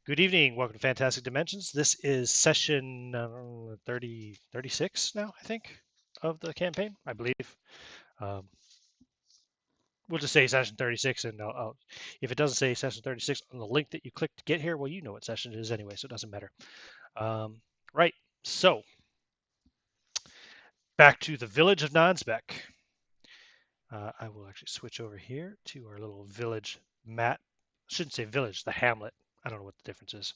Good evening. Welcome to Fantastic Dimensions. This is session 36 now, I think, of the campaign, I believe. Um, we'll just say session 36, and if it doesn't say session 36 on the link that you click to get here, well, you know what session it is anyway, so it doesn't matter. Right. So, back to the village of Nonsbeck. I will actually switch over here to our little village map. I shouldn't say village, the hamlet. I don't know what the difference is.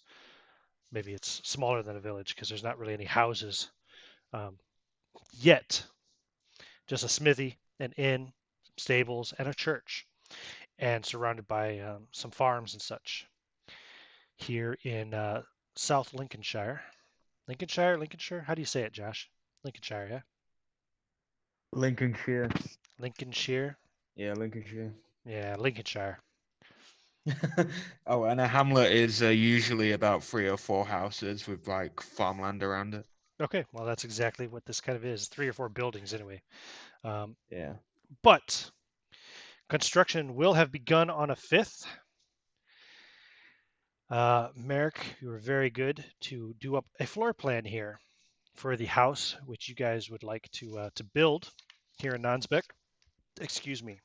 Maybe it's smaller than a village because there's not really any houses yet. Just a smithy, an inn, some stables, and a church, and surrounded by some farms and such. Here in South Lincolnshire. Lincolnshire? How do you say it, Josh? Lincolnshire, yeah? Lincolnshire. Lincolnshire? Yeah, Lincolnshire. Yeah, Lincolnshire. Oh, and a hamlet is usually about 3 or 4 houses with like farmland around it. Okay, well, that's exactly what this kind of is. 3 or 4 buildings, anyway. Um, Yeah. but construction will have begun on a fifth. Merrick, you were very good to do up a floor plan here for the house, which you guys would like to build here in Nonsbeck. Excuse me,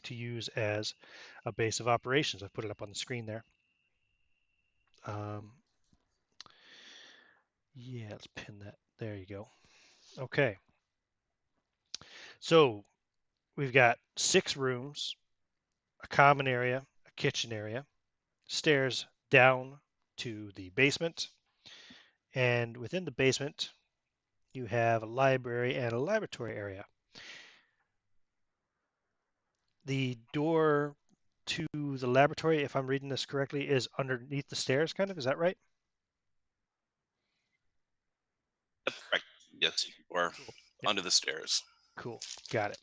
to use as a base of operations. I put it up on the screen there. Um, yeah, let's pin that. There you go. Okay. So we've got 6 rooms, a common area, a kitchen area, stairs down to the basement, and within the basement you have a library and a laboratory area. The door to the laboratory, if I'm reading this correctly, is underneath the stairs, kind of. Is that right? That's correct. Yes, or Cool. under the stairs. Cool. Got it.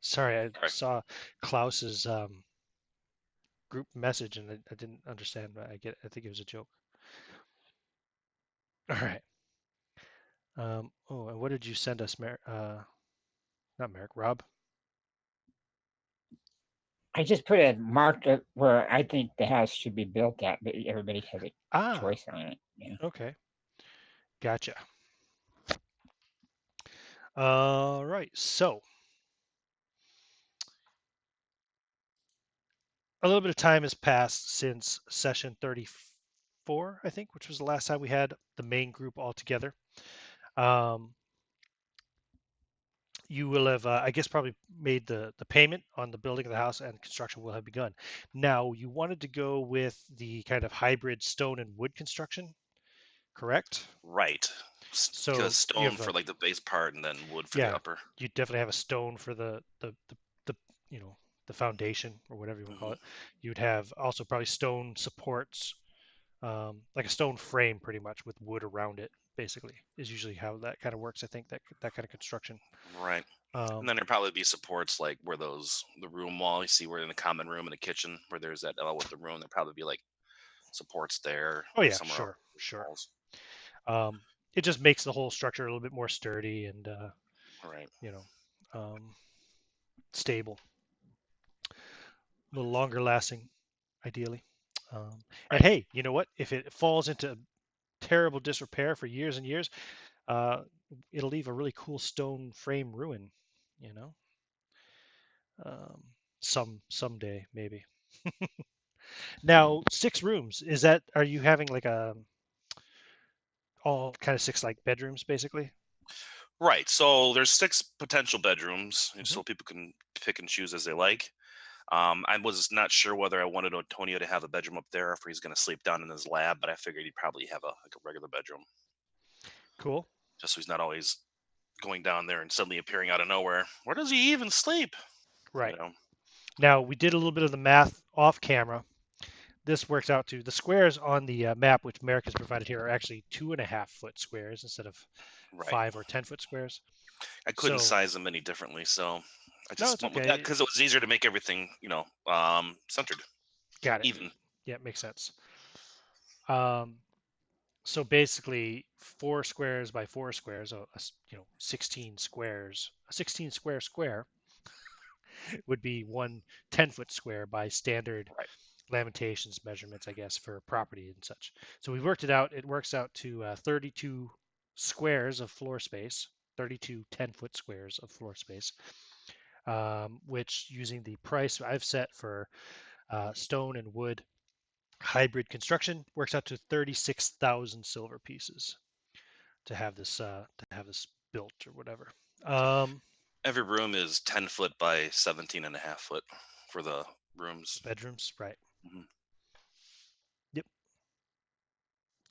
Sorry, I Correct. saw Klaus's group message and I didn't understand, but I think it was a joke. All right. Oh, and what did you send us, not Merrick, Rob? I just put a mark where I think the house should be built at, but everybody has a Ah, choice on it. Yeah. okay. Gotcha. All right. So a little bit of time has passed since session 34, I think, which was the last time we had the main group all together. Um, you will have, I guess, probably made the payment on the building of the house and construction will have begun. Now, you wanted to go with the kind of hybrid stone and wood construction, correct? Right. So Because you stone have for like the base part and then wood for the yeah, upper. you definitely have a stone for the you know the foundation or whatever you want to call Hmm. it. You'd have also probably stone supports, like a stone frame, pretty much with wood around it. Basically, is usually how that kind of works. I think that kind of construction. Right. And Um, then there'd probably be supports like where the room wall, you see where in the common room in the kitchen where there's that L with the room, there'd probably be like supports there oh yeah, somewhere on sure, the sure. walls. Um, it just makes the whole structure a little bit more sturdy and Right. you know um, stable, a little longer lasting, ideally. And Right. hey, you know what? If it falls into terrible disrepair for years and years, uh, it'll leave a really cool stone frame ruin. You know, um, someday maybe. Now, 6 rooms. Is that? Are you having like a all kind of 6 like bedrooms basically? Right. So there's 6 potential bedrooms, and Hmm. so people can pick and choose as they like. I was not sure whether I wanted Antonio to have a bedroom up there or if he's going to sleep down in his lab, but I figured he'd probably have a regular bedroom, Cool. just so he's not always going down there and suddenly appearing out of nowhere. Where does he even sleep? You Right. know. Now we did a little bit of the math off camera. This works out to the squares on the map, which Merrick has provided here, are actually 2.5 foot squares instead of Right. 5 or 10 foot squares. I couldn't So size them any differently, so I no, just it's went with that okay. because it was easier to make everything, centered, Got it. even. Yeah, it makes sense. Um, so basically, 4 squares by 4 squares, 16 squares, a 16 square square would be one 10-foot square by standard Right. Lamentations measurements, I guess, for property and such. So we worked it out. It works out to 32 squares of floor space, 32 10-foot squares of floor space, which using the price I've set for stone and wood hybrid construction works out to 36,000 silver pieces to have this built or whatever. Every room is 10 foot by 17.5 foot for the rooms. Bedrooms, right? Mhm. Yep.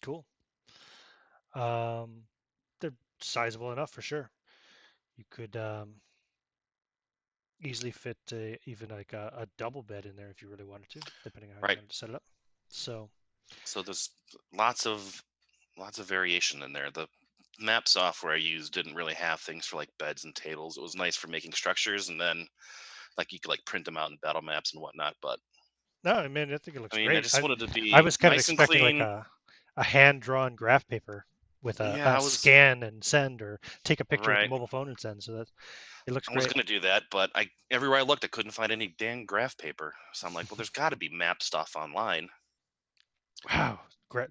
Cool. They're sizable enough for sure. You could easily fit even like a double bed in there if you really wanted to, depending on how you Right. wanted to set it up. So So there's lots of variation in there. The map software I used didn't really have things for like beds and tables. It was nice for making structures, and then like you could like print them out in battle maps and whatnot. But no, I mean I think it I looks mean, I great. just wanted to I be was kind of nice and expecting like clean. a hand-drawn graph paper with Yeah, a I was scan and send, or take a picture with a right. mobile phone and send. So that it looks I was great. gonna do that, but I everywhere I looked, I couldn't find any dang graph paper. So I'm like, well, there's got to be map stuff online. Wow,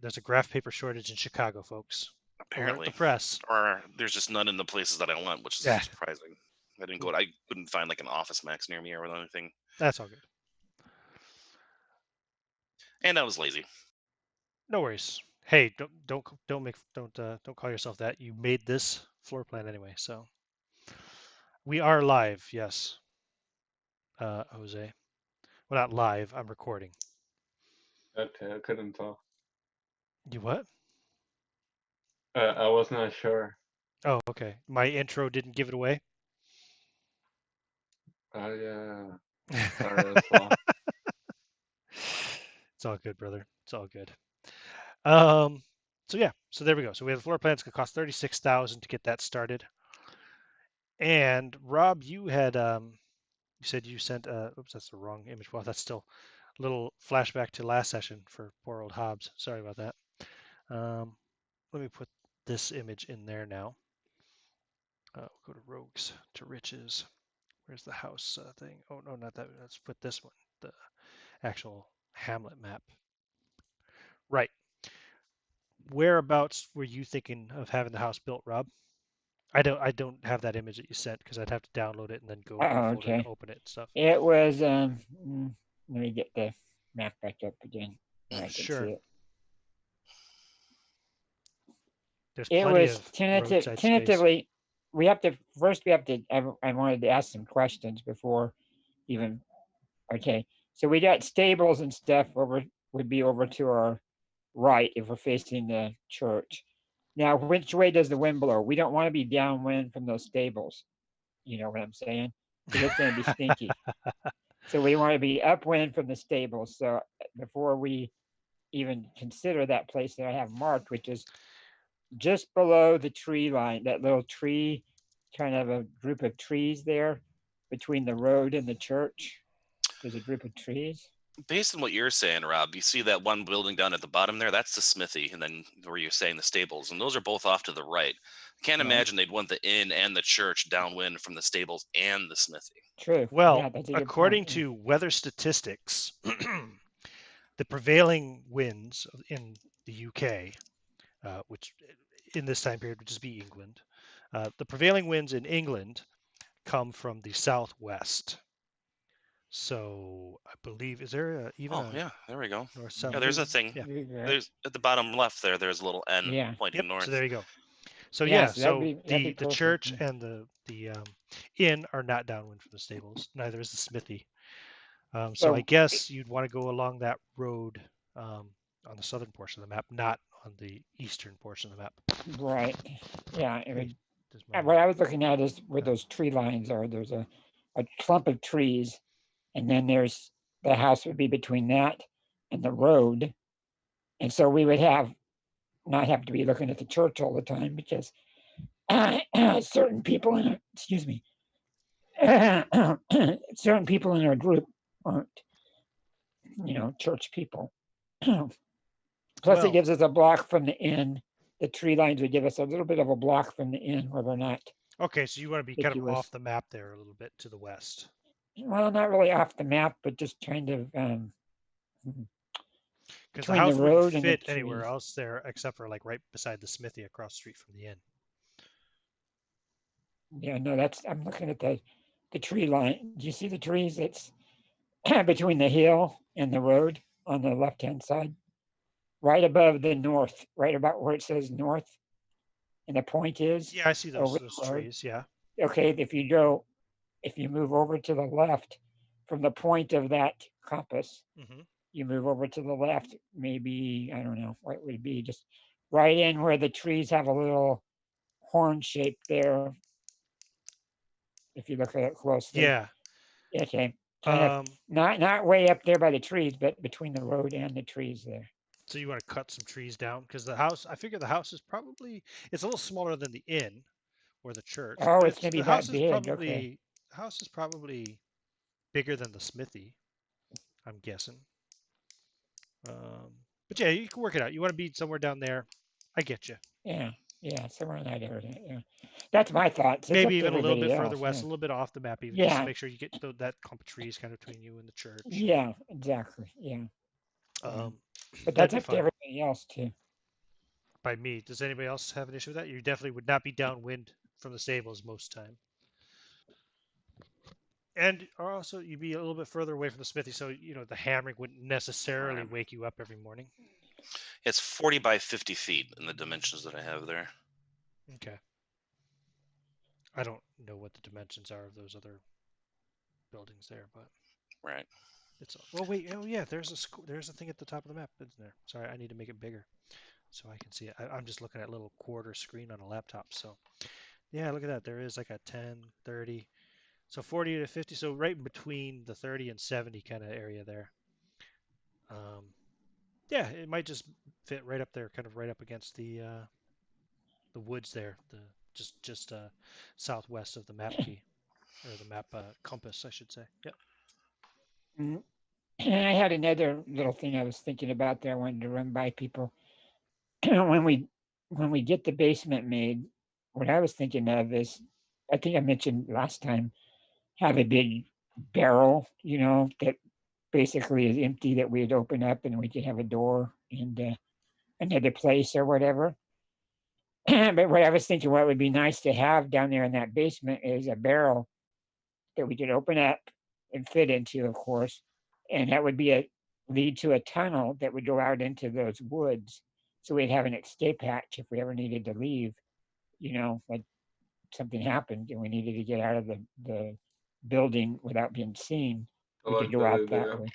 there's a graph paper shortage in Chicago, folks. Alert the Apparently, press. or there's just none in the places that I want, which is Yeah, surprising. I didn't go. I couldn't find like an Office Max near me or anything, that's all good. and I was lazy. No worries. Hey, don't call yourself that. You made this floor plan anyway, so we are live. Yes, Jose. Well, not live. I'm recording. Okay, I couldn't tell. You what? I was not sure. Oh, okay. My intro didn't give it away. Yeah. Sorry as well. It's all good, brother. It's all good. So yeah, so there we go. So we have the floor plan. It's gonna cost 36,000 to get that started. And Rob, you had you said you sent oops, that's the wrong image. Well, that's still a little flashback to last session for poor old Hobbs. Sorry about that. Let me put this image in there now. We'll go to rogues to riches. Where's the house thing? Oh no, not that. Let's put this one, the actual Hamlet map. Right. Whereabouts were you thinking of having the house built, Rob? I don't have that image that you sent because I'd have to download it and then go to the folder and Okay. open it and stuff. It was let me get the map back up again where I can see Sure. it. There's It plenty was of roadside space. tentatively. We have to first. We have to. I wanted to ask some questions before even. Okay, so we got stables and stuff over. Would be over to our right if we're facing the church. Now, which way does the wind blow? We don't want to be downwind from those stables. You know what I'm saying? Because it's going to be stinky. So we want to be upwind from the stables. So before we even consider that place that I have marked, which is just below the tree line, that little tree, kind of a group of trees there between the road and the church. There's a group of trees. Based on what you're saying, Rob, you see that one building down at the bottom there? That's the smithy, and then where you're saying the stables, and those are both off to the right. I can't Right. imagine they'd want the inn and the church downwind from the stables and the smithy. True. Well, Yeah, that's a good according point. to weather statistics, the prevailing winds in the UK, which in this time period would just be England, the prevailing winds in England come from the southwest. So I believe, is there even Oh a yeah, there we go. north-south? Yeah, there's a thing. Yeah. There's at the bottom left there. There's a little N Yeah. pointing Yep. north. So there you go. So Yeah, yeah, so so that'd be the perfect. church and the inn are not downwind from the stables. Neither is the smithy. So I guess you'd want to go along that road on the southern portion of the map, not on the eastern portion of the map. Right. Yeah. It Hey, would, does my what I was looking at is where those tree lines are. There's a clump of trees, and then there's the house would be between that and the road. And so we would not have to be looking at the church all the time because certain people in excuse me, certain people in our group aren't, church people. Plus, it gives us a block from the inn. The tree lines would give us a little bit of a block from the inn where we're not. okay, so you want to be kind of off the map there a little bit to the west. well, not really off the map, but just kind of Because the between the house wouldn't road and the fit anywhere trees. else there except for like right beside the smithy across the street from the inn. Yeah, no, I'm looking at the tree line. Do you see the trees? It's between the hill and the road on the left-hand side, right above the north, right about where it says north, and the point is Yeah, I see over those the road. trees. Yeah. Okay, if you move over to the left from the point of that compass, Mm-hmm. you move over to the left, maybe, I don't know what it would be, just right in where the trees have a little horn shape there. If you look at it closely, Yeah. okay, kind of Um. not way up there by the trees, but between the road and the trees there. So you want to cut some trees down because the house. I figure the house is probably it's a little smaller than the inn or the church, Oh, but it's it's gonna be that big. the house is probably bigger than the smithy. I'm guessing. But yeah, you can work it out. You want to be somewhere down there. I get you. Yeah, yeah, somewhere in that area. Yeah, that's my thoughts. It's Maybe up to even a little bit everybody further else. west, Yeah, a little bit off the map, even just to yeah, make sure you get that clump of trees kind of between you and the church. yeah, exactly. Yeah, yeah. Um, But that'd that's be up to fine everybody else too. by me. Does anybody else have an issue with that? You definitely would not be downwind from the stables most time. And also, you'd be a little bit further away from the smithy, so the hammering wouldn't necessarily Right. wake you up every morning. It's 40 by 50 feet in the dimensions that I have there. Okay. I don't know what the dimensions are of those other buildings there, but Right. it's well. Wait. Oh yeah. There's a thing at the top of the map, isn't there? Sorry, I need to make it bigger so I can see it. I'm just looking at a little quarter screen on a laptop. So yeah, look at that. There is like a 10, 30, so 40 to 50. So right in between the 30 and 70 kind of area there. Um, yeah, it might just fit right up there, kind of right up against the woods there, the just southwest of the map key or the map compass, I should say. Yep. Mm. And I had another little thing I was thinking about there. I wanted to run by people when we get the basement made. What I was thinking of is, I think I mentioned last time, have a big barrel, that basically is empty that we'd open up and we could have a door and another place or whatever. But what I was thinking, what would be nice to have down there in that basement is a barrel that we could open up and fit into, of course, and that would lead to a tunnel that would go out into those woods. So we'd have an escape hatch if we ever needed to leave, like something happened and we needed to get out of the building without being seen. I We could like go that out that idea. way.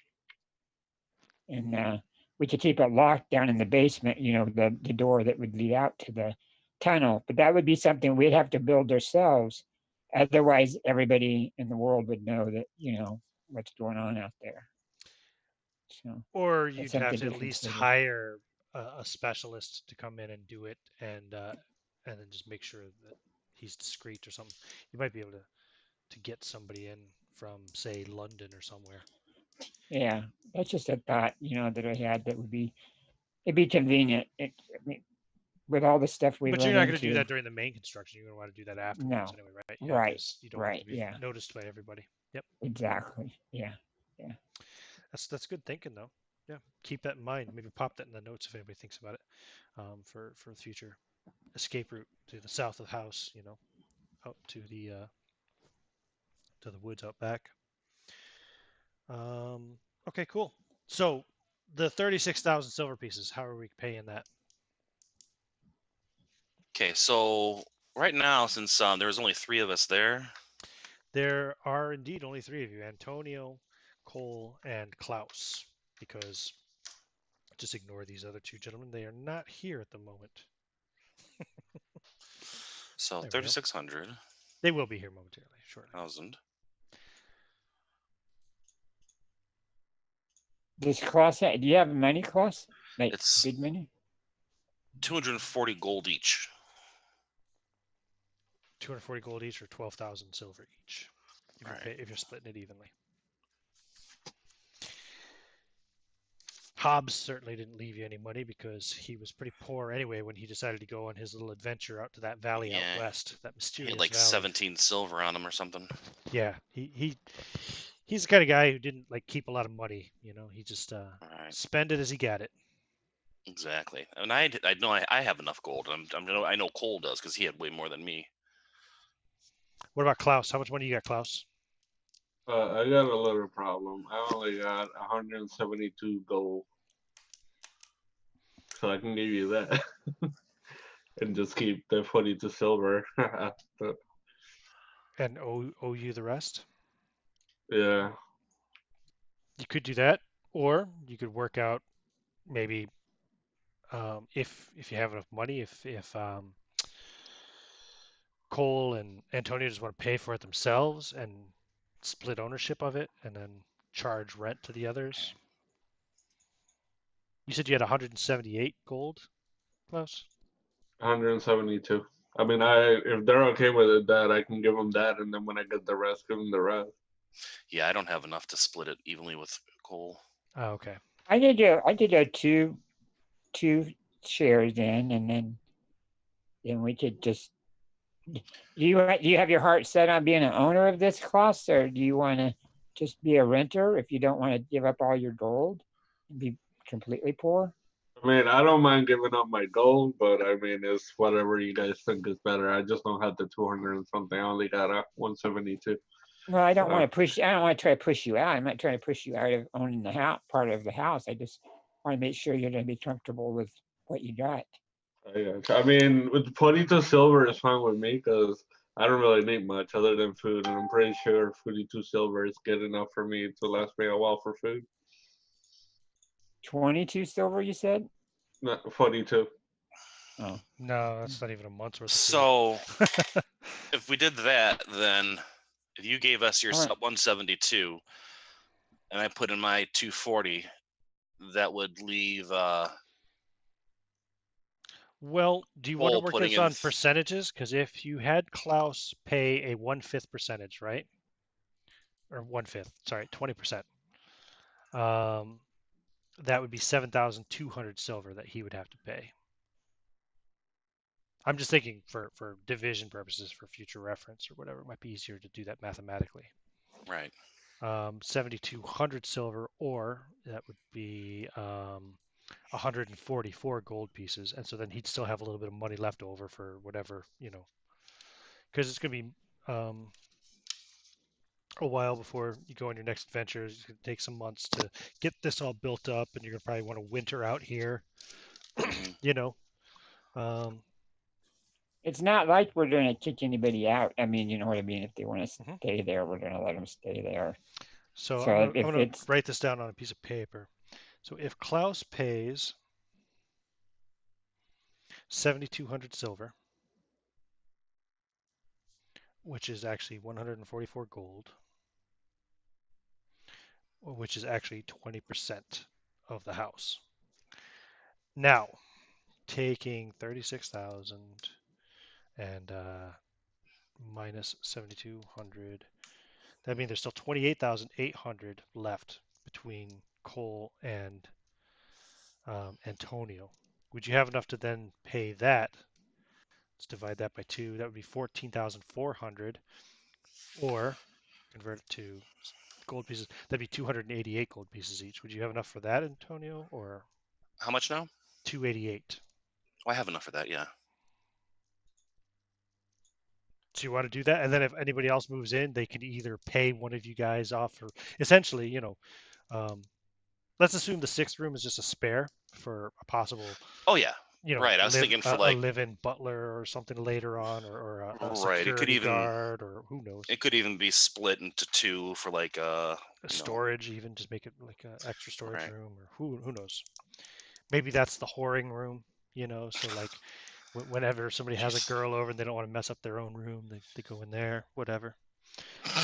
And we could keep it locked down in the basement, the door that would lead out to the tunnel. But that would be something we'd have to build ourselves. Otherwise, everybody in the world would know that, what's going on out there. So Or that's you'd have something to to at least consider. hire a specialist to come in and do it, and then just make sure that he's discreet or something. You might be able to get somebody in from, say, London or somewhere. Yeah, that's just a thought, that I had that it'd be convenient. I mean, with all the stuff we But you're run not going to do into. that during the main construction. You're going to want to do that afterwards No, anyway, right? Yeah, right, because you don't want it right. to be Yeah, noticed by everybody. Yep. exactly. Yeah, yeah. That's good thinking though. Yeah. Keep that in mind. Maybe pop that in the notes if anybody thinks about it, for the future escape route to the south of the house. Out to the woods out back. Um, okay, cool. So the 36,000 silver pieces, how are we paying that? Okay, so right now, since there's only 3 of us there, There are indeed only three of you, Antonio, Cole, and Klaus, because just ignore these other two gentlemen. They are not here at the moment. so There we go. 3,600, They will be here momentarily, shortly. 1,000. Does Klaus do you have money, Klaus? Like It's big money? 240 gold each. 240 gold each or 12,000 silver each, All right. if you're splitting it evenly. Hobbs certainly didn't leave you any money because he was pretty poor anyway when he decided to go on his little adventure out to that valley out Yeah, west, that he had mysterious like valley. 17 silver on him or something. Yeah, he's the kind of guy who didn't like keep a lot of money. He just All right, spend it as he got it. exactly. And I know I have enough gold. I know Cole does because he had way more than me. What about Klaus? How much money you got, Klaus? I got a little problem. I only got 172 gold, so I can give you that and just keep the 42 silver. And owe you the rest? Yeah, You could do that, or you could work out maybe if you have enough money, if Cole and Antonio just want to pay for it themselves and split ownership of it, and then charge rent to the others. You said you had 178 gold, Klaus? 172. I mean, if they're okay with it, that I can give them that, and then when I get the rest, give them the rest. Yeah, I don't have enough to split it evenly with Cole. Oh, okay. I did a two shares in, and then we could just. Do you have your heart set on being an owner of this class, or do you want to just be a renter if you don't want to give up all your gold and be completely poor? I mean, I don't mind giving up my gold, but I mean, it's whatever you guys think is better. I just don't have the 200 and something. I only got a 172. Well, I don't So, want to push. I don't want to try to push you out. I'm not trying to push you out of owning the house, part of the house. I just want to make sure you're going to be comfortable with what you got. yeah. I mean, with 22 silver is fine with me because I don't really need much other than food, and I'm pretty sure 42 silver is good enough for me to last me a while for food. 22 silver, you said? Not 42. Oh, No, that's not even a month's worth of So food. if we did that, then if you gave us your All right. 172 and I put in my 240, that would leave Well, do you want to Cole work putting this in. on percentages? Because if you had Klaus pay a 1/5 percentage, right? Or 1/5, sorry, 20%. Um, that would be 7,200 silver that he would have to pay. I'm just thinking for division purposes, for future reference or whatever. It might be easier to do that mathematically. Right. 7,200 silver, or that would be 144 gold pieces, and so then he'd still have a little bit of money left over for whatever, because it's going to be a while before you go on your next adventure. It's going to take some months to get this all built up, and you're going to probably want to winter out here. Mhm. you know, um, it's not like we're going to kick anybody out. I mean, you know what I mean? If they want to mhm. stay there, we're going to let them stay there. So I'm So gonna I'm if gonna it's write this down on a piece of paper. So if Klaus pays 7,200 silver, which is actually 144 gold, which is actually 20% of the house. Now, taking 36,000 and minus 7,200, that means there's still 28,800 left between Cole and Antonio. Would you have enough to then pay that? Let's divide that by 2. That would be 14,400, or convert it to gold pieces. That'd be 288 gold pieces each. Would you have enough for that, Antonio, or How much now? 288? Oh, I have enough for that. Yeah. So you want to do that, and then if anybody else moves in, they can either pay one of you guys off, or essentially, um, let's assume the sixth room is just a spare for a possible, Oh yeah. Right. I was live thinking for a like. live-in butler or something later on, or a Right. security guard, or who knows, It could even be split into two for like a you know. storage even, just make it like an extra storage Right. room, or who knows. Maybe that's the whoring room, so like whenever somebody has a Jeez. girl over and they don't want to mess up their own room, they go in there, whatever.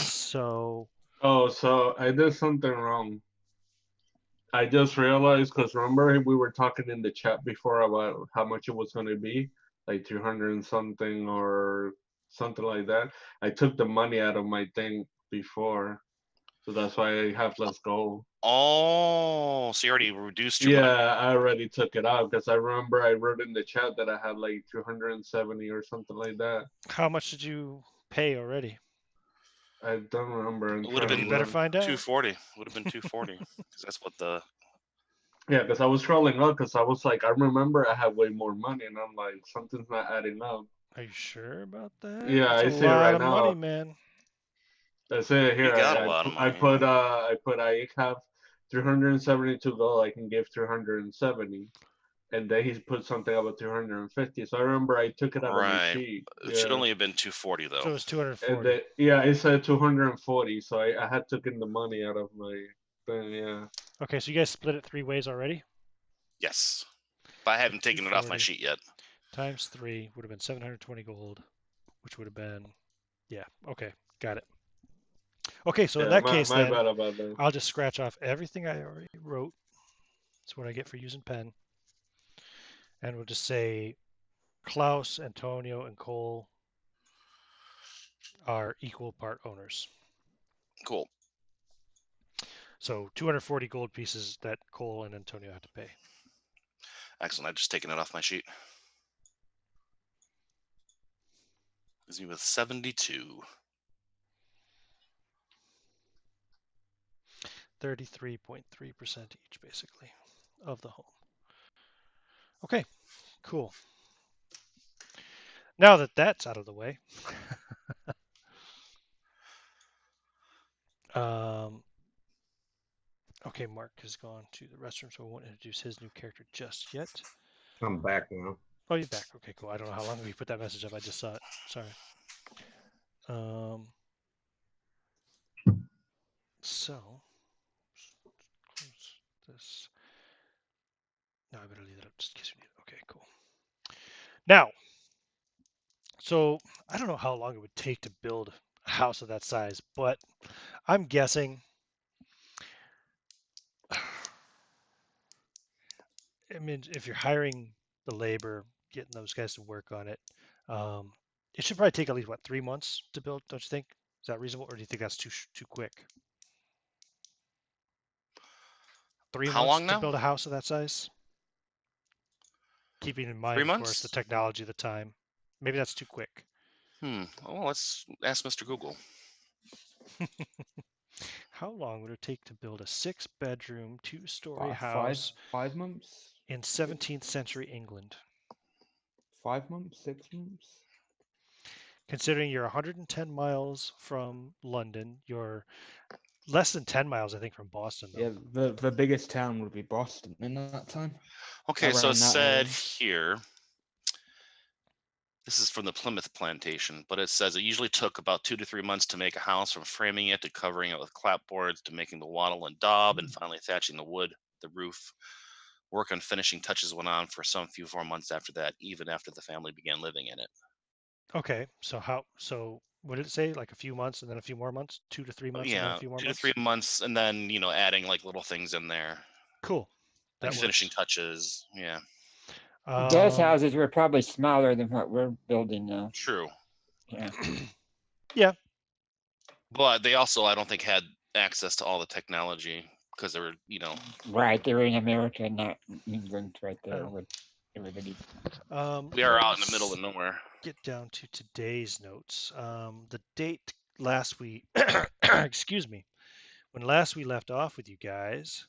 So, Oh, so I did something wrong. I just realized because remember we were talking in the chat before about how much it was going to be, like 200 and something or something like that. I took the money out of my thing before, so that's why I have less gold. Oh, so you already reduced your money. Yeah, I already took it out because I remember I wrote in the chat that I had like 270 or something like that. How much did you pay already? I don't remember. I'm It would have trying You to been better look. find out. 240. Would have been 240 because that's what the. Yeah, because I was scrolling up because I was like, I remember I had way more money, and I'm like, something's not adding up. Are you sure about that? Yeah, That's a I see it lot right of money, now. man. I see it You here. got a lot of I money. put Yeah. I have 372 gold. I can give 370, and then he's put something about 250. So I remember I took it out of my Right. sheet. It should Yeah, only have been 240 So though. it was and 240. then yeah, it said 240. So I had taken the money out of my thing. Yeah. Okay, so you guys split it 3 ways already? Yes, but I So haven't taken it off my 240 sheet yet. times 3 would have been 720 gold, which would have been, yeah, okay, got it. Okay, so in Yeah, that my case my then, bad about that. I'll just scratch off everything I already wrote. That's what I get for using pen. And we'll just say Klaus, Antonio, and Cole are equal part owners. Cool. So 240 gold pieces that Cole and Antonio had to pay. Excellent. I've just taken it off my sheet. Leaves me with 72. 33.3% each, basically, of the home. Okay, cool. Now that that's out of the way, okay, Mark has gone to the restroom, so I won't introduce his new character just yet. I'm back now. Oh, you're back. Okay, cool. I don't know how long we put that message up. I just saw it. Sorry. So close this. No, I better leave that up just in case we need it. Okay, cool. Now, so I don't know how long it would take to build a house of that size, but I'm guessing. I mean, if you're hiring the labor, getting those guys to work on it, it should probably take at least what 3 months to build. Don't you think? Is that reasonable, or do you think that's too quick? 3 How months long to now? build a house of that size, keeping in 3 mind, of course, the months? technology, the time. Maybe that's too quick. Well, let's ask Mr. Google. How long would it take to build a 6-bedroom, 2-story house 5 months, in 17th century England? 5 months, 6 months. Considering you're 110 miles from London, you're less than 10 miles, I think, from Boston, though. Yeah, the biggest town would be Boston in that time. Okay, so it Around that said area. here. This is from the Plymouth plantation, but it says it usually took about 2 to 3 months to make a house, from framing it to covering it with clapboards to making the wattle and daub and finally thatching the wood, the roof. Work on finishing touches went on for some few 4 months after that, even after the family began living in it. Okay, so what did it say? Like a few months and then a few more months? 2 to 3 months and then a Yeah, few more 2 to 3 months? months, and then adding like little things in there, Cool. like That finishing works. touches. Yeah, Those Um, houses were probably smaller than what we're building now. true. Yeah. yeah, But they also, I don't think, had access to all the technology because they were, Right. They were in America, not England, right there Oh. with everybody. we are out in the let's middle of nowhere. get down to today's notes. The date last week, excuse me, when last we left off with you guys,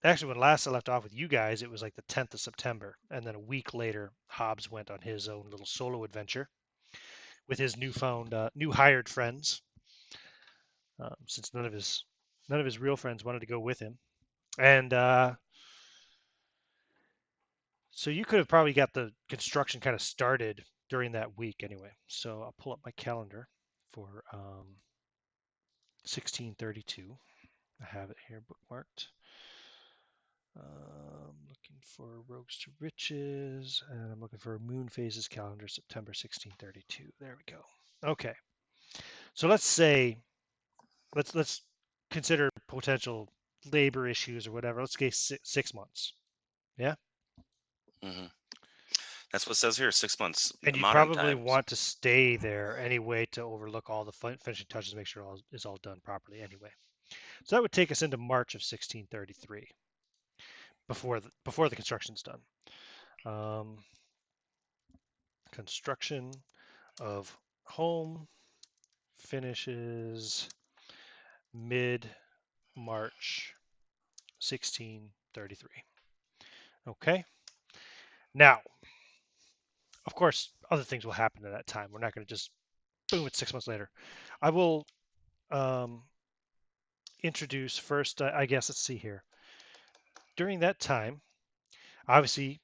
actually, when last I left off with you guys, it was like the 10th of September. And then a week later, Hobbs went on his own little solo adventure with his new hired friends, since none of his real friends wanted to go with him. And so you could have probably got the construction kind of started during that week anyway. So I'll pull up my calendar for 1632. I have it here bookmarked. Looking for Rogues to Riches, and I'm looking for Moon Phases calendar, September 1632. There we go. Okay. So let's say, let's consider potential labor issues or whatever. Let's say 6 months. Yeah. hmm That's what it says here. 6 months, And you modern probably times. want to stay there anyway to overlook all the finishing touches, make sure all is all done properly anyway. So that would take us into March of 1633 before the construction's done. Construction of home finishes mid-March 1633. Okay. Now, of course, other things will happen at that time. We're not going to just boom, it's 6 months later. I will introduce first, I guess, let's see here. During that time, obviously,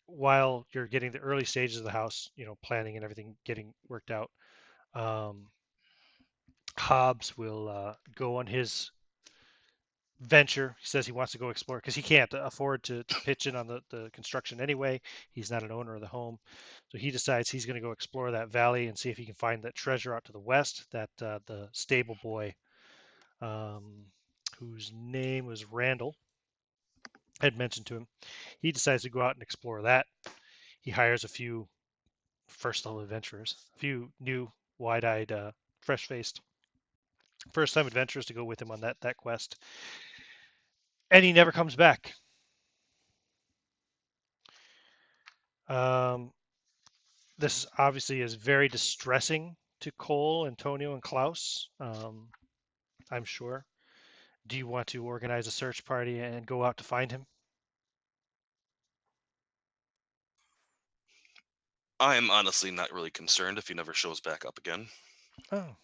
while you're getting the early stages of the house, planning and everything getting worked out, Hobbs will go on his venture. He says he wants to go explore because he can't afford to pitch in on the construction anyway. He's not an owner of the home. So he decides he's going to go explore that valley and see if he can find that treasure out to the west that the stable boy, whose name was Randall, had mentioned to him. He decides to go out and explore that. He hires a few first level adventurers, a few new, wide eyed, fresh faced first time adventurers to go with him on that quest. And he never comes back. This obviously is very distressing to Cole, Antonio, and Klaus, I'm sure. Do you want to organize a search party and go out to find him? I'm honestly not really concerned if he never shows back up again. Oh,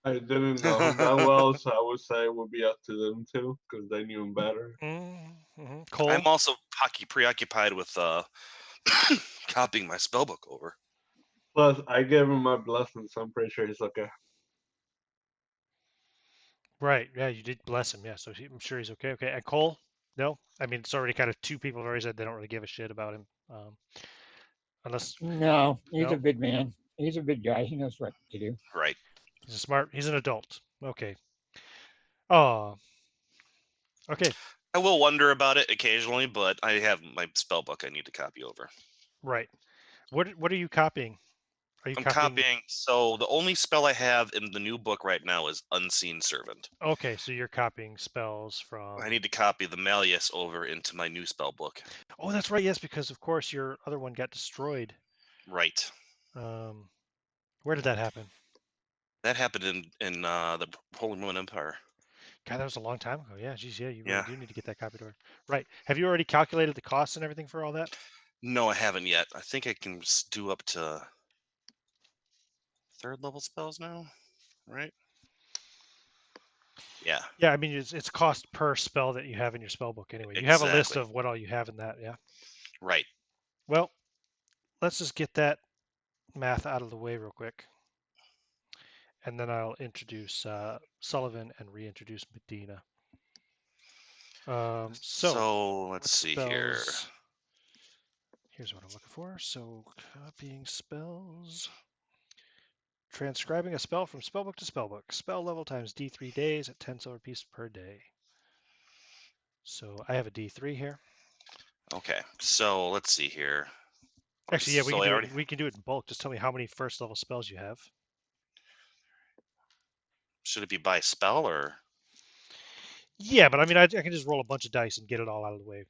I didn't know him that well, so I would say it would be up to them too, because they knew him better. mm-hmm. I'm Cole? also preoccupied with copying my spellbook over. Plus, I gave him my blessing, so I'm pretty sure he's okay. Right. Yeah, you did bless him. Yeah, so I'm sure he's okay. Okay. And Cole? No? I mean, it's already kind of two people have already said they don't really give a shit about him. Unless, No, he's a no, big man. He's a big guy. He knows what to do. Right. he's an adult. Okay. Oh, okay. I will wonder about it occasionally, but I have my spellbook I need to copy over. Right. What are you copying? Are you I'm copying? copying. So the only spell I have in the new book right now is Unseen Servant. Okay, so you're copying spells from. I need to copy the Malleus over into my new spell book. Oh, that's right. Yes, because of course your other one got destroyed. Right. Where did that happen? That happened in the Holy Roman Empire. God, that was a long time ago. Yeah, geez, yeah, you really Yeah. do need to get that copied over. Right. Have you already calculated the costs and everything for all that? No, I haven't yet. I think I can do up to 3rd level spells now, right? Yeah. Yeah, I mean it's cost per spell that you have in your spell book anyway. You have a list Exactly. of what all you have in that, yeah. Right. Well, let's just get that math out of the way real quick. And then I'll introduce Sullivan and reintroduce Medina. So let's see here. Here's what I'm looking for. So copying spells. Transcribing a spell from spellbook to spellbook. Spell level times D3 days at 10 silver pieces per day. So I have a D3 here. Okay. So let's see here. Actually, yeah, we So can I do already it. We can do it in bulk. Just tell me how many first level spells you have. should it be by spell or Yeah, but I mean, I can just roll a bunch of dice and get it all out of the way,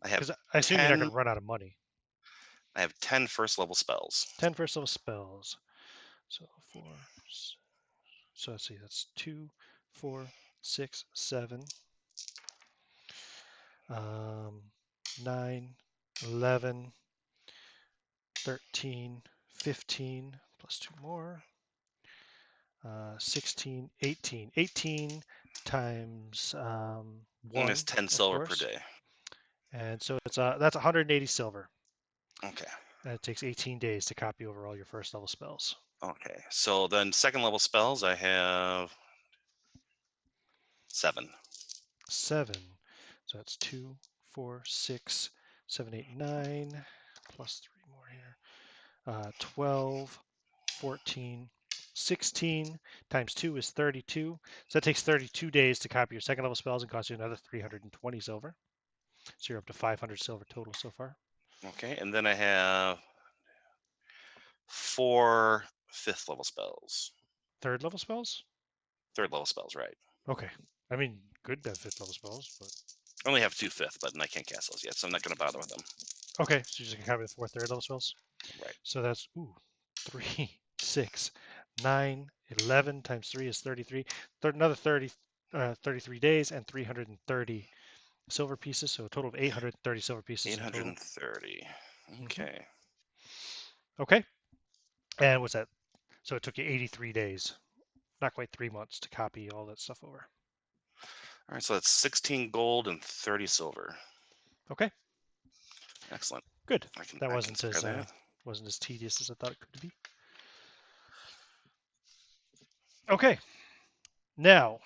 I have because I assume you're not 10 going to run out of money. I have 10 first level spells. 10 first level spells. So 4. So let's see. That's 2, 4, 6, 7, 9, 11, 13, 15, plus 2 more. 16, 18. 18 times And 1, it's 10 of silver per course. day. And so that's 180 silver. Okay. And it takes 18 days to copy over all your first level spells. Okay. So then 2nd level spells I have 7. 7. So that's 2, 4, 6, 7, 8, 9, plus 3 more here. 12, 14, 16 times 2 is 32. So that takes 32 days to copy your second level spells and costs you another 320 silver. So you're up to 500 silver total so far. Okay. And then I have 4 5th level spells. Third level spells? 3rd level spells, right? Okay. I mean, good benefit level spells, but I only have 2 5th, but I can't cast those yet, so I'm not going to bother with them. okay. So you're just gonna have it 4 third level spells. Right. So that's 3, 6, 9, 11 times 3 is 33. Another 33 days and 330 silver pieces. So a total of 830 silver pieces in total. 830. Mhm. Okay. Okay. And what's that? So it took you 83 days, not quite 3 months to copy all that stuff over. All right, so that's 16 gold and 30 silver. Okay. Excellent. Good. I can That wasn't spare as that. wasn't as tedious as I thought it could be. Okay. Now,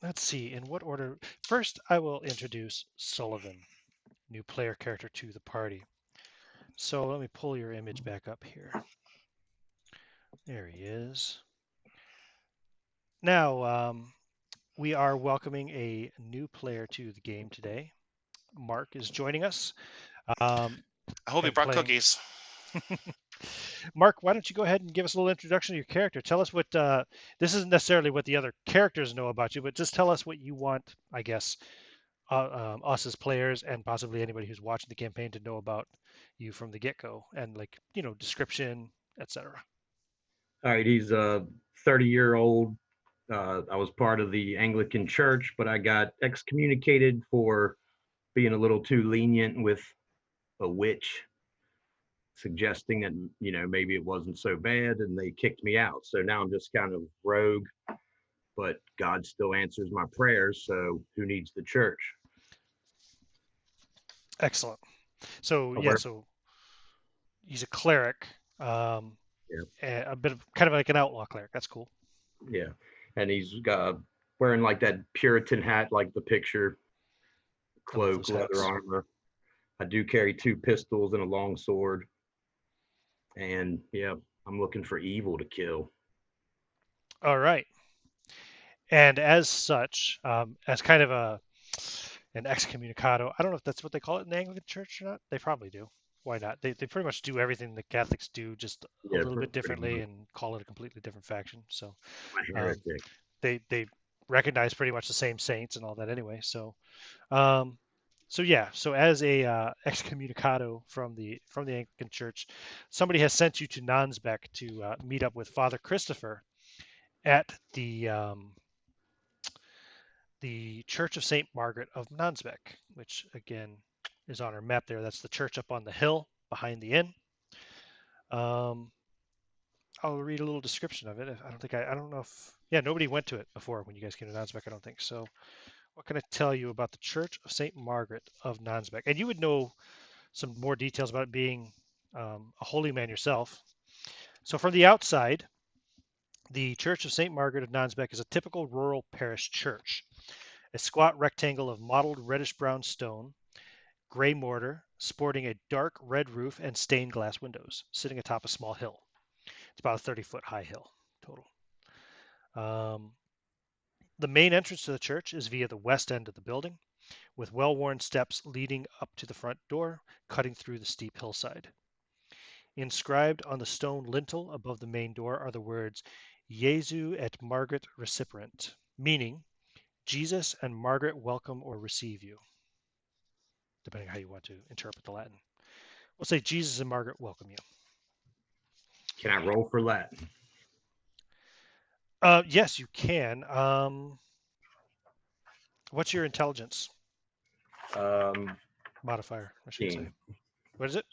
let's see in what order. First, I will introduce Sullivan, new player character to the party. So let me pull your image back up here. There he is. Now, we are welcoming a new player to the game today. Mark is joining us. I hope he and brought playing. cookies. Mark, why don't you go ahead and give us a little introduction to your character? Tell us what this isn't necessarily what the other characters know about you, but just tell us what you want, I guess, us as players and possibly anybody who's watching the campaign to know about you from the get-go, and like description, etc. All right, he's a 30-year-old. I was part of the Anglican Church, but I got excommunicated for being a little too lenient with a witch, suggesting that maybe it wasn't so bad, and they kicked me out. So now I'm just kind of rogue, but God still answers my prayers. So who needs the church? Excellent. So I yeah, work, so he's a cleric, yeah, and a bit of kind of like an outlaw cleric. That's cool. yeah, and he's wearing like that Puritan hat, like the picture, I love cloak, those leather hats. armor. I do carry 2 pistols and a long sword. And yeah, I'm looking for evil to kill. All right. And as such, as kind of an excommunicado, I don't know if that's what they call it in the Anglican Church or not. They probably do. Why not? They pretty much do everything the Catholics do, just a Yeah, little bit pretty differently, much. and call it a completely different faction. So I'm a um, heretic. they recognize pretty much the same saints and all that anyway. Um, so yeah, so as a excommunicado from the Anglican Church, somebody has sent you to Nonsbeck to meet up with Father Christopher at the Church of St. Margaret of Nonsbeck, which again is on our map there. That's the church up on the hill behind the inn. I'll read a little description of it. I don't know if, yeah, nobody went to it before when you guys came to Nonsbeck, I don't think. So what can I tell you about the Church of St. Margaret of Nonsbeck? And you would know some more details about it being a holy man yourself. So from the outside, the Church of St. Margaret of Nonsbeck is a typical rural parish church. A squat rectangle of mottled reddish-brown stone, gray mortar, sporting a dark red roof and stained glass windows, sitting atop a small hill. It's about a 30-foot high hill total. The main entrance to the church is via the west end of the building, with well-worn steps leading up to the front door, cutting through the steep hillside. Inscribed on the stone lintel above the main door are the words Jesu et Margaret recipiunt, meaning Jesus and Margaret welcome or receive you, depending on how you want to interpret the Latin. We'll say Jesus and Margaret welcome you. Can I roll for Latin? Yes, you can. What's your intelligence Um, modifier, I should say? 13. What is it?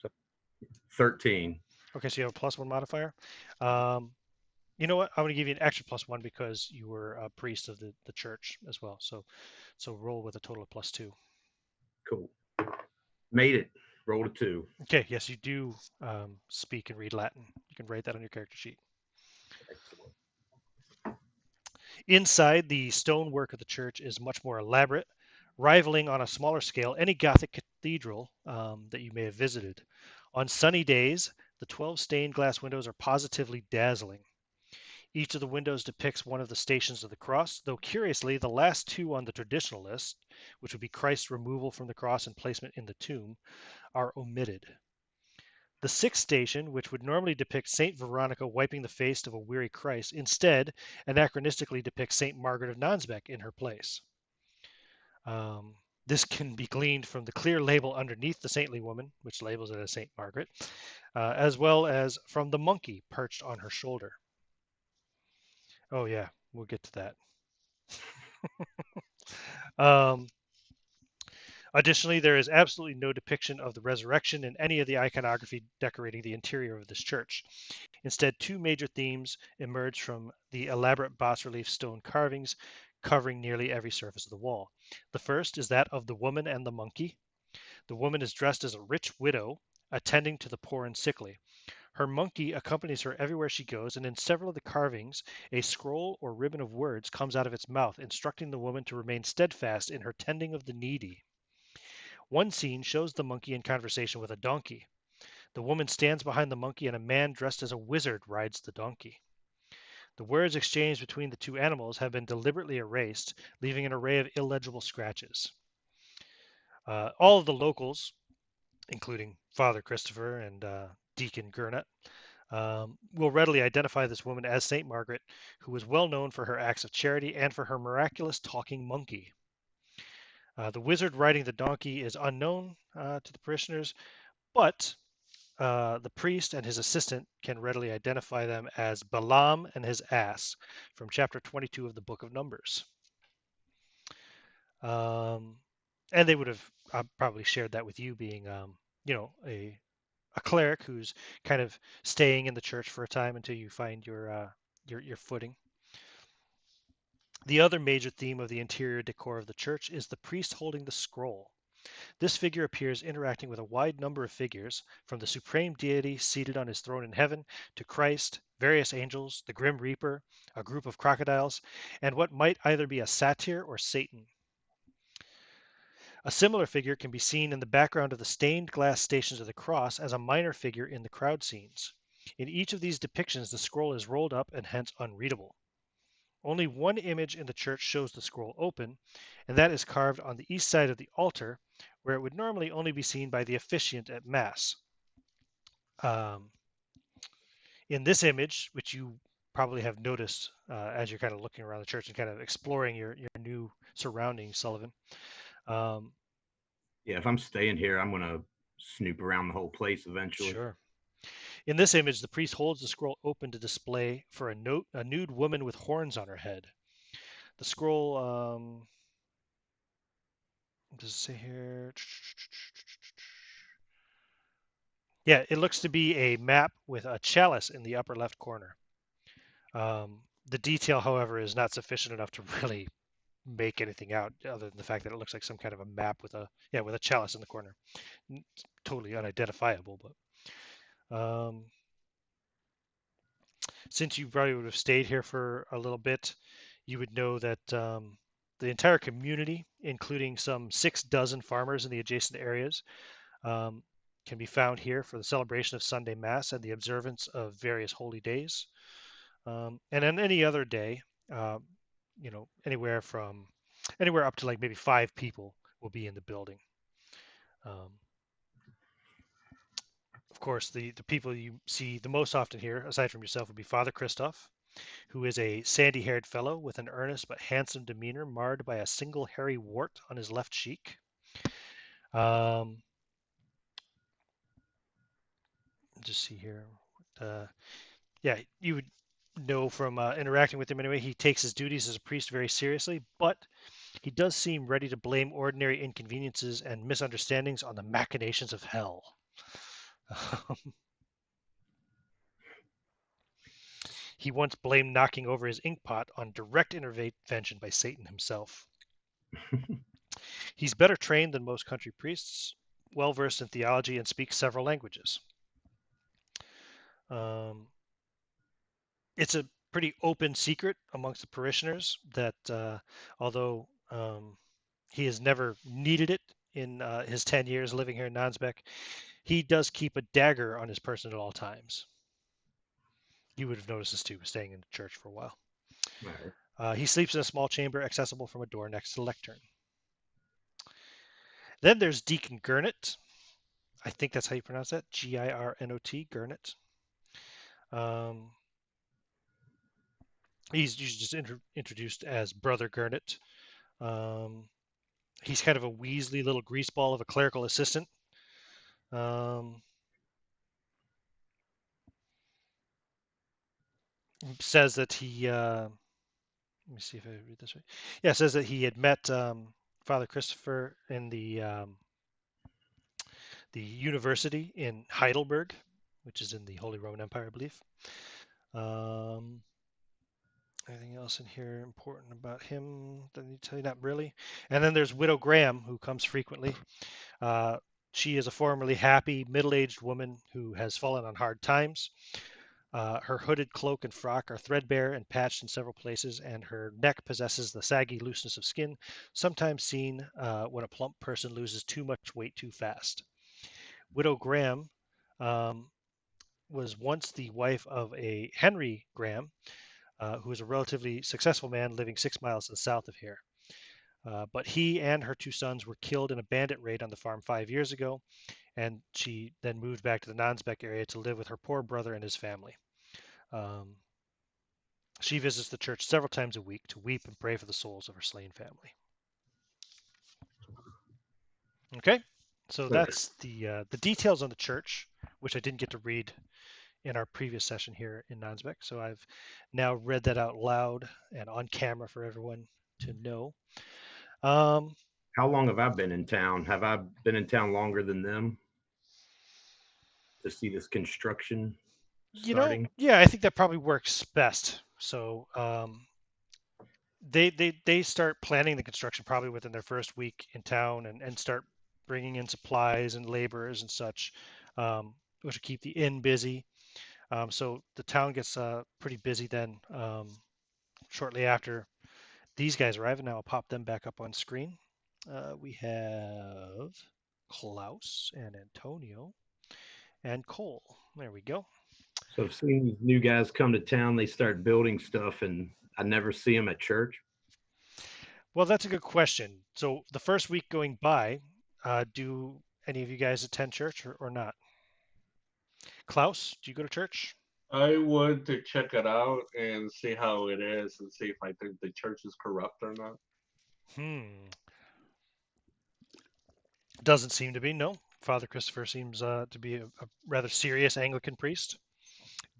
13. Okay, so you have a +1 modifier. You know what? I'm going to give you an extra +1 because you were a priest of the church as well. So roll with a total of +2. Cool. Made it. Rolled a 2. Okay, yes, you do speak and read Latin. You can write that on your character sheet. Excellent. Inside, the stonework of the church is much more elaborate, rivaling on a smaller scale any Gothic cathedral that you may have visited. On sunny days, the 12 stained glass windows are positively dazzling. Each of the windows depicts one of the stations of the cross, though curiously, the last two on the traditional list, which would be Christ's removal from the cross and placement in the tomb, are omitted. The sixth station, which would normally depict Saint Veronica wiping the face of a weary Christ, instead anachronistically depicts Saint Margaret of Nonsbeck in her place. This can be gleaned from the clear label underneath the saintly woman, which labels it as Saint Margaret, as well as from the monkey perched on her shoulder. Oh yeah, we'll get to that. Additionally, there is absolutely no depiction of the resurrection in any of the iconography decorating the interior of this church. Instead, two major themes emerge from the elaborate bas-relief stone carvings covering nearly every surface of the wall. The first is that of the woman and the monkey. The woman is dressed as a rich widow, attending to the poor and sickly. Her monkey accompanies her everywhere she goes, and in several of the carvings, a scroll or ribbon of words comes out of its mouth, instructing the woman to remain steadfast in her tending of the needy. One scene shows the monkey in conversation with a donkey. The woman stands behind the monkey, and a man dressed as a wizard rides the donkey. The words exchanged between the two animals have been deliberately erased, leaving an array of illegible scratches. All of the locals, including Father Christopher and Deacon Gurnett, will readily identify this woman as St. Margaret, who was well known for her acts of charity and for her miraculous talking monkey. The wizard riding the donkey is unknown to the parishioners, but the priest and his assistant can readily identify them as Balaam and his ass from chapter 22 of the book of Numbers. And they would have probably shared that with you, being, a cleric who's kind of staying in the church for a time until you find your footing. The other major theme of the interior decor of the church is the priest holding the scroll. This figure appears interacting with a wide number of figures, from the supreme deity seated on his throne in heaven to Christ, various angels, the grim reaper, a group of crocodiles, and what might either be a satyr or Satan. A similar figure can be seen in the background of the stained glass Stations of the Cross as a minor figure in the crowd scenes. In each of these depictions, the scroll is rolled up and hence unreadable. Only one image in the church shows the scroll open, and that is carved on the east side of the altar, where it would normally only be seen by the officiant at Mass. In this image, which you probably have noticed as you're kind of looking around the church and kind of exploring your new surroundings, Sullivan. Yeah, if I'm staying here, I'm gonna snoop around the whole place eventually. Sure. In this image, the priest holds the scroll open to display for a nude woman with horns on her head. The scroll, does it say here? Yeah, it looks to be a map with a chalice in the upper left corner. The detail, however, is not sufficient enough to really make anything out, other than the fact that it looks like some kind of a map with a chalice in the corner. It's totally unidentifiable, but since you probably would have stayed here for a little bit, you would know that the entire community, including some 6 dozen farmers in the adjacent areas, can be found here for the celebration of Sunday Mass and the observance of various holy days. And on any other day, anywhere up to like maybe 5 people will be in the building. Of course, the people you see the most often here, aside from yourself, would be Father Christoph, who is a sandy-haired fellow with an earnest but handsome demeanor marred by a single hairy wart on his left cheek. Just see here. Yeah, you would know from interacting with him anyway, he takes his duties as a priest very seriously, but he does seem ready to blame ordinary inconveniences and misunderstandings on the machinations of hell. He once blamed knocking over his ink pot on direct intervention by Satan himself. He's better trained than most country priests, well versed in theology, and speaks several languages. It's a pretty open secret amongst the parishioners that although he has never needed it in his 10 years living here in Nonsbeck, he does keep a dagger on his person at all times. You would have noticed this too, staying in the church for a while. Right. He sleeps in a small chamber accessible from a door next to the lectern. Then there's Deacon Gurnett. I think that's how you pronounce that. Girnot. Gernot. He's usually just introduced as Brother Gernot. He's kind of a Weasley little greaseball of a clerical assistant. Says that he, let me see if I read this right. Yeah, says that he had met Father Christopher in the university in Heidelberg, which is in the Holy Roman Empire, I believe. Anything else in here important about him that I need to tell you? Not really. And then there's Widow Graham, who comes frequently. She is a formerly happy middle-aged woman who has fallen on hard times. Her hooded cloak and frock are threadbare and patched in several places, and her neck possesses the saggy looseness of skin, sometimes seen when a plump person loses too much weight too fast. Widow Graham was once the wife of a Henry Graham, who was a relatively successful man living 6 miles to the south of here. But he and her two sons were killed in a bandit raid on the farm 5 years ago, and she then moved back to the Nonsbeck area to live with her poor brother and his family. She visits the church several times a week to weep and pray for the souls of her slain family. Okay, so that's the details on the church, which I didn't get to read in our previous session here in Nonsbeck. So I've now read that out loud and on camera for everyone to know. How long have I been in town? Have I been in town longer than them to see this construction starting? Yeah, I think that probably works best. So they start planning the construction probably within their first week in town and start bringing in supplies and laborers and such, which will keep the inn busy. So the town gets pretty busy then shortly after these guys arrive, and now I'll pop them back up on screen. We have Klaus and Antonio and Cole. There we go. So I've seen these new guys come to town, they start building stuff, and I never see them at church. Well, that's a good question. So the first week going by, do any of you guys attend church or not? Klaus, do you go to church? I would to check it out and see how it is and see if I think the church is corrupt or not. Doesn't seem to be, no. Father Christopher seems to be a rather serious Anglican priest.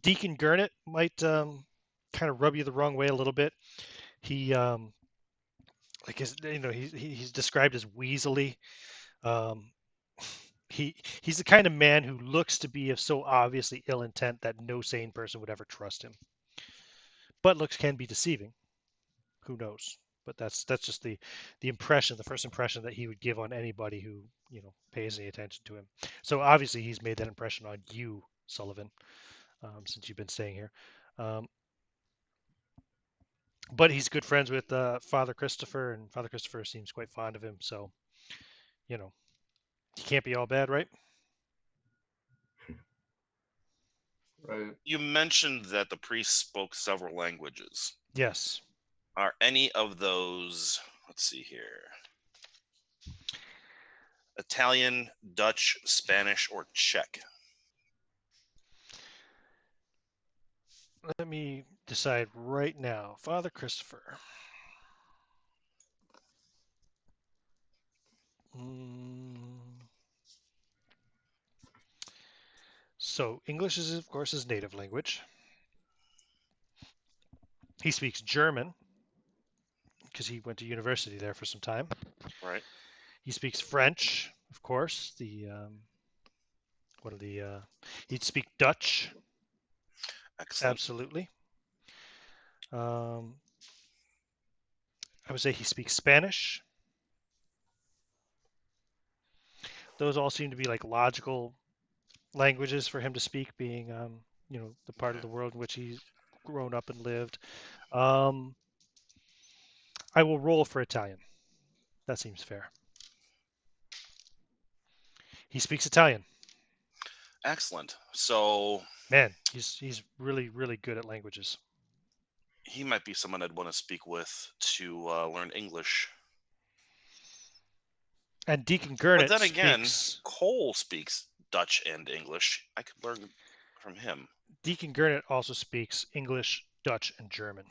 Deacon Gurnett might kind of rub you the wrong way a little bit. He, like his, he's described as weaselly. Um, he's the kind of man who looks to be of so obviously ill intent that no sane person would ever trust him. But looks can be deceiving. Who knows? But that's just the impression, the first impression that he would give on anybody who pays any attention to him. So obviously he's made that impression on you, Sullivan, since you've been staying here. But he's good friends with Father Christopher, and Father Christopher seems quite fond of him. So, he can't be all bad, right? Right. You mentioned that the priest spoke several languages. Yes. Are any of those, let's see here, Italian, Dutch, Spanish, or Czech? Let me decide right now. Father Christopher. So English is, of course, his native language. He speaks German because he went to university there for some time. Right. He speaks French, of course. He'd speak Dutch. Excellent. Absolutely. I would say he speaks Spanish. Those all seem to be like logical languages for him to speak, being the part of the world in which he's grown up and lived. I will roll for Italian. That seems fair. He speaks Italian. Excellent. So, Man, he's really, really good at languages. he might be someone I'd want to speak with to learn English. And Deacon Gurnett But then again, speaks. Cole speaks Dutch and English. I could learn from him. Deacon Gurnett also speaks English, Dutch, and German.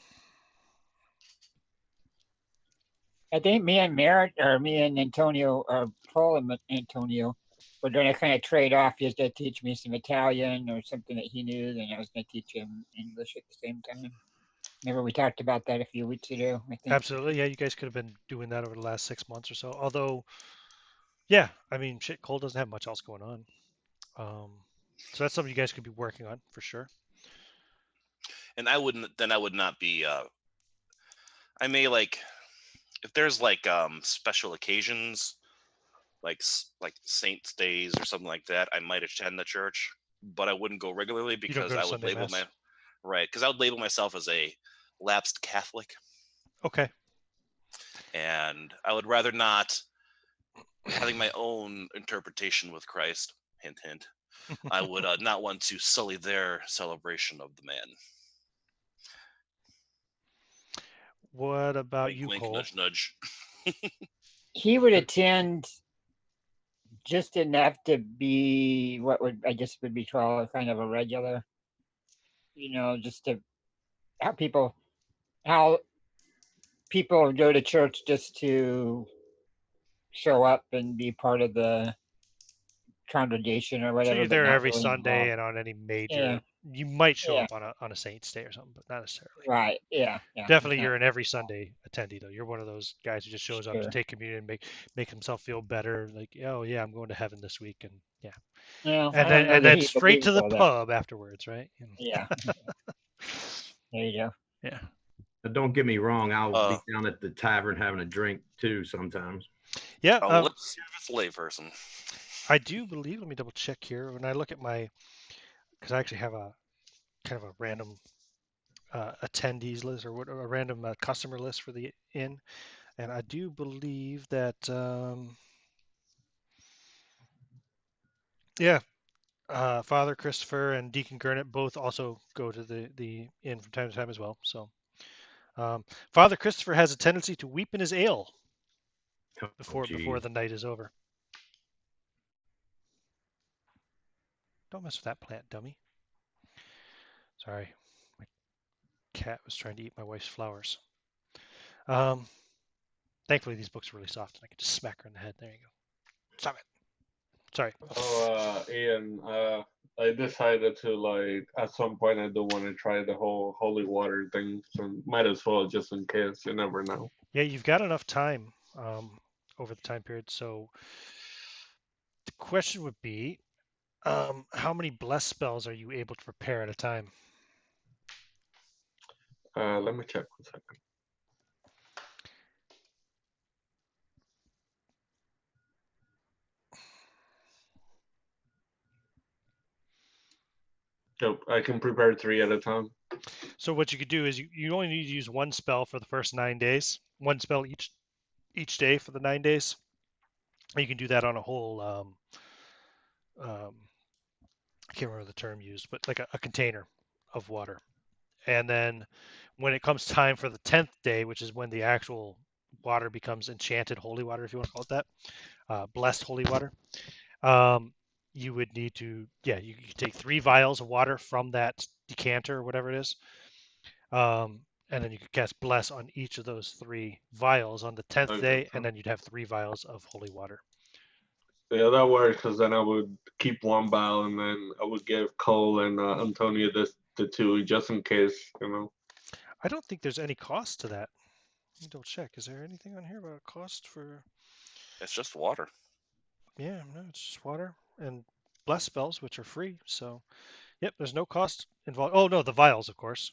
I think me and Antonio, or Paul and Antonio, were going to kind of trade off. He was going to teach me some Italian or something that he knew, and I was going to teach him English at the same time. Remember we talked about that a few weeks ago, I think. Absolutely, yeah. You guys could have been doing that over the last 6 months or so. Although, yeah, I mean, shit, Cole doesn't have much else going on. So that's something you guys could be working on for sure. And I would not be. I may like if there's like special occasions, like Saints days or something like that. I might attend the church, but I wouldn't go regularly You don't because go to I would Sunday label Mass. because I would label myself as a lapsed Catholic, Okay. and I would rather not having my own interpretation with Christ. Hint, hint. I would not want to sully their celebration of the man. What about Wink, you, wink, Cole? nudge, nudge. He would attend just enough to be what would I guess would be called kind of a regular, just to how people go to church just to show up and be part of the congregation or So whatever, you're but there not every really Sunday involved. and on any major. Yeah, You might show yeah, up on a Saints Day or something, but not necessarily. right. Yeah, yeah. Definitely, It's you're not an every Sunday attendee though. You're one of those guys who just shows up to sure. take communion, make himself feel better. Like, oh yeah, I'm going to heaven this week, and yeah, No, and I don't then know and that then he straight to believes the all that. pub afterwards, right? Yeah. There you go. Yeah. Don't get me wrong, I'll be Uh, down at the tavern having a drink too sometimes. Yeah. a lip service layperson. I do believe. Let me double check here. When I look at because I actually have a kind of a random attendees list or a random customer list for the inn, and I do believe that yeah, Father Christopher and Deacon Gurnett both also go to the inn from time to time as well. So Father Christopher has a tendency to weep in his ale before geez. the night is over. Don't mess with that plant, dummy. Sorry, my cat was trying to eat my wife's flowers. Thankfully, these books are really soft, and I can just smack her in the head. There you go. Stop it. Sorry. Oh, Ian, I decided to like at some point I do want to try the whole holy water thing, so might as well just in case. You never know. Yeah, you've got enough time over the time period. So the question would be, how many bless spells are you able to prepare at a time? Let me check 1 second. Nope, I can prepare 3 at a time. So what you could do is you only need to use one spell for the first 9 days. One spell each day for the 9 days. You can do that on a whole I can't remember the term used, but like a container of water. And then when it comes time for the 10th day, which is when the actual water becomes enchanted holy water, if you want to call it that, blessed holy water, you would need to, you could take 3 vials of water from that decanter or whatever it is, and then you could cast bless on each of those 3 vials on the 10th day, and then you'd have 3 vials of holy water. Yeah, that works because then I would keep 1 vial and then I would give Cole and Antonio the 2 just in case, you know. I don't think there's any cost to that. Let me double check. Is there anything on here about cost for? It's just water. Yeah, no, it's just water and bless spells, which are free. So, yep, there's no cost involved. Oh no, the vials, of course.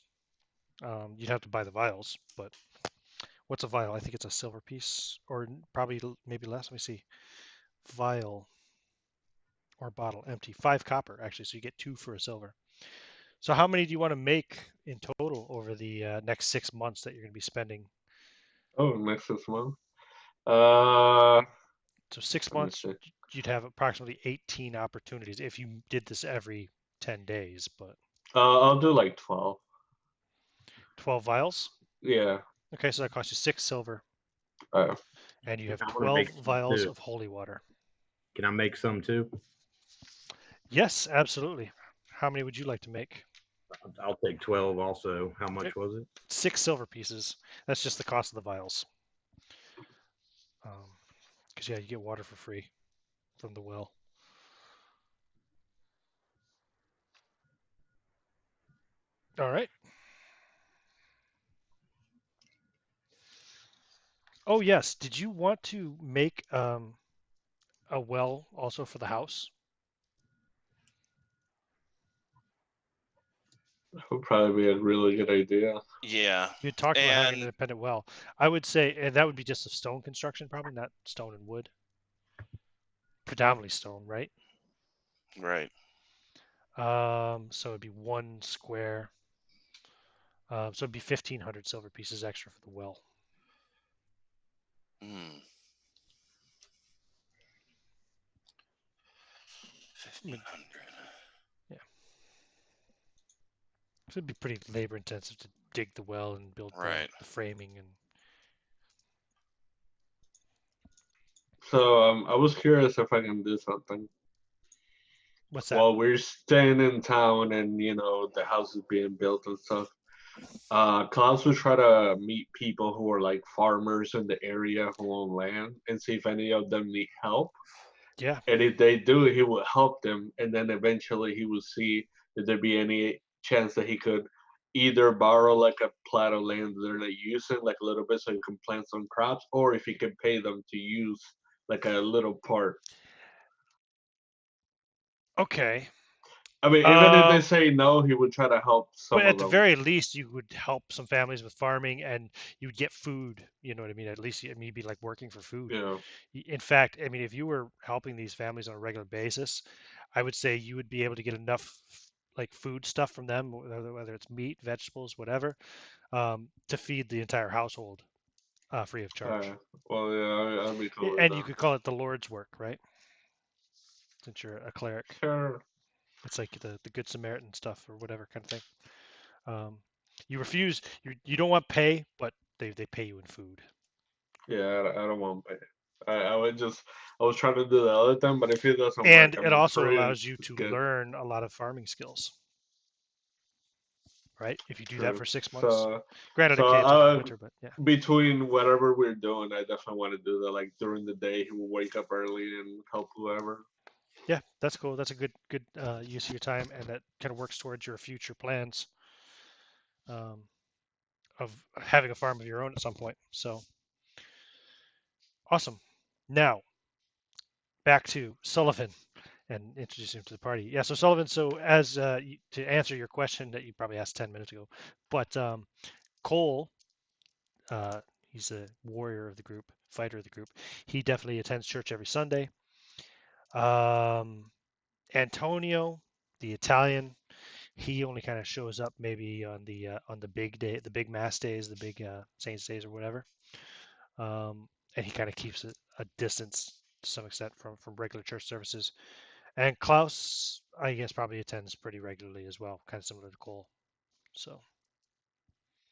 You'd have to buy the vials, but what's a vial? I think it's a silver piece, or probably maybe less. Let me see. Vial or bottle, empty. 5 copper actually, so you get 2 for a silver. So, how many do you want to make in total over the next 6 months that you're going to be spending? Oh, next 6 months. So 6 Let me months, see. you'd have approximately 18 opportunities if you did this every 10 days, but I'll do like 12. 12 vials? Yeah. Okay, so that costs you 6 silver, Uh, and you have I want to 12 make some vials too. of holy water. Can I make some too? Yes, absolutely. How many would you like to make? I'll take 12 also. How Okay. much was it? 6 silver pieces. That's just the cost of the vials. Because yeah, you get water for free from the well. All right. Oh yes. Did you want to make a well also for the house? That would probably be a really good idea. Yeah, You had talked about having an and independent well. I would say, and that would be just a stone construction, probably not stone and wood. Predominantly stone, right? right. So it'd be 1 square. So it'd be 1,500 silver pieces extra for the well. Hmm. 1,500. Yeah. So it'd be pretty labor intensive to dig the well and build Right. the framing and So I was curious if I can do something. what's that? While we're staying in town and the house is being built and stuff, Klaus would try to meet people who are like farmers in the area who own land and see if any of them need help. Yeah. And if they do, he would help them. And then eventually he would see if there'd be any chance that he could either borrow like a plot of land that they're not using, like a little bit, so he can plant some crops, or if he could pay them to use like a little part. Okay. I mean, even if they say no, he would try to help But some at of the them. very least, you would help some families with farming, and you would get food. You know what I mean? At least, I mean, you'd be like working for food. Yeah. In fact, I mean, if you were helping these families on a regular basis, I would say you would be able to get enough like food stuff from them, whether it's meat, vegetables, whatever, to feed the entire household free of charge. Alright. Well, yeah, I'd be cool with And you that. could call it the Lord's work, right? Since you're a cleric, Sure. it's like the Good Samaritan stuff or whatever kind of thing. You refuse, you don't want pay, but they pay you in food. Yeah, I don't want to pay. I was trying to do the other thing, but if it doesn't And work, it I'm also pretty allows you to good. learn a lot of farming skills, right? If you do that True. for 6 months. So, Granted, it so cancels in the winter, but yeah. between whatever we're doing, I definitely want to do that. Like during the day, he will wake up early and help whoever. Yeah, that's cool. That's a good use of your time, and that kind of works towards your future plans um, of having a farm of your own at some point. So awesome. Now back to Sullivan and introduce him to the party. Yeah, so Sullivan. So as to answer your question that you probably asked 10 minutes ago, but Cole, uh, he's a warrior of the group, fighter of the group. He definitely attends church every Sunday. Um, Antonio, the Italian, he only kind of shows up maybe on the big day, the big mass days, the big saints days or whatever, and he kind of keeps a distance to some extent from regular church services. And Klaus, I guess, probably attends pretty regularly as well, kind of similar to Cole. So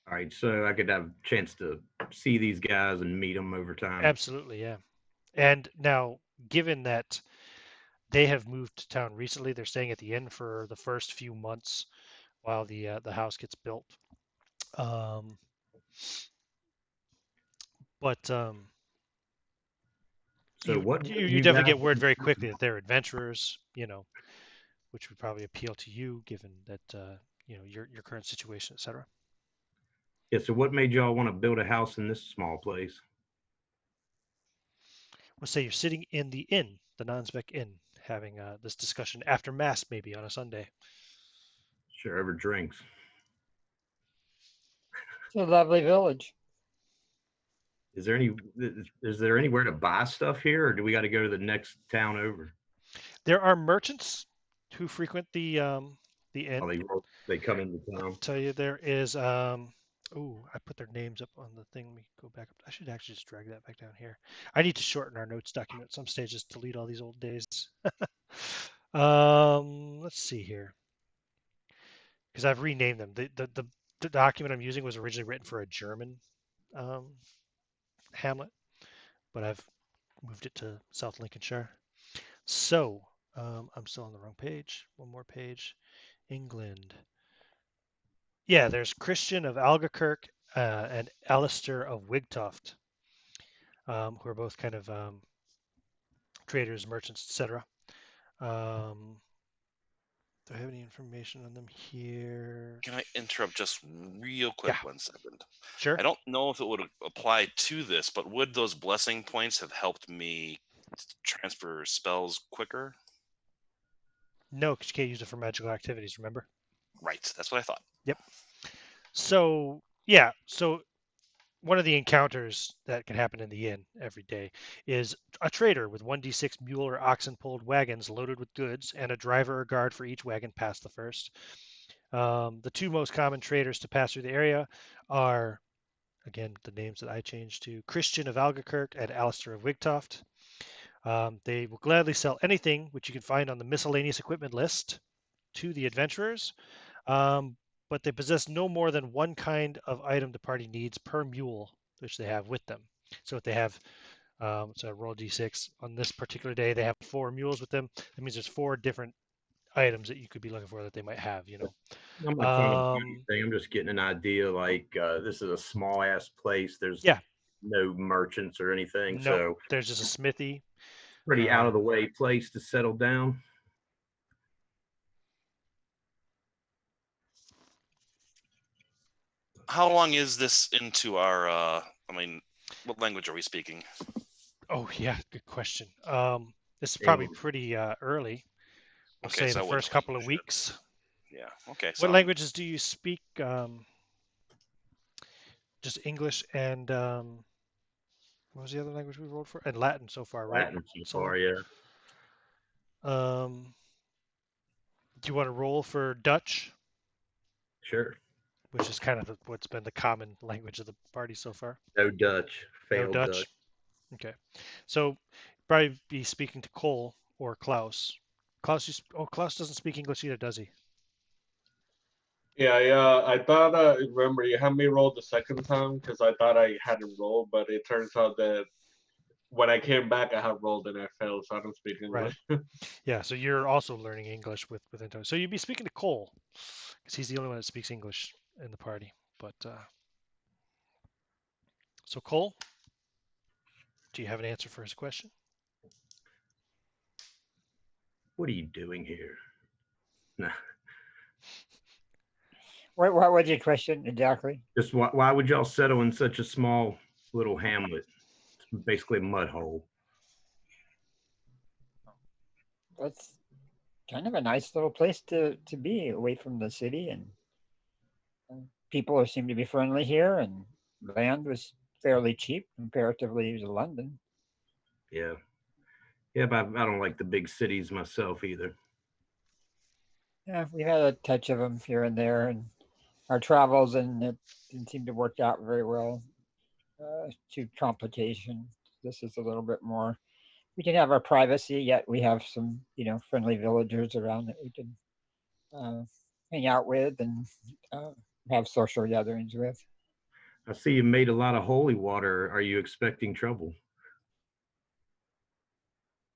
All right, so I could have a chance to see these guys and meet them over time. absolutely, yeah. And now, given that they have moved to town recently, they're staying at the inn for the first few months while the house gets built. Um, but So what you you definitely guys? get word very quickly that they're adventurers, which would probably appeal to you given that your current situation, etc. Yeah. So what made y'all want to build a house in this small place? Let's say you're sitting in the inn, the Nonsbeck Inn, having this discussion after mass, maybe on a Sunday. Sure, ever drinks. It's a lovely village. Is there any? Is there anywhere to buy stuff here, or do we got to go to the next town over? There are merchants who frequent the Oh, inn. they come into I'll town. tell you, there is oh, I put their names up on the thing. Let me go back up. I should actually just drag that back down here. I need to shorten our notes document at some stages, delete all these old days. Let's see here, because I've renamed them. The document I'm using was originally written for a German um, hamlet, but I've moved it to South Lincolnshire. So I'm still on the wrong page. One more page. England. Yeah, there's Christian of Albuquerque and Alistair of Wigtoft, who are both kind of traders, merchants, etc. Um, do I have any information on them here? Can I interrupt just real quick Yeah, 1 second? sure. I don't know if it would apply to this, but would those blessing points have helped me transfer spells quicker? No, because you can't use it for magical activities, remember? Right, that's what I thought. Yep. So, yeah, so one of the encounters that can happen in the inn every day is a trader with 1d6 mule or oxen pulled wagons loaded with goods and a driver or guard for each wagon past the first. The two most common traders to pass through the area are, again, the names that I changed to Christian of Albuquerque and Alistair of Wigtoft. They will gladly sell anything which you can find on the miscellaneous equipment list to the adventurers, um, but they possess no more than one kind of item the party needs per mule which they have with them. So if they have, so I roll d6 on this particular day, they have 4 mules with them. That means there's 4 different items that you could be looking for that they might have. I'm not trying to buy anything. I'm just getting an idea. Like this is a small ass place. There's Yeah, no merchants or anything, nope. so There's just a smithy. pretty out of the way place to settle down. How long is this into our, what language are we speaking? Oh yeah, good question. This is probably English. pretty early. We'll Okay, say so the I wouldn't first know couple of English yet. weeks. Yeah, okay. What So languages do you speak? Just English and what was the other language we rolled for? And Latin so far, right? Latin so Solo. far, yeah. Do you want to roll for Dutch, Sure. which is kind of what's been the common language of the party so far? No Dutch. No Failed Dutch. Dutch. Okay. So probably be speaking to Cole or Klaus. Klaus, Klaus doesn't speak English either, does he? Yeah. I thought. Remember, you had me roll the second time because I thought I hadn't rolled, but it turns out that when I came back, I had rolled and I failed, so I don't speak Right. English. Yeah. So you're also learning English with Antonio. So you'd be speaking to Cole because he's the only one that speaks English in the party. But so Cole, do you have an answer for his question? What are you doing here? Nah. What was your question exactly? Just why would y'all settle in such a small little hamlet? It's basically a mud hole. That's kind of a nice little place to be away from the city, and people seem to be friendly here, and land was fairly cheap comparatively to London. Yeah. Yeah, but I don't like the big cities myself either. Yeah, we had a touch of them here and there, and our travels, and it didn't seem to work out very well. To complication. This is a little bit more. We can have our privacy, yet we have some, friendly villagers around that we can uh, hang out with and uh, have social gatherings with. I see you made a lot of holy water. Are you expecting trouble?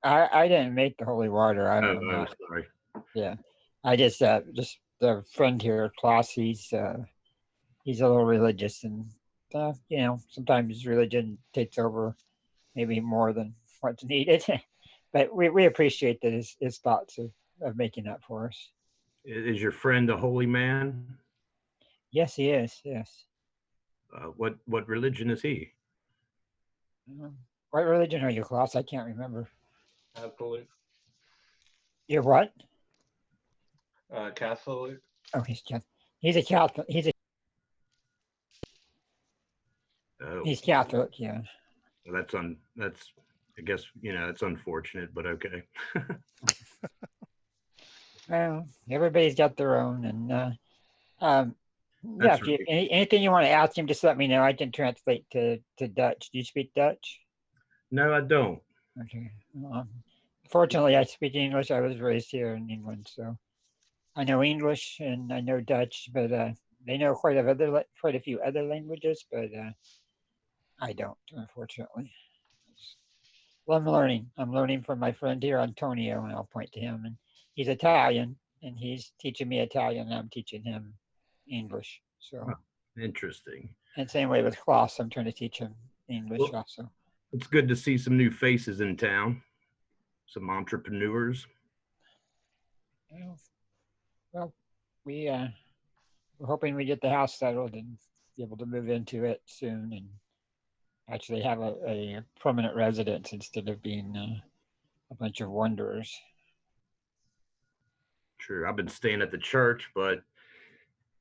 I didn't make the holy water. Oh, I'm oh, not. sorry. Yeah, I just the friend here, Klaus. He's a little religious, and sometimes religion takes over, maybe more than what's needed. But we appreciate that his thoughts of making that for us. Is your friend a holy man? Yes, he is. Yes. What religion is he? What religion are you, Klaus? I can't remember. Catholic. You're what? Catholic. Oh, he's a Catholic. Oh, He's Catholic. Yeah. well, that's I guess it's unfortunate, but okay. Well, everybody's got their own, and yeah. That's If you right. anything you want to ask him, just let me know. I can translate to Dutch. Do you speak Dutch? No, I don't. Okay. Fortunately, I speak English. I was raised here in England, so I know English and I know Dutch, but they know quite a few other languages, but I don't, unfortunately. Well, I'm learning. I'm learning from my friend here, Antonio, and I'll point to him. And he's Italian, and he's teaching me Italian, and I'm teaching him English. So, Interesting. and same way with Klaus, I'm trying to teach him English Well, also. it's good to see some new faces in town, some entrepreneurs. Well, well, we're hoping we get the house settled and be able to move into it soon, and actually have a permanent residence instead of being a bunch of wanderers. True. I've been staying at the church, but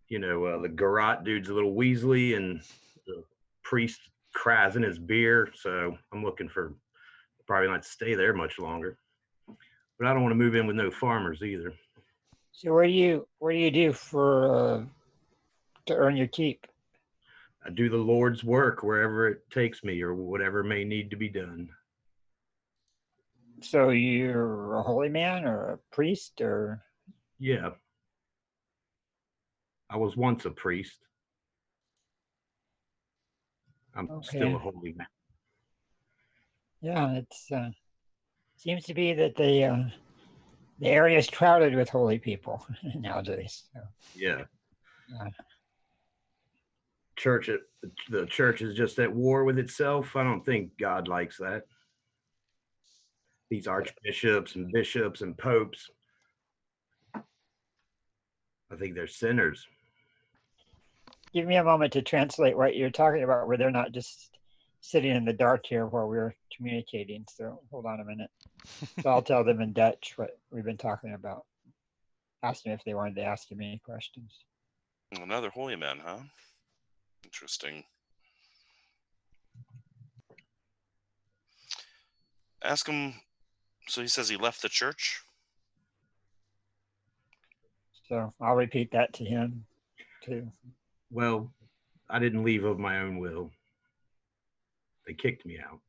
the garrote dude's a little Weasley, and the priest cries in his beer. So I'm looking for probably not to stay there much longer. But I don't want to move in with no farmers either. So what do you do for to earn your keep? I do the Lord's work wherever it takes me or whatever may need to be done. So you're a holy man or a priest or Yeah, I was once a priest. I'm still okay? a holy man. Yeah, it's seems to be that the area is crowded with holy people nowadays. So, Yeah, uh, church. The church is just at war with itself. I don't think God likes that. These archbishops and bishops and popes, I think they're sinners. give me a moment to translate what you're talking about, where they're not just sitting in the dark here while we're communicating. So hold on a minute. So I'll tell them in Dutch what we've been talking about. Ask them if they wanted to ask him any questions. Another holy man, huh? Interesting. Ask him. So he says he left the church. So I'll repeat that to him too. Well, I didn't leave of my own will. They kicked me out.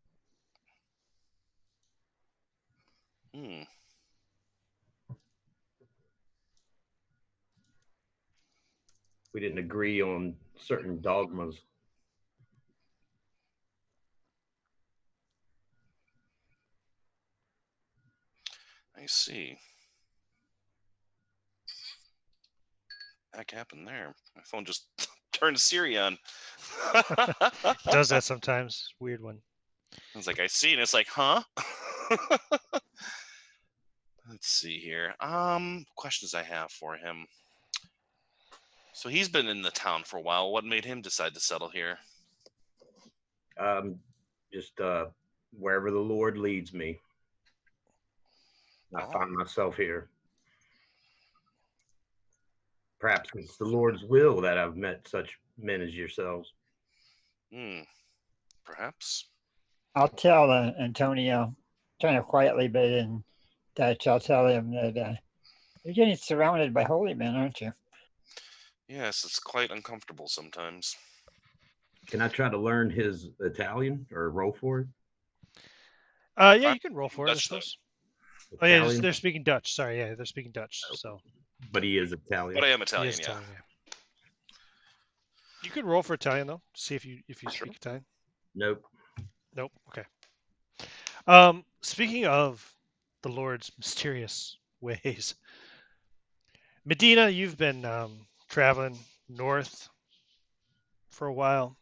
Hmm. We didn't agree on certain dogmas. I see. Heck happened there? My phone just turned Siri on. Does that sometimes? Weird one. I was like, I see, and it's like, huh? Let's see here. Questions I have for him. So he's been in the town for a while. What made him decide to settle here? Just wherever the Lord leads me, I Oh, find myself here. Perhaps it's the Lord's will that I've met such men as yourselves. Perhaps. I'll tell Antonio, kind of quietly, but in Dutch, I'll tell him that you're getting surrounded by holy men, aren't you? Yes, it's quite uncomfortable sometimes. Can I try to learn his Italian or roll for it? Yeah, I'm you can roll for it, I Dutch though, suppose. Oh yeah, Italian, they're speaking Dutch. Sorry, yeah, they're speaking Dutch. So but he is Italian. but I am he Italian. is Yeah, Italian. Yeah. You could roll for Italian though. See if you sure. speak Italian. Nope. Nope. Okay. Speaking of the Lord's mysterious ways, Medina, you've been traveling north for a while,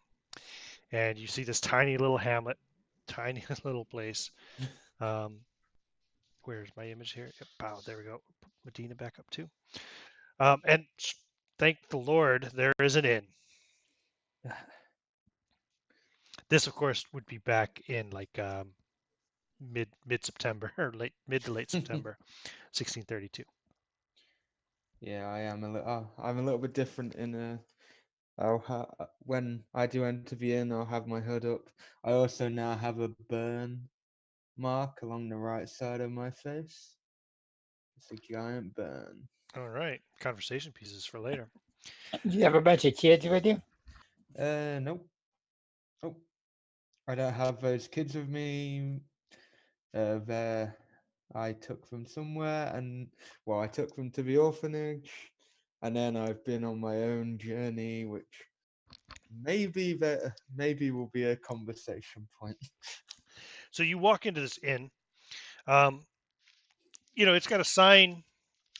and you see this tiny little hamlet, tiny little place. Um, where's my image here? Yep, wow, there we go. Put Medina back up too. And thank the Lord, there is an inn. This, of course, would be back in like mid September or mid to late September, 1632. Yeah, I'm a little bit different in when I do enter the inn, I'll have my hood up. I also now have a burn mark along the right side of my face. It's a giant burn. All right, conversation pieces for later. Do you have a bunch of kids with you? Nope. Nope. I don't have those kids with me. There, I took them somewhere, and well, I took them to the orphanage, and then I've been on my own journey, which maybe will be a conversation point. So you walk into this inn. Um, it's got a sign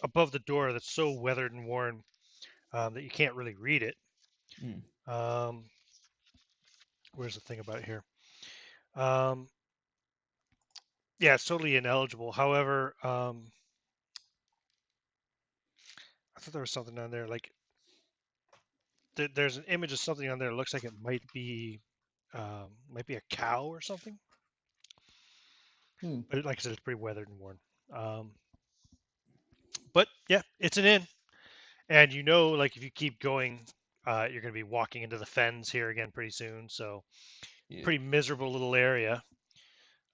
above the door that's so weathered and worn that you can't really read it. Mm. Where's the thing about it here? Um, yeah, it's totally ineligible. However, I thought there was something on there. Like there's an image of something on there. It looks like it might be a cow or something. Hmm. But like I said, it's pretty weathered and worn. Um, but yeah, it's an inn, and like if you keep going, you're going to be walking into the fens here again pretty soon. So Yeah. pretty miserable little area.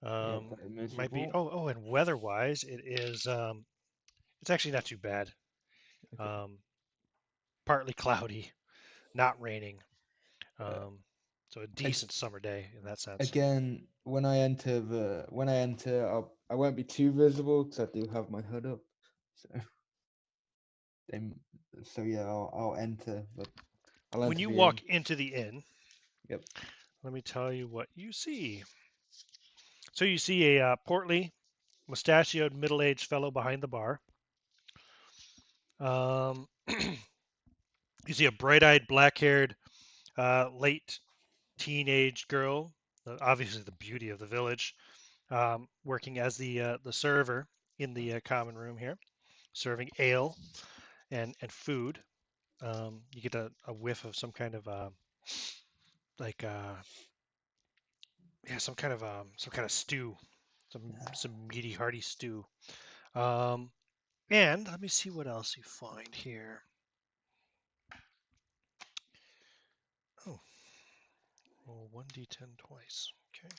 Yeah. Very Might be. miserable. And weather-wise, it is. It's actually not too bad. Okay. Um, Partly cloudy, not raining. Uh, So a ag- decent summer day in that sense. Again, when I enter, I won't be too visible because I do have my hood up. So then, so yeah, I'll enter, but I'll When enter you the inn. walk into the inn, Yep. let me tell you what you see. So you see a portly, mustachioed, middle-aged fellow behind the bar. Um, you see a bright-eyed, black-haired, late teenage girl, obviously the beauty of the village, working as the server in the common room here, serving ale and food. You get a whiff of some kind of like yeah, some kind of stew, some meaty, hearty stew. Um, and let me see what else you find here. Oh, roll 1d10 twice. Okay.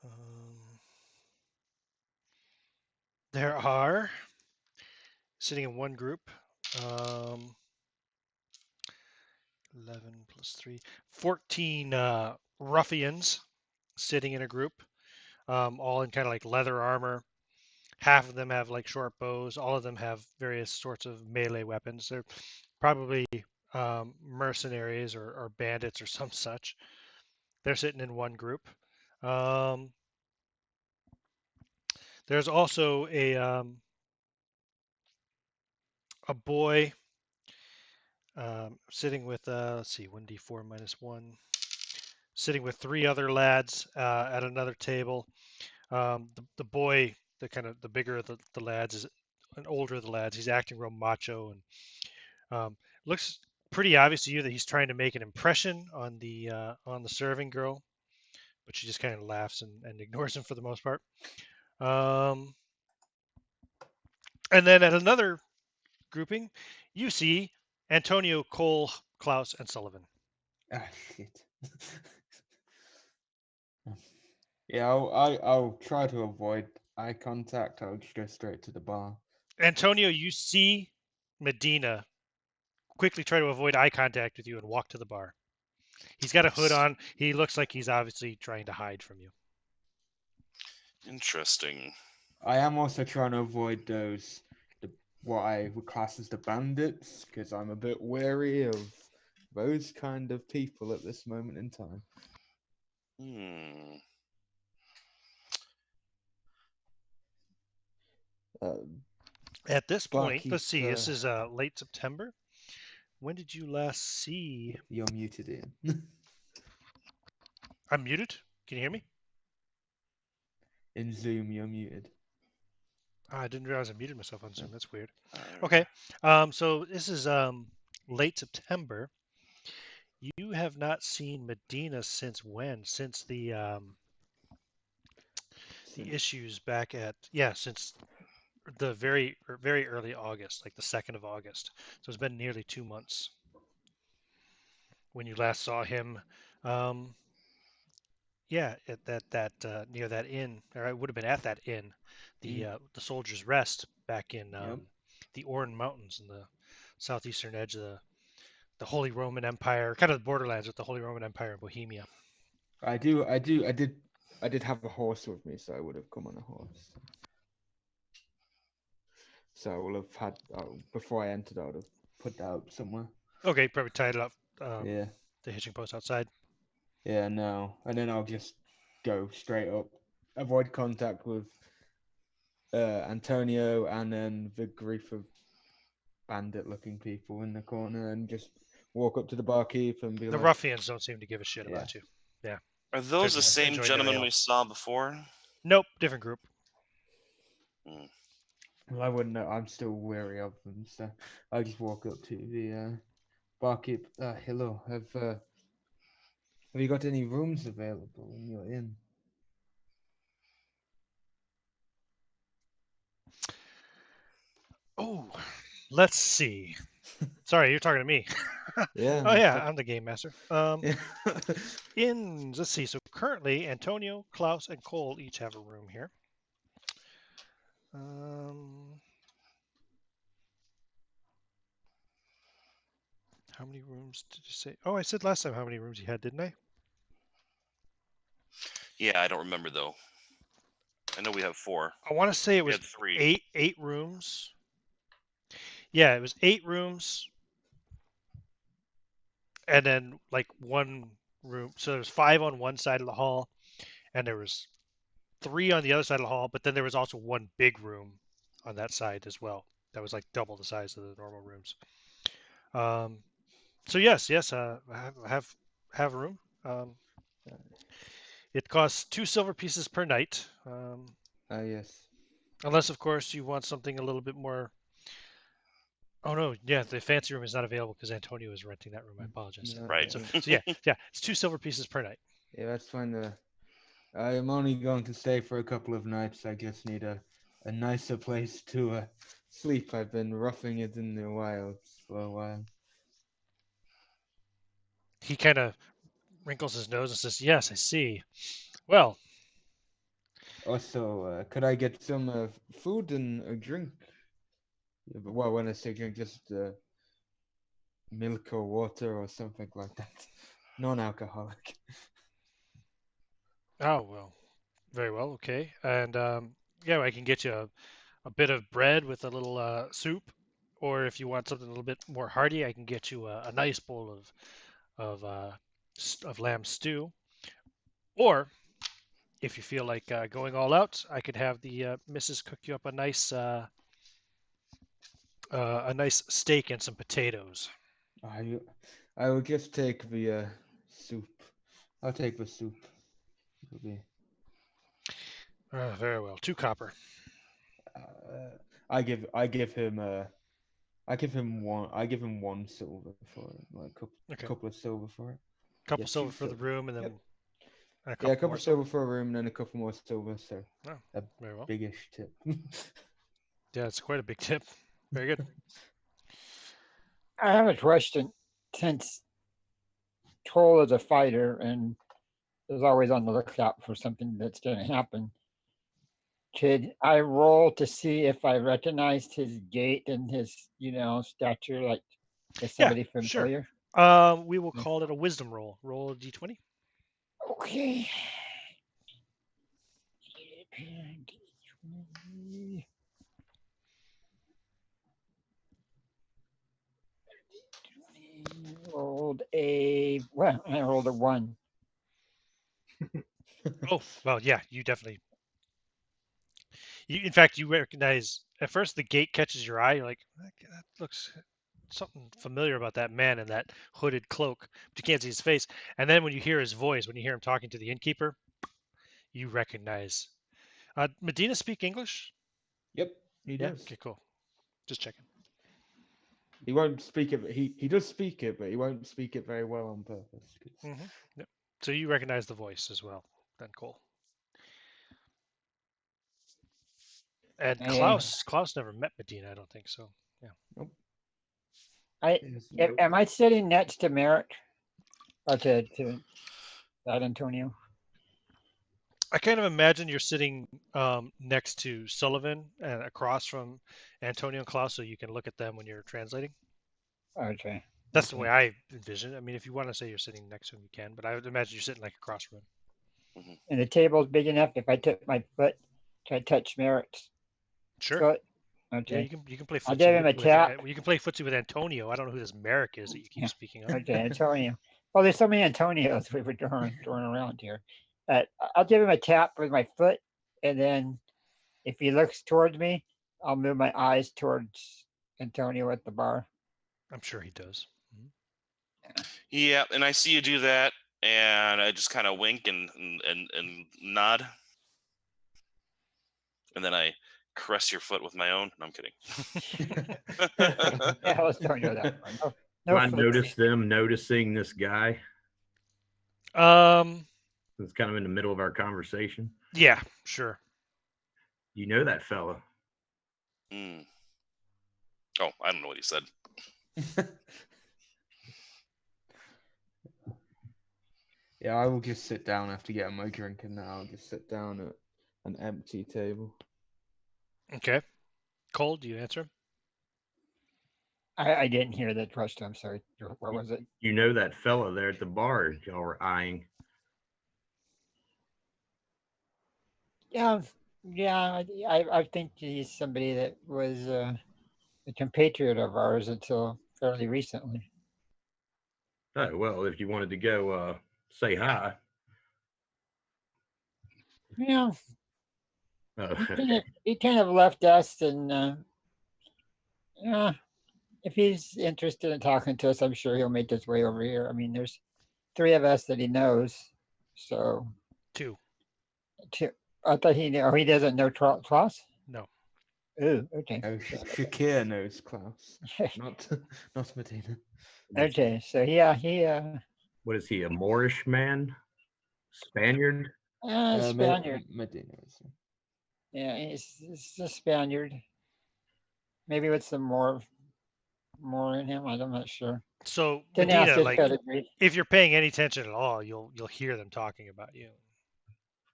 Um, there are sitting in one group. Um, 11 plus 3, 14 ruffians sitting in a group, all in kind of like leather armor. Half of them have like short bows. All of them have various sorts of melee weapons. They're probably mercenaries or bandits or some such. They're sitting in one group. Um, there's also a boy sitting with let's see, 1d4 minus 1, sitting with three other lads at another table. The boy, the kind of the bigger of the lads, is an older of the lads. He's acting real macho and looks pretty obvious to you that he's trying to make an impression on the serving girl, but she just kind of laughs and ignores him for the most part. Um, and then at another grouping, you see Antonio, Cole, Klaus, and Sullivan. Ah, shit. Yeah, I'll try to avoid eye contact. I'll just go straight to the bar. Antonio, you see Medina quickly try to avoid eye contact with you and walk to the bar. He's got a hood on. He looks like he's obviously trying to hide from you. Interesting. I am also trying to avoid what I would class as the bandits because I'm a bit wary of those kind of people at this moment in time. Hmm. At this point, let's see. This Barkeeper, is late September. When did you last see? you're muted in. I'm muted. Can you hear me? In Zoom, you're muted. I didn't realize I muted myself on Yeah. Zoom. That's weird. There we Okay. go. So this is late September. You have not seen Medina since when? Since the issues back at since the very early August, like the 2nd of August. So it's been nearly 2 months when you last saw him. Um, yeah, at that near that inn, or it would have been at that inn, the Soldiers' Rest back in Yep. the Orne Mountains in the southeastern edge of the Holy Roman Empire, kind of the borderlands with the Holy Roman Empire and Bohemia. I did have a horse with me, so I would have come on a horse. So I will have had before I entered, I would have put that up somewhere. Okay, probably tied it up Yeah. the hitching post outside. Yeah, no. And then I'll just go straight up, avoid contact with Antonio, and then the grief of bandit-looking people in the corner, and just walk up to the barkeep and be The like, ruffians don't seem to give a shit Yeah. about you. Yeah. Are those the Just same enjoying their gentlemen ale. we saw before? Nope, different group. Hmm. Well, I wouldn't know. I'm still wary of them, so I just walk up to the barkeep. Hello, have you got any rooms available in your inn? Oh, let's see. Sorry, you're talking to me. Yeah. Oh yeah, I'm the game master. Yeah. Inns. Let's see. So currently, Antonio, Klaus, and Cole each have a room here. How many rooms did you say? Oh, I said last time how many rooms you had, didn't I? Yeah, I don't remember though. I know we have 4. I want to say it We was had 3. eight rooms. Yeah, it was 8 rooms, and then like one room. So there was 5 on one side of the hall, and there was 3 on the other side of the hall. But then there was also one big room on that side as well. That was like double the size of the normal rooms. So yes, I have a room. It costs 2 silver pieces per night. Yes. Unless, of course, you want something a little bit more. Oh no, yeah, the fancy room is not available because Antonio is renting that room. I apologize. No, Right. So yeah, it's 2 silver pieces per night. Yeah, that's fine. I am only going to stay for a couple of nights. I just need a nicer place to sleep. I've been roughing it in the wilds for a while. He kind of wrinkles his nose and says, "Yes, I see. Well, Also, could I get some food and a drink? Yeah, but well, when I say drink, just milk or water or something like that. Non-alcoholic. oh well, very well, okay. And yeah, I can get you a bit of bread with a little soup, or if you want something a little bit more hearty, I can get you a nice bowl of lamb stew. Or if you feel like going all out, I could have the missus cook you up a nice steak and some potatoes." I will just take the soup. I'll take the soup. It'll be. Very well. 2 copper. I give him I give him 1 silver for it, like Okay. couple of silver for it. Couple Yeah, silver 2 for the silver. room, and then Yep. a Yeah, a couple couple more of silver for a room, and then a couple more silver. So Oh, a very well. biggish tip. Yeah, it's quite a big tip. Very good. I have a question. Since Cole is a fighter and is always on the lookout for something that's going to happen, could I roll to see if I recognized his gait and his, stature, like is Yeah, somebody sure. familiar? We will call it a wisdom roll. Roll a d20. Okay. I rolled a 1. Oh, well, yeah, you definitely. In fact, you recognize at first the gate catches your eye. You're like, that looks something familiar about that man in that hooded cloak, but you can't see his face. And then when you hear his voice, when you hear him talking to the innkeeper, you recognize. Medina speak English? Yep, he Yeah. does. Okay, cool. Just checking. He won't speak it. He does speak it, but he won't speak it very well on purpose. Yep. So you recognize the voice as well, then Cole. And Klaus never met Medina, I don't think so. Yeah. Nope. Am I sitting next to Merrick or to that Antonio? I kind of imagine you're sitting next to Sullivan and across from Antonio and Klaus, so you can look at them when you're translating. Okay. That's the way I envision it. I mean, if you want to say you're sitting next to him, you can, but I would imagine you're sitting like across from him. And the table's big enough. If I took my foot, can I touch Merrick's Sure. foot? Yeah, Okay. you can play footsie. I'll give him a tap. You can play footsie with Antonio. I don't know who this Merrick is that you keep speaking of. Okay, Antonio. Well, there's so many Antonios we were throwing around here. I'll give him a tap with my foot, and then if he looks towards me, I'll move my eyes towards Antonio at the bar. I'm sure he does. Yeah, and I see you do that, and I just kind of wink and nod, and then I caress your foot with my own. No, I'm kidding. Yeah, let's don't go that far. No, Do no I foot notice them noticing this guy? Um, It's kind of in the middle of our conversation. yeah, sure. You know that fella. Mm. Oh, I don't know what he said. Yeah, I will just sit down after getting my drink, and now I'll just sit down at an empty table. Okay. Cole, do you answer him? I didn't hear that question. I'm sorry. What was it? You know that fella there at the bar y'all were eyeing. Yeah, yeah. I think he's somebody that was a compatriot of ours until fairly recently. Oh, well, if you wanted to go say hi. Yeah, Oh, he kind okay. of he kind of left us, and yeah, if he's interested in talking to us, I'm sure he'll make his way over here. I mean, there's three of us that he knows, so Two. two. I thought he knew. Oh, he doesn't know Klaus. No. Oh, okay. Oh, Shakir knows Klaus, not not Medina. Okay, so yeah, What is he, a Moorish man? Spaniard? Spaniard. Medina is. Yeah, he's a Spaniard. Maybe with some more in him. I'm not sure. So Didn't ask Medina, his like, pedigree. if you're paying any attention at all, you'll hear them talking about you.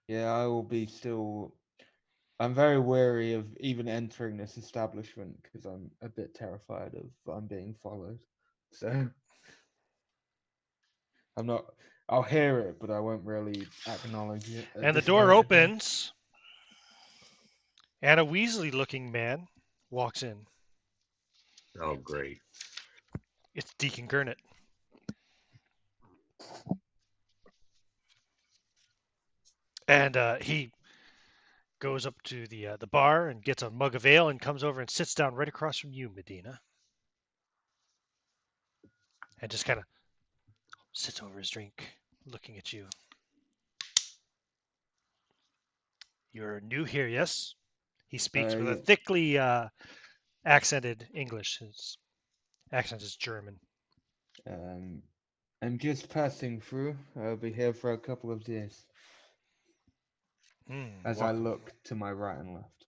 Yeah, I will be still. I'm very wary of even entering this establishment because I'm a bit terrified of I'm being followed. So I'm not. I'll hear it, but I won't really acknowledge it at And the this door moment in time. opens, and a Weasley-looking man walks in. Oh, great. It's Deacon Gurnett. And he goes up to the bar and gets a mug of ale and comes over and sits down right across from you, Medina, and just kind of sits over his drink, looking at you. You're new here, yes? He speaks with a Yeah, thickly accented English. His accent is German. um, I'm just passing through. I'll be here for a couple of days. As I Welcome. look to my right and left.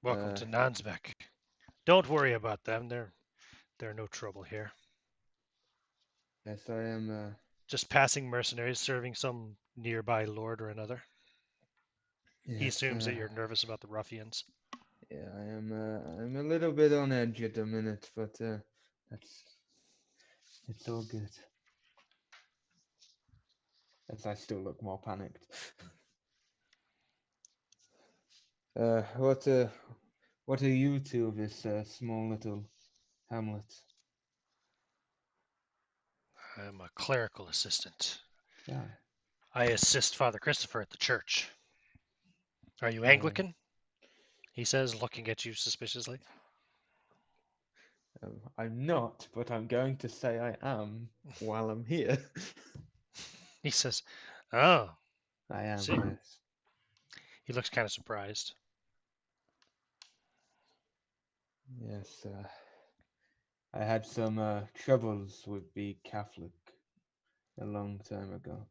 Welcome to Nonsbeck. Don't worry about them. They're no trouble here. Yes, I am. Just passing mercenaries serving some nearby lord or another. He Yes, assumes that you're nervous about the ruffians. yeah, I am. I'm a little bit on edge at the minute, but that's it's all good. As I still look more panicked. What are you two of this small little hamlet? I'm a clerical assistant. Yeah. I assist Father Christopher at the church. Are you Uh, Anglican? He says, looking at you suspiciously. I'm not, but I'm going to say I am while I'm here. He says, oh. I am, See? yes. He looks kind of surprised. Yes, I had some troubles with the Catholic a long time ago.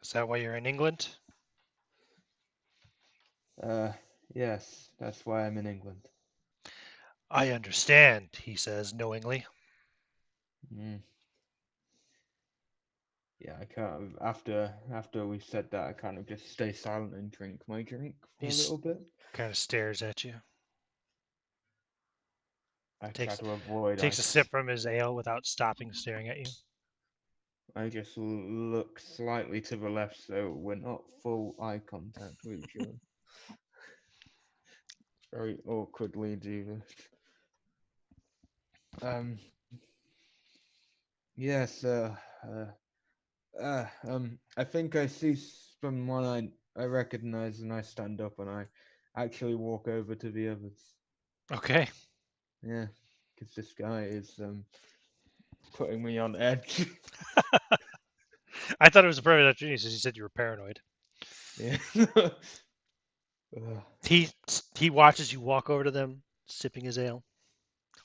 Is that why you're in England? Yes, that's why I'm in England. I understand, he says knowingly. Mm. Yeah, I can't. After we said that, I kind of just stay silent and drink my drink for a He little bit. kind of stares at you. I try Takes to avoid takes a sip from his ale without stopping staring at you. I just look slightly to the left so we're not full eye contact with each other. Very awkwardly do this. Um. Yes, I think I see someone I recognize, and I stand up and I actually walk over to the others. Okay. Yeah, because this guy is putting me on edge. I thought it was a perfect opportunity since you said you were paranoid. Yeah. Ugh, He watches you walk over to them, sipping his ale,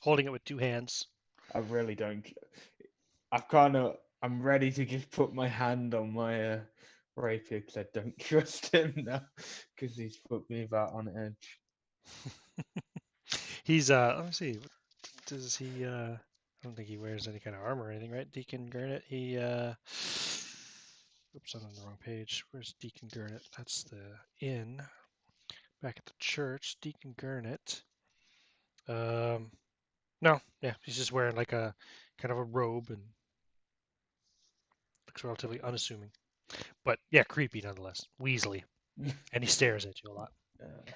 holding it with two hands. I really don't. I'm ready to just put my hand on my rapier because I don't trust him now because he's put me that on edge. He's let me see. Does he I don't think he wears any kind of armor or anything, right? Deacon Gurnet. He oops, I'm on the wrong page. Where's Deacon Gurnet? That's the inn. Back at the church, Deacon Gurnet. No, yeah, he's just wearing like a kind of a robe and looks relatively unassuming. But yeah, creepy nonetheless. Weasley. And he stares at you a lot. Uh,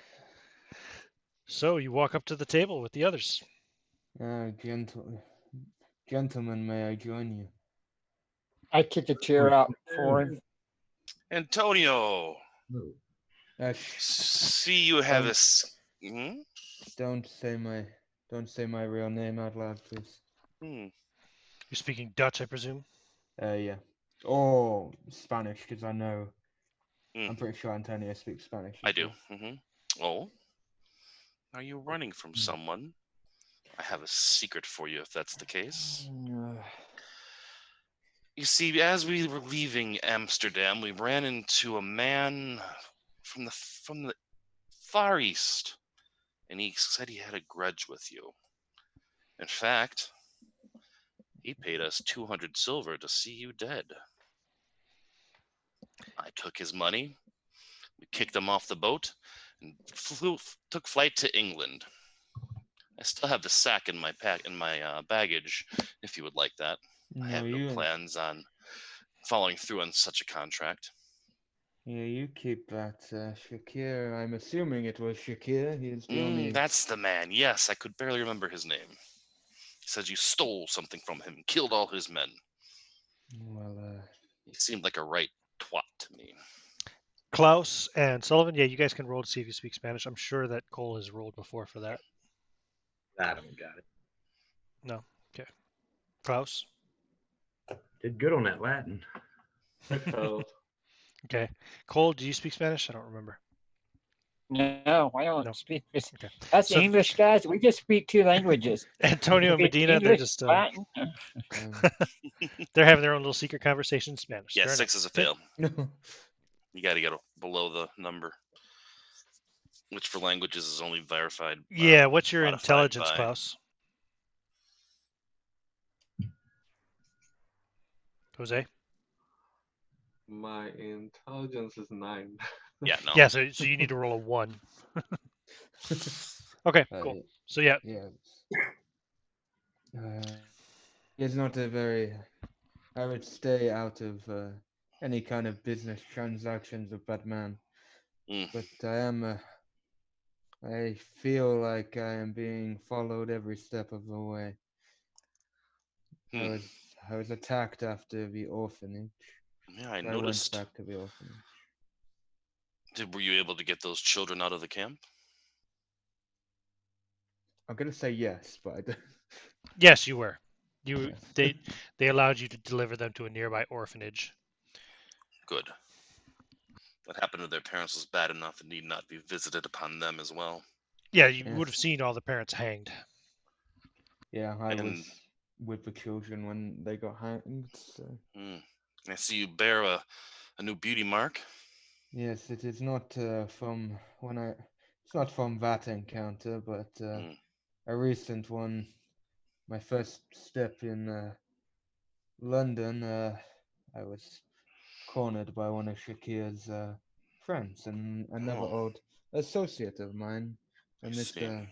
So you walk up to the table with the others. Gentlemen, may I join you? I kick a chair out for him. Antonio, Shh, see you have Don't- a. Hmm? don't say my real name out loud, please. Hmm. You're speaking Dutch, I presume? Yeah. Or Spanish, because I'm Hmm. pretty sure Antonio speaks Spanish. I as do. well. Oh, are you running from someone? I have a secret for you if that's the case. You see, as we were leaving Amsterdam, we ran into a man from the Far East, and he said he had a grudge with you. In fact, he paid us 200 silver to see you dead. I took his money, we kicked him off the boat, and took flight to England. I still have the sack in my baggage, if you would like that. I No, have no plans on following through on such a contract. Yeah, you keep that, Shakir. I'm assuming it was Shakir. He's the only. That's the man. Yes, I could barely remember his name. He says you stole something from him, killed all his men. Well, He seemed like a right twat to me. Klaus and Sullivan, yeah, you guys can roll to see if you speak Spanish. I'm sure that Cole has rolled before for that. I don't got it. No? Okay. Klaus? Did good on that Latin. I failed. Okay. Cole, do you speak Spanish? I don't remember. No, I don't No. speak this. Okay. Us So English guys, we just speak two languages. Antonio and Speak Medina, they're English, just Latin. they're having their own little secret conversation in Spanish. Yeah, Fair 6 enough. is a Okay. fail. no. You got to get below the number, which for languages is only verified. Yeah, what's your modified intelligence, by- Klaus? Jose? My intelligence is 9. Yeah, no. Yeah, so you need to roll a 1. Okay, cool. So yeah, Yes. He's not a very. I would stay out of any kind of business transactions with that man. Mm. But I feel like I am being followed every step of the way. Hmm. I was attacked after the orphanage. Yeah, I So I went noticed. back to the orphanage. Were you able to get those children out of the camp? I'm gonna say yes, but I don't. yes, you were. You Yes. they allowed you to deliver them to a nearby orphanage. Good. What happened to their parents was bad enough and need not be visited upon them as well. Yeah, you Yes. would have seen all the parents hanged. Yeah, I And- was with the children when they got hanged. So. I see you bear a new beauty mark. Yes, it is not from when I. It's not from that encounter, but Mm. a recent one. My first step in London. I was cornered by one of Shakir's friends and another Oh. old associate of mine, a I see.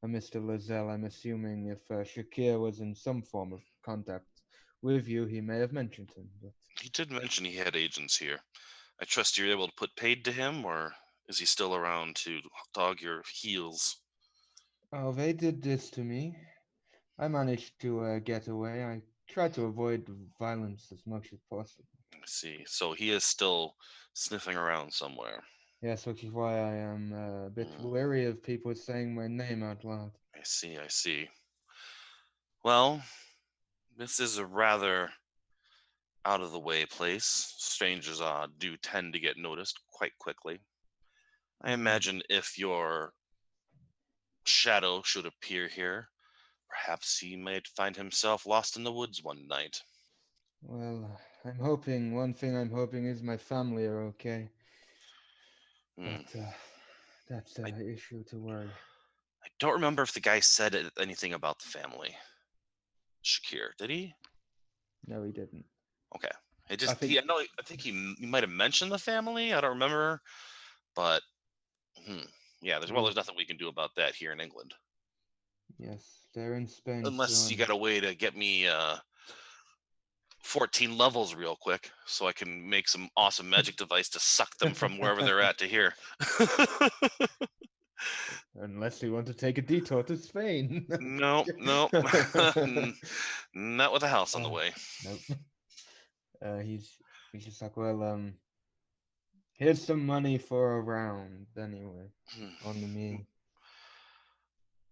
Mr. Lozelle. I'm assuming if Shakir was in some form of contact with you, he may have mentioned him. But He did mention he had agents here. I trust you're able to put paid to him, or is he still around to dog your heels? oh, they did this to me. I managed to get away. I try to avoid violence as much as possible. I see. So he is still sniffing around somewhere. Yes, which is why I am a bit wary of people saying my name out loud. I see. I see. Well, this is a rather out of the way place. Strangers do tend to get noticed quite quickly. I imagine if your shadow should appear here, perhaps he might find himself lost in the woods one night. Well, I'm hoping, one thing I'm hoping is my family are okay. Hmm. But that's an issue to worry. I don't remember if the guy said anything about the family. Shakir, did he? No, he didn't. Okay. I think he might have mentioned the family. I don't remember, but yeah. There's nothing we can do about that here in England, Yes, they're in Spain unless still. you got a way to get me 14 levels real quick, so I can make some awesome magic device to suck them from wherever they're at to here. Unless you want to take a detour to Spain. No, not with a house on the way. Nope. He's just like, well, here's some money for a round anyway. On me.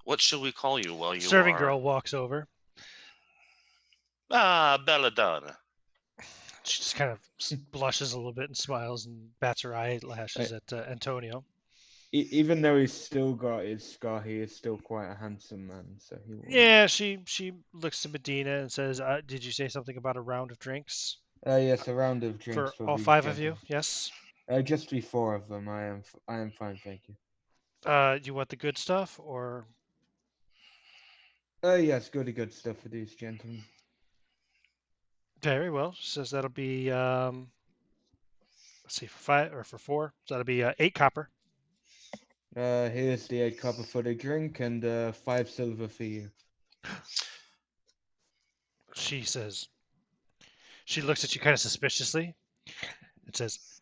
What shall we call you while you Serving are? girl walks over. Belladonna. She just kind of blushes a little bit and smiles and bats her eyelashes at Antonio. Even though he's still got his scar, he is still quite a handsome man. So he will. Yeah, she looks to Medina and says, "Did you say something about a round of drinks?" Yes, a round of drinks for for all these 5 of you. gentlemen. Yes. Just be 4 of them. I am fine, thank you. You want the good stuff or? Yes, good stuff for these gentlemen. Very well. Says that'll be let's see, for 5 or for 4. So that'll be 8 copper. Here's the 8 copper for the drink and 5 silver for you. She says. She looks at you kind of suspiciously. It says,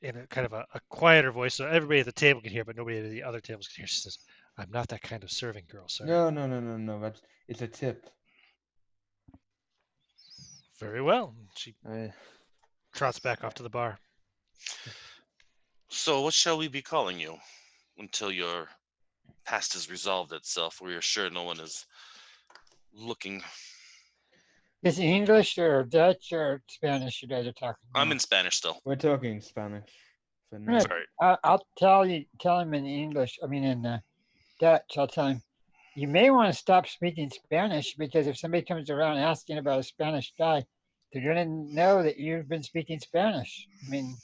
in a kind of a quieter voice, so everybody at the table can hear, but nobody at the other tables can hear. She says, "I'm not that kind of serving girl, sir." No. It's a tip. Very well. She trots back off to the bar. So, what shall we be calling you until your past has resolved itself, where you're sure no one is looking? Is it English or Dutch or Spanish you guys are talking about? I'm in Spanish still. We're talking Spanish. For now. Right. Sorry. I'll tell him in English. I mean in Dutch. I'll tell him you may want to stop speaking Spanish because if somebody comes around asking about a Spanish guy, they're going to know that you've been speaking Spanish. I mean,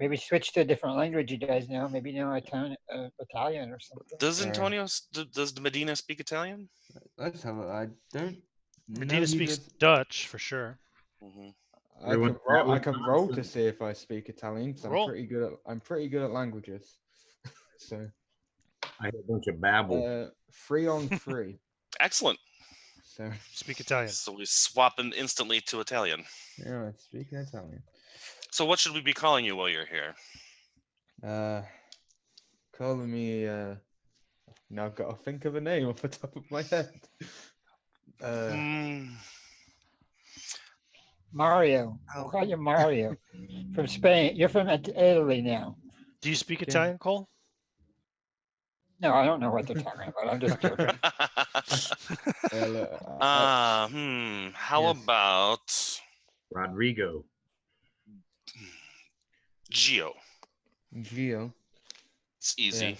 maybe switch to a different language you guys know. Maybe you know Italian or something. Does Antonio? Does Medina speak Italian? Let's have a. I don't. Medina speaks Dutch for sure. Mm-hmm. I can roll to see if I speak Italian because I'm pretty good at languages. So I had a bunch of babble. 3 on 3. Excellent. So speak Italian. So we swap instantly to Italian. Yeah, I speak Italian. So what should we be calling you while you're here? Calling me. Now I've got to think of a name off the top of my head. Mario. I'll call you Mario from Spain. You're from Italy now. Do you speak Italian, Cole? No, I don't know what they're talking about. I'm just joking. How about Rodrigo? Gio. It's easy.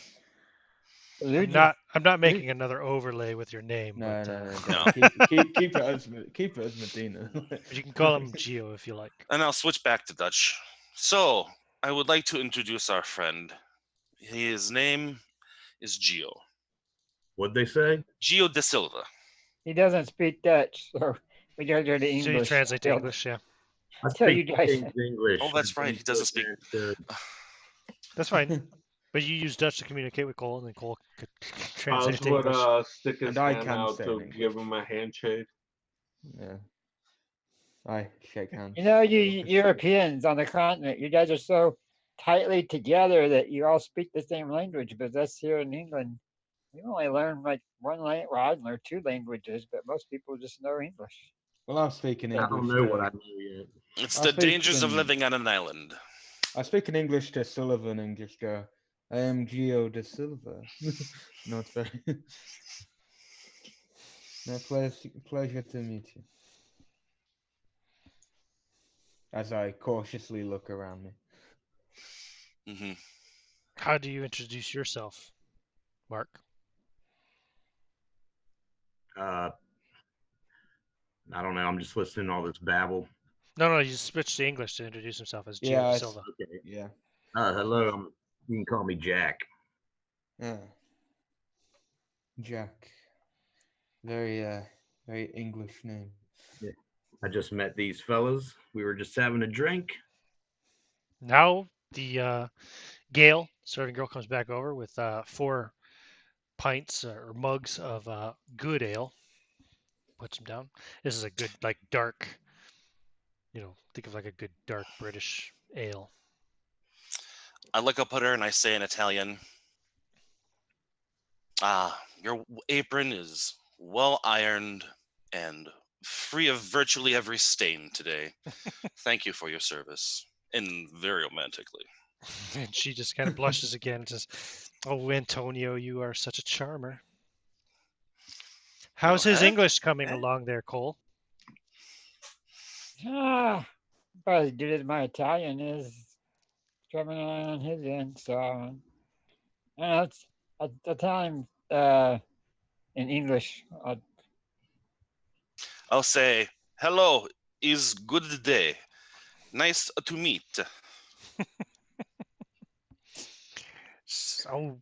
Yeah. I'm not making another overlay with your name. No. Keep it as Medina. You can call him Gio if you like. And I'll switch back to Dutch. So I would like to introduce our friend. His name is Gio. What'd they say? Gio de Silva. He doesn't speak Dutch, so we gotta go to English. So you translate to English, yeah. I Tell you guys. English. Oh, that's right. He doesn't speak. That's fine. But you use Dutch to communicate with Cole, and then Cole could translate House to English. would stick his And I hand can out say to English. give him a handshake. Yeah. I shake hands. You know, you Europeans on the continent, you guys are so tightly together that you all speak the same language. But us here in England, we only learn like one language. Well, I learned 2 languages, but most people just know English. Well, I'll speak in I English. don't know what To, I know yet. It's I'll the speak dangers of in living on an island. I speak in English to Sullivan and just go, I am Gio de Silva. Not very. No, pleasure to meet you. As I cautiously look around me. Hmm. How do you introduce yourself, Mark? Uh, I don't know. I'm just listening to all this babble. No, you switched to English to introduce himself as Gio Yeah, da Silva. Okay. yeah. Hello. You can call me Jack. Jack. Very English name. Yeah. I just met these fellas. We were just having a drink. Now the Gail, serving girl, comes back over with 4 pints or mugs of good ale. Puts them down. This is a good, like, dark, think of like a good dark British ale. I look up at her and I say in Italian, your apron is well ironed and free of virtually every stain today. Thank you for your service. And very romantically. And she just kind of blushes again and says, "Oh, Antonio, you are such a charmer." How's his English coming along there, Cole? About as good as my Italian is coming on his end. So, I'll tell him in English. I'll say, hello, is good day. Nice to meet. So,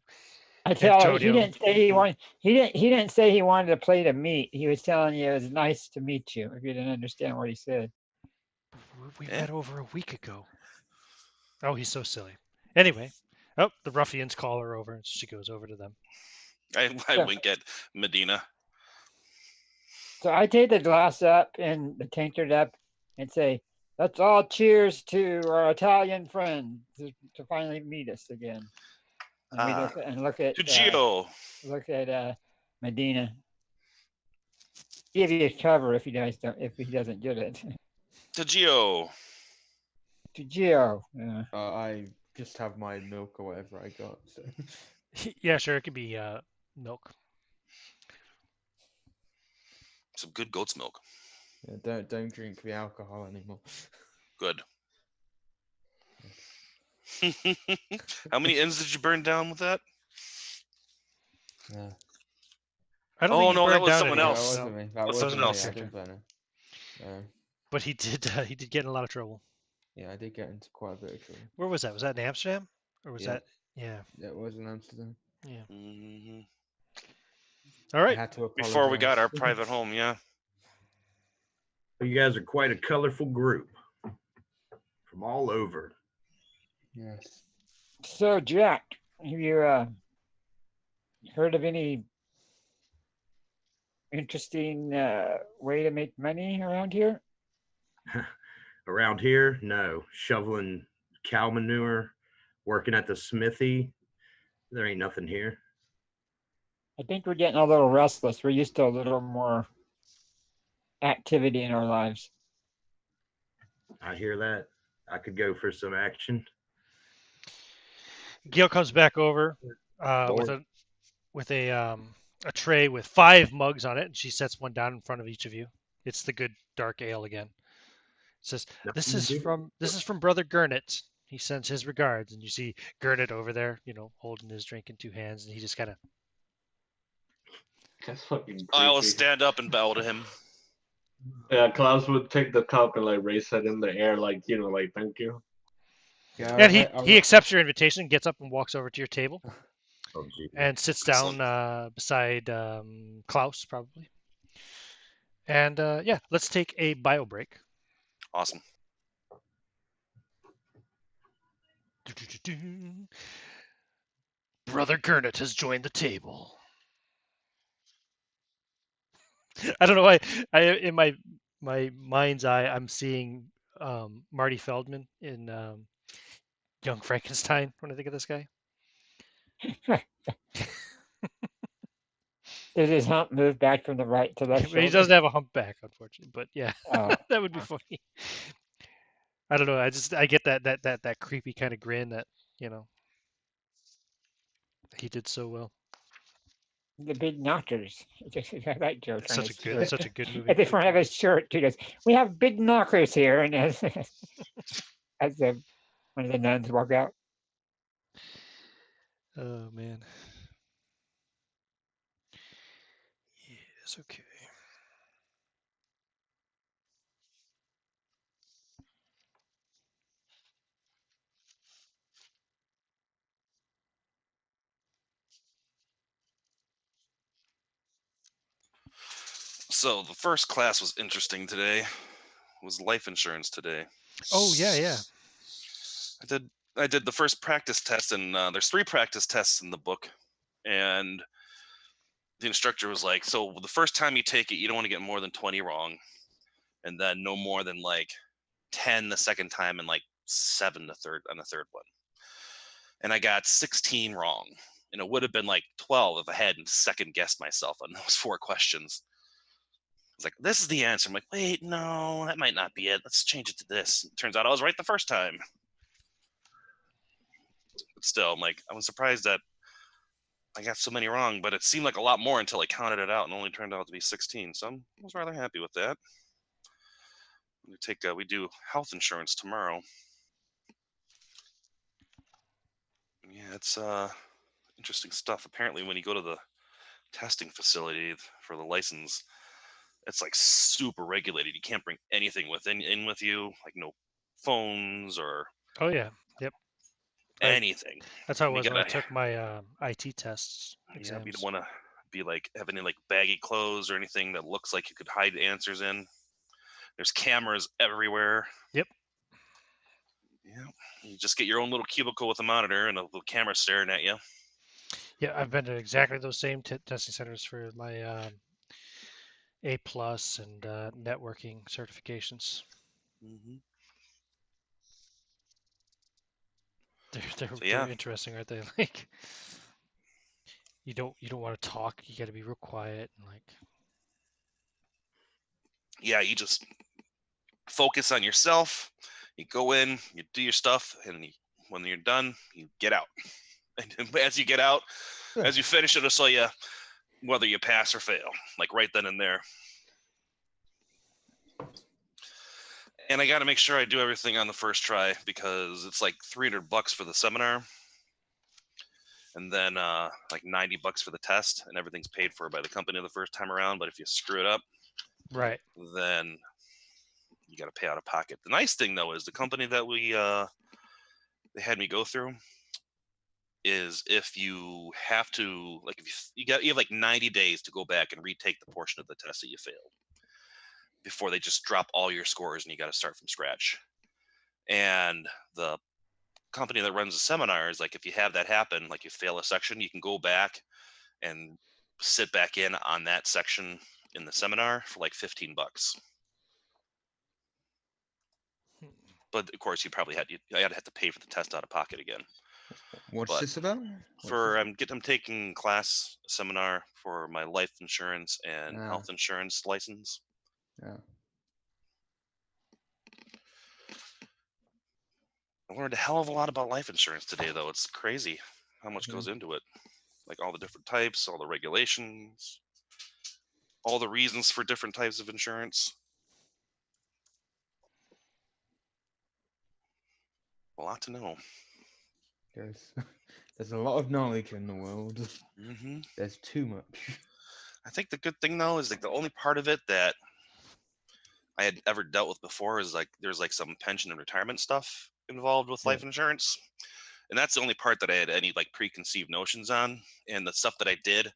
I tell her he Antonio, didn't say he wanted. He didn't say he wanted a plate of meat. He was telling you it was nice to meet you. If you didn't understand what he said. we Eh? met over a week ago. Oh, he's so silly. Anyway, the ruffians call her over, and she goes over to them. I Yeah. wink at Medina. So I take the glass up and the tankard up and say, "Let's all cheers to our Italian friend to finally meet us again." And we look at To Gio. Medina. Give you cover if he doesn't get it. To Gio. To Gio. I just have my milk or whatever I got. So. Yeah, sure, it could be milk. Some good goat's milk. Yeah, don't drink the alcohol anymore. Good. How many ends did you burn down with that? Yeah. I don't Oh, think he no, that burned was down someone any. else. That wasn't me. That was wasn't someone me. else. I didn't burn it. But he did get in a lot of trouble. Yeah, I did get into quite a bit of trouble. Where was that? Was that in Amsterdam? Or was Yeah. that? Yeah. Yeah, it was in Amsterdam. Yeah. Mm-hmm. All I right. had to Before we got our apologize. private home, yeah. You guys are quite a colorful group from all over. Yes. So Jack, have you heard of any interesting way to make money around here? Around here, no. Shoveling cow manure, working at the smithy. There ain't nothing here. I think we're getting a little restless. We're used to a little more activity in our lives. I hear that. I could go for some action. Gail comes back over with a tray with 5 mugs on it, and she sets one down in front of each of you. It's the good dark ale again. It says, "This is from Brother Gurnett. He sends his regards." And you see Gurnett over there, holding his drink in 2 hands, and he just kind of. That's fucking creepy. I will stand up and bow to him. Yeah, Klaus would take the cup and like raise it in the air, like thank you. Yeah, And he accepts your invitation, gets up and walks over to your table, and sits down beside Klaus, probably. And yeah, let's take a bio break. Awesome. Brother Gurnett has joined the table. I don't know why. In my mind's eye, I'm seeing Marty Feldman in Young Frankenstein when I think of this guy. Does his hump move back from the right to left He shoulder? doesn't have a humpback, unfortunately, but yeah, Oh, that would be funny. I don't know. I get that creepy kind of grin that he did so well. the big knockers. I like Joe It's trying such to a good, shirt. such a good movie. At the front of his shirt, he goes, "We have big knockers here," and as one of the nuns walk out. Oh man. Yes. Okay. So the first class was interesting today. It was life insurance today. Oh yeah. I did the first practice test, and there's 3 practice tests in the book, and the instructor was like, "So the first time you take it, you don't want to get more than 20 wrong, and then no more than like 10 the second time, and like 7 on the third one." And I got 16 wrong, and it would have been like 12 if I hadn't second guessed myself on those 4 questions. I was like, "This is the answer." I'm like, "Wait, no, that might not be it. Let's change it to this." It turns out I was right the first time. But still, I'm like, I was surprised that I got so many wrong, but it seemed like a lot more until I counted it out, and only turned out to be 16. So I was rather happy with that. We do health insurance tomorrow. Yeah, it's interesting stuff. Apparently, when you go to the testing facility for the license, it's like super regulated. You can't bring anything in with you, like no phones or Oh yeah. Yep. anything. That's how it And you was when I gotta, took my IT tests yeah, you don't exams. want to be like have any like baggy clothes or anything that looks like you could hide answers in. There's cameras everywhere. Yep. Yeah, you just get your own little cubicle with a monitor and a little camera staring at you. Yeah, I've been to exactly those same testing centers for my A plus and networking certifications. Mm-hmm. They're So they're yeah, interesting, aren't they? Like you don't want to talk. You got to be real quiet and like. you just focus on yourself. You go in, you do your stuff, and when you're done, you get out. And as you get out, as you finish, it'll tell you whether you pass or fail, like right then and there. And I got to make sure I do everything on the first try because it's like $300 for the seminar, and then like $90 for the test, and everything's paid for by the company the first time around. But if you screw it up, Right. then you got to pay out of pocket. The nice thing though is the company that they had me go through is if you have to, like, if you have like 90 days to go back and retake the portion of the test that you failed before they just drop all your scores and you got to start from scratch. And the company that runs the seminars, like, if you have that happen, like you fail a section, you can go back and sit back in on that section in the seminar for like $15. But of course, I'd have to pay for the test out of pocket again. What's But this about? I'm taking class seminar for my life insurance and Ah, health insurance license. yeah. I learned a hell of a lot about life insurance today, though. It's crazy how much Mhm. goes into it, like all the different types, all the regulations, all the reasons for different types of insurance. A lot to know. There's there's a lot of knowledge in the world. Hmm There's too much. I think the good thing though is like the only part of it that I had ever dealt with before is like there's like some pension and retirement stuff involved with Yeah. life insurance, and that's the only part that I had any like preconceived notions on. And the stuff that I did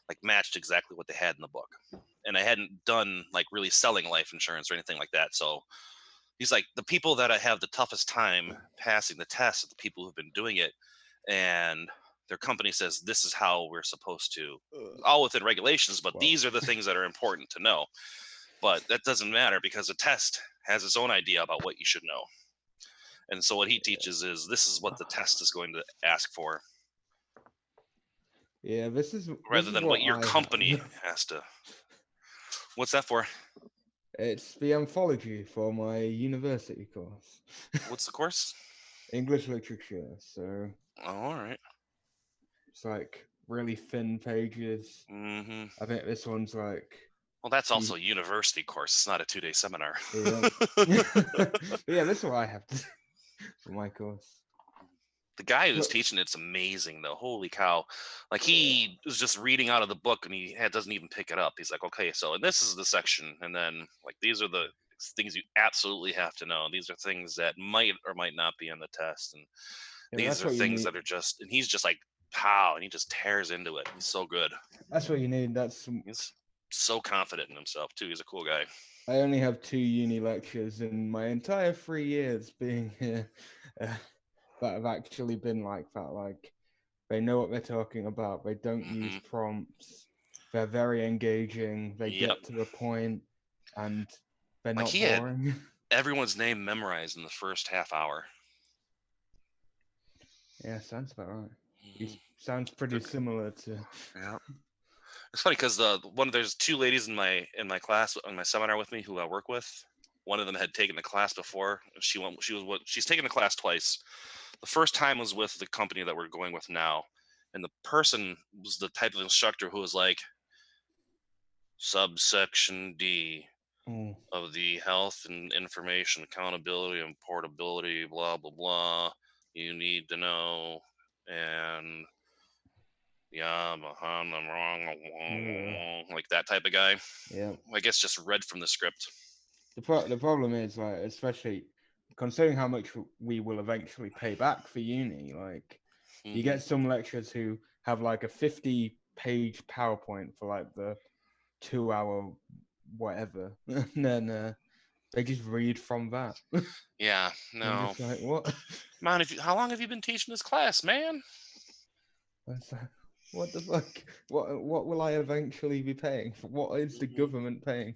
like matched exactly what they had in the book. And I hadn't done like really selling life insurance or anything like that. So he's like, the people that I have the toughest time passing the test are the people who've been doing it, and their company says this is how we're supposed to, all within regulations, but Wow. these are the things that are important to know. But that doesn't matter because a test has its own idea about what you should know. And so what he teaches is this is what the test is going to ask for. Yeah, this rather is than what what your I company have. has to. What's that for? It's the anthology for my university course, What's the course? English literature. So Oh, all right. it's like really thin pages. Mm-hmm. I think this one's like Well, that's two. also a university course. It's not a 2-day seminar. Yeah. Yeah, this is what I have to do for my course. The guy who's But teaching it's amazing though. Holy cow! Like yeah, he was just reading out of the book and doesn't even pick it up. He's like, okay, so and this is the section, and then like these are the things you absolutely have to know. These are things that might or might not be on the test, and yeah, these that's are what you things need. that are just. And he's just like, pow, and he just tears into it. He's so good. That's what you need. He's so confident in himself too. He's a cool guy. I only have 2 uni lectures in my entire 3 years being here uh, that have actually been like that. Like they know what they're talking about. They don't use Hmm. prompts. They're very engaging. They Yep. get to the point, and they're Like not he had boring. everyone's name memorized in the first half hour. Yeah, sounds about right. He Mhm. sounds pretty Good. similar to. Yeah. It's funny because there's 2 ladies in my class in my seminar with me who I work with. One of them had taken the class before. She's taken the class twice. The first time was with the company that we're going with now, and the person was the type of instructor who was like, subsection D Oh, of the health and information accountability and portability, blah blah blah. You need to know, and yeah, I'm wrong, like that type of guy. yeah. I guess just read from the script. The problem is like, especially considering how much we will eventually pay back for uni. Like, you Hmm. get some lecturers who have like a 50-page PowerPoint for like the 2 hour whatever, and then they just read from that. Yeah, I'm no. just like, what? Man, how long have you been teaching this class, man? It's like, what the fuck? What will I eventually be paying for? What is the Hmm. government paying?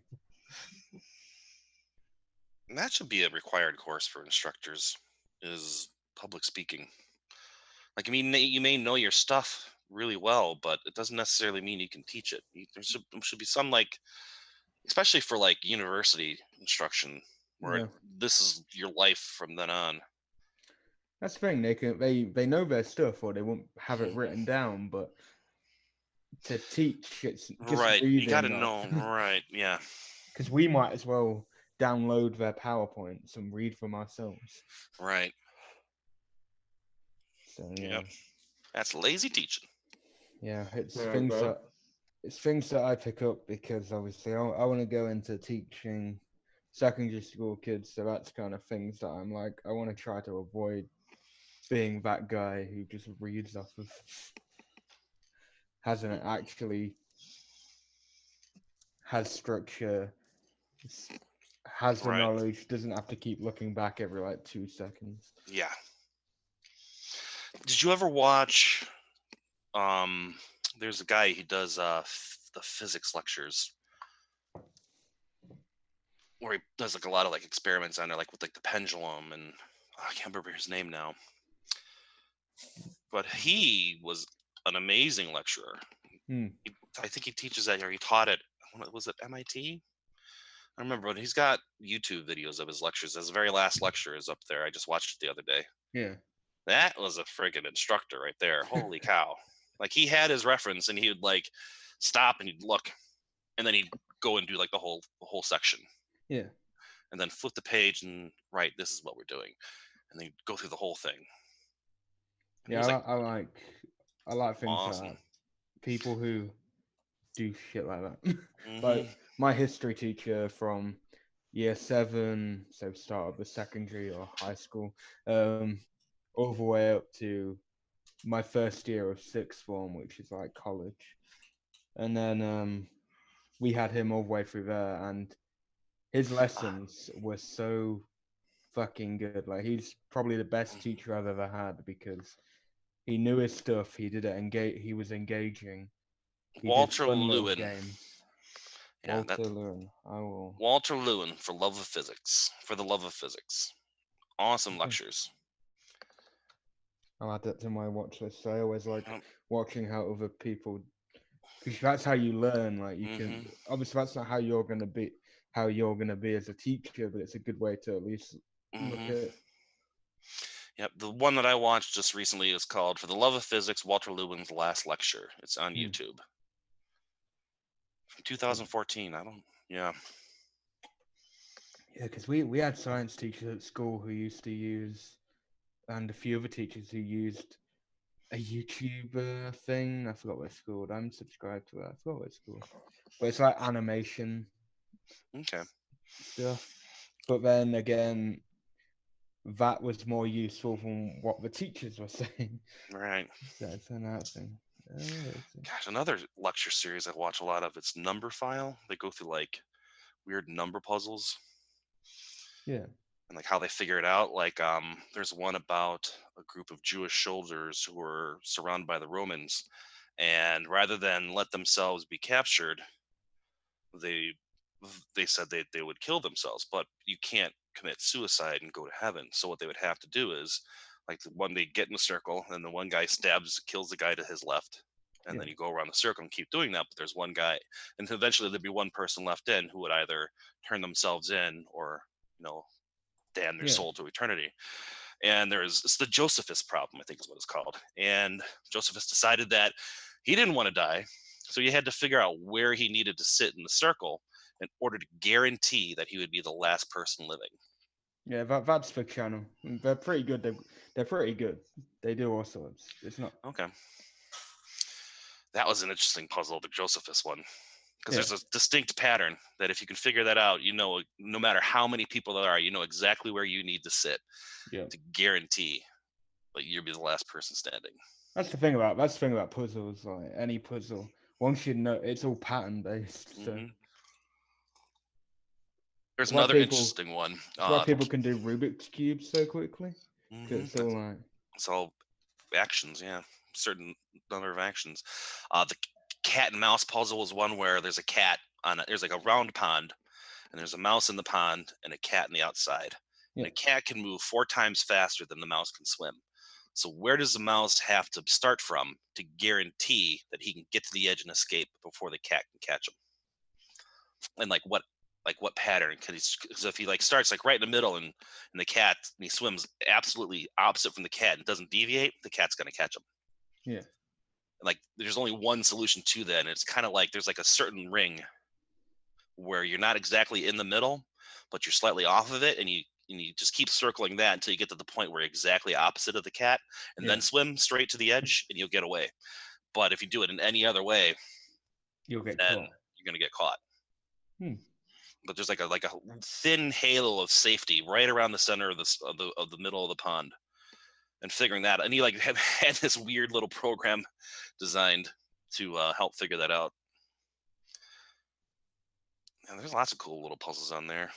That should be a required course for instructors. Is public speaking. Like, I mean, you may know your stuff really well, but it doesn't necessarily mean you can teach it. There should be some like, especially for like university instruction, where Yeah, this is your life from then on. that's the thing. They know their stuff, or they won't have it Mhm. written down. But to teach, it's just Right, you got to reading off. know. Right, yeah, Because we might as well download their PowerPoints and read from ourselves. right. So yeah, Yep, that's lazy teaching. yeah, Yeah, that it's things that I pick up because obviously I want to go into teaching secondary school kids. So that's kind of things that I'm like, I want to try to avoid being that guy who just reads off of, hasn't actually has structure, has the Right. knowledge, doesn't have to keep looking back every like 2 seconds. Yeah. Did you ever watch? Um, there's a guy who does the physics lectures where he does like a lot of like experiments on there, like with like the pendulum, and I can't remember his name now. But he was an amazing lecturer. Hmm. I think he teaches at, or he taught at, was it MIT? I remember, but he's got YouTube videos of his lectures. His very last lecture is up there. I just watched it the other day. Yeah. That was a friggin' instructor right there. Holy cow. Like he had his reference and he would like stop and he'd look and then he'd go and do like the whole section Yeah. and then flip the page and right, this is what we're doing. And then go through the whole thing. And he Yeah, was like I like things awesome. like people who do shit like that. Hmm. Like my history teacher from year 7, so start of the secondary or high school, all the way up to my first year of sixth form, which is like college. And then we had him all the way through there, and his lessons were so fucking good. Like he's probably the best teacher I've ever had because he knew his stuff. He did it engage. He was engaging. He did Walter fun little Lewin. games. Yeah, Walter that's Lewin. I will. Walter Lewin for love of physics. For the love of physics. Awesome Okay. lectures. I'll add that to my watch list. So I always like Yep. watching how other people, because that's how you learn. Like you can, Mhm. obviously that's not how you're gonna be as a teacher, but it's a good way to at least look Mhm. at. Yep. The one that I watched just recently is called "For the Love of Physics: Walter Lewin's Last Lecture." It's on Hmm. YouTube from 2014. I don't. Yeah. Yeah, because we had science teachers at school who used to use, and a few other teachers who used a YouTube thing. I forgot what it's called. I'm subscribed to it. I forgot what it's called. But it's like animation Okay. stuff. But then again, that was more useful than what the teachers were saying. Right. So it's another thing. Gosh, another lecture series I watch a lot of. It's Number File. They go through like weird number puzzles Yeah. and like how they figure it out. Like there's one about a group of Jewish soldiers who were surrounded by the Romans, and rather than let themselves be captured, they they said they would kill themselves, but you can't commit suicide and go to heaven. So what they would have to do is like the one they get in a circle and the one guy kills the guy to his left, and Yeah. then you go around the circle and keep doing that, but there's one guy, and eventually there'd be one person left in who would either turn themselves in or damn their Yeah. soul to eternity. And it's the Josephus problem, I think is what it's called. And Josephus decided that he didn't want to die, so he had to figure out where he needed to sit in the circle in order to guarantee that he would be the last person living. Yeah, that's the channel. They're pretty good. They're pretty good. They do all sorts. It's not. Okay. That was an interesting puzzle, the Josephus one. Because Yeah. there's a distinct pattern that if you can figure that out, no matter how many people there are, you know exactly where you need to sit Yeah. to guarantee that you'll be the last person standing. That's the thing about puzzles. Like any puzzle, once you know, it's all pattern based. So Hmm. There's it's why another people. interesting one. It's why people can do Rubik's cubes so quickly. Because it's all like. It's all actions, yeah, certain number of actions. The cat and mouse puzzle is one where there's a cat there's like a round pond, and there's a mouse in the pond and a cat on the outside. And Yeah. a cat can move 4 times faster than the mouse can swim. So where does the mouse have to start from to guarantee that he can get to the edge and escape before the cat can catch him? And like what pattern? Because if he like starts like right in the middle and the cat and he swims absolutely opposite from the cat and doesn't deviate, the cat's gonna catch him. Yeah. Like there's only one solution to that, and it's kind of like there's like a certain ring where you're not exactly in the middle, but you're slightly off of it, and you just keep circling that until you get to the point where you're exactly opposite of the cat, and Yeah. then swim straight to the edge, and you'll get away. But if you do it in any other way, You'll get then caught. you're gonna get caught. Hmm. But there's like a thin halo of safety right around the center of the middle of the pond, and figuring that. And he like had this weird little program designed to help figure that out. And there's lots of cool little puzzles on there.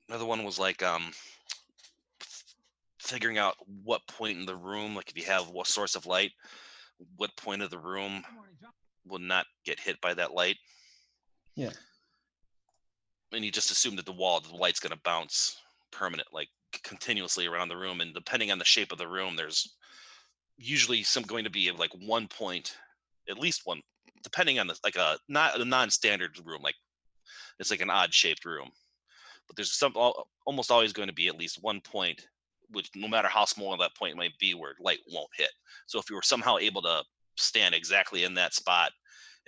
Another one was like figuring out what point in the room, like if you have what source of light, what point of the room will not get hit by that light. Yeah. And you just assume that the light's going to bounce permanent, like continuously around the room. And depending on the shape of the room, there's usually going to be like one point, at least one, depending on like not a non-standard room, like it's like an odd shaped room. But there's almost always going to be at least one point, which no matter how small that point might be, where light won't hit. So if you were somehow able to stand exactly in that spot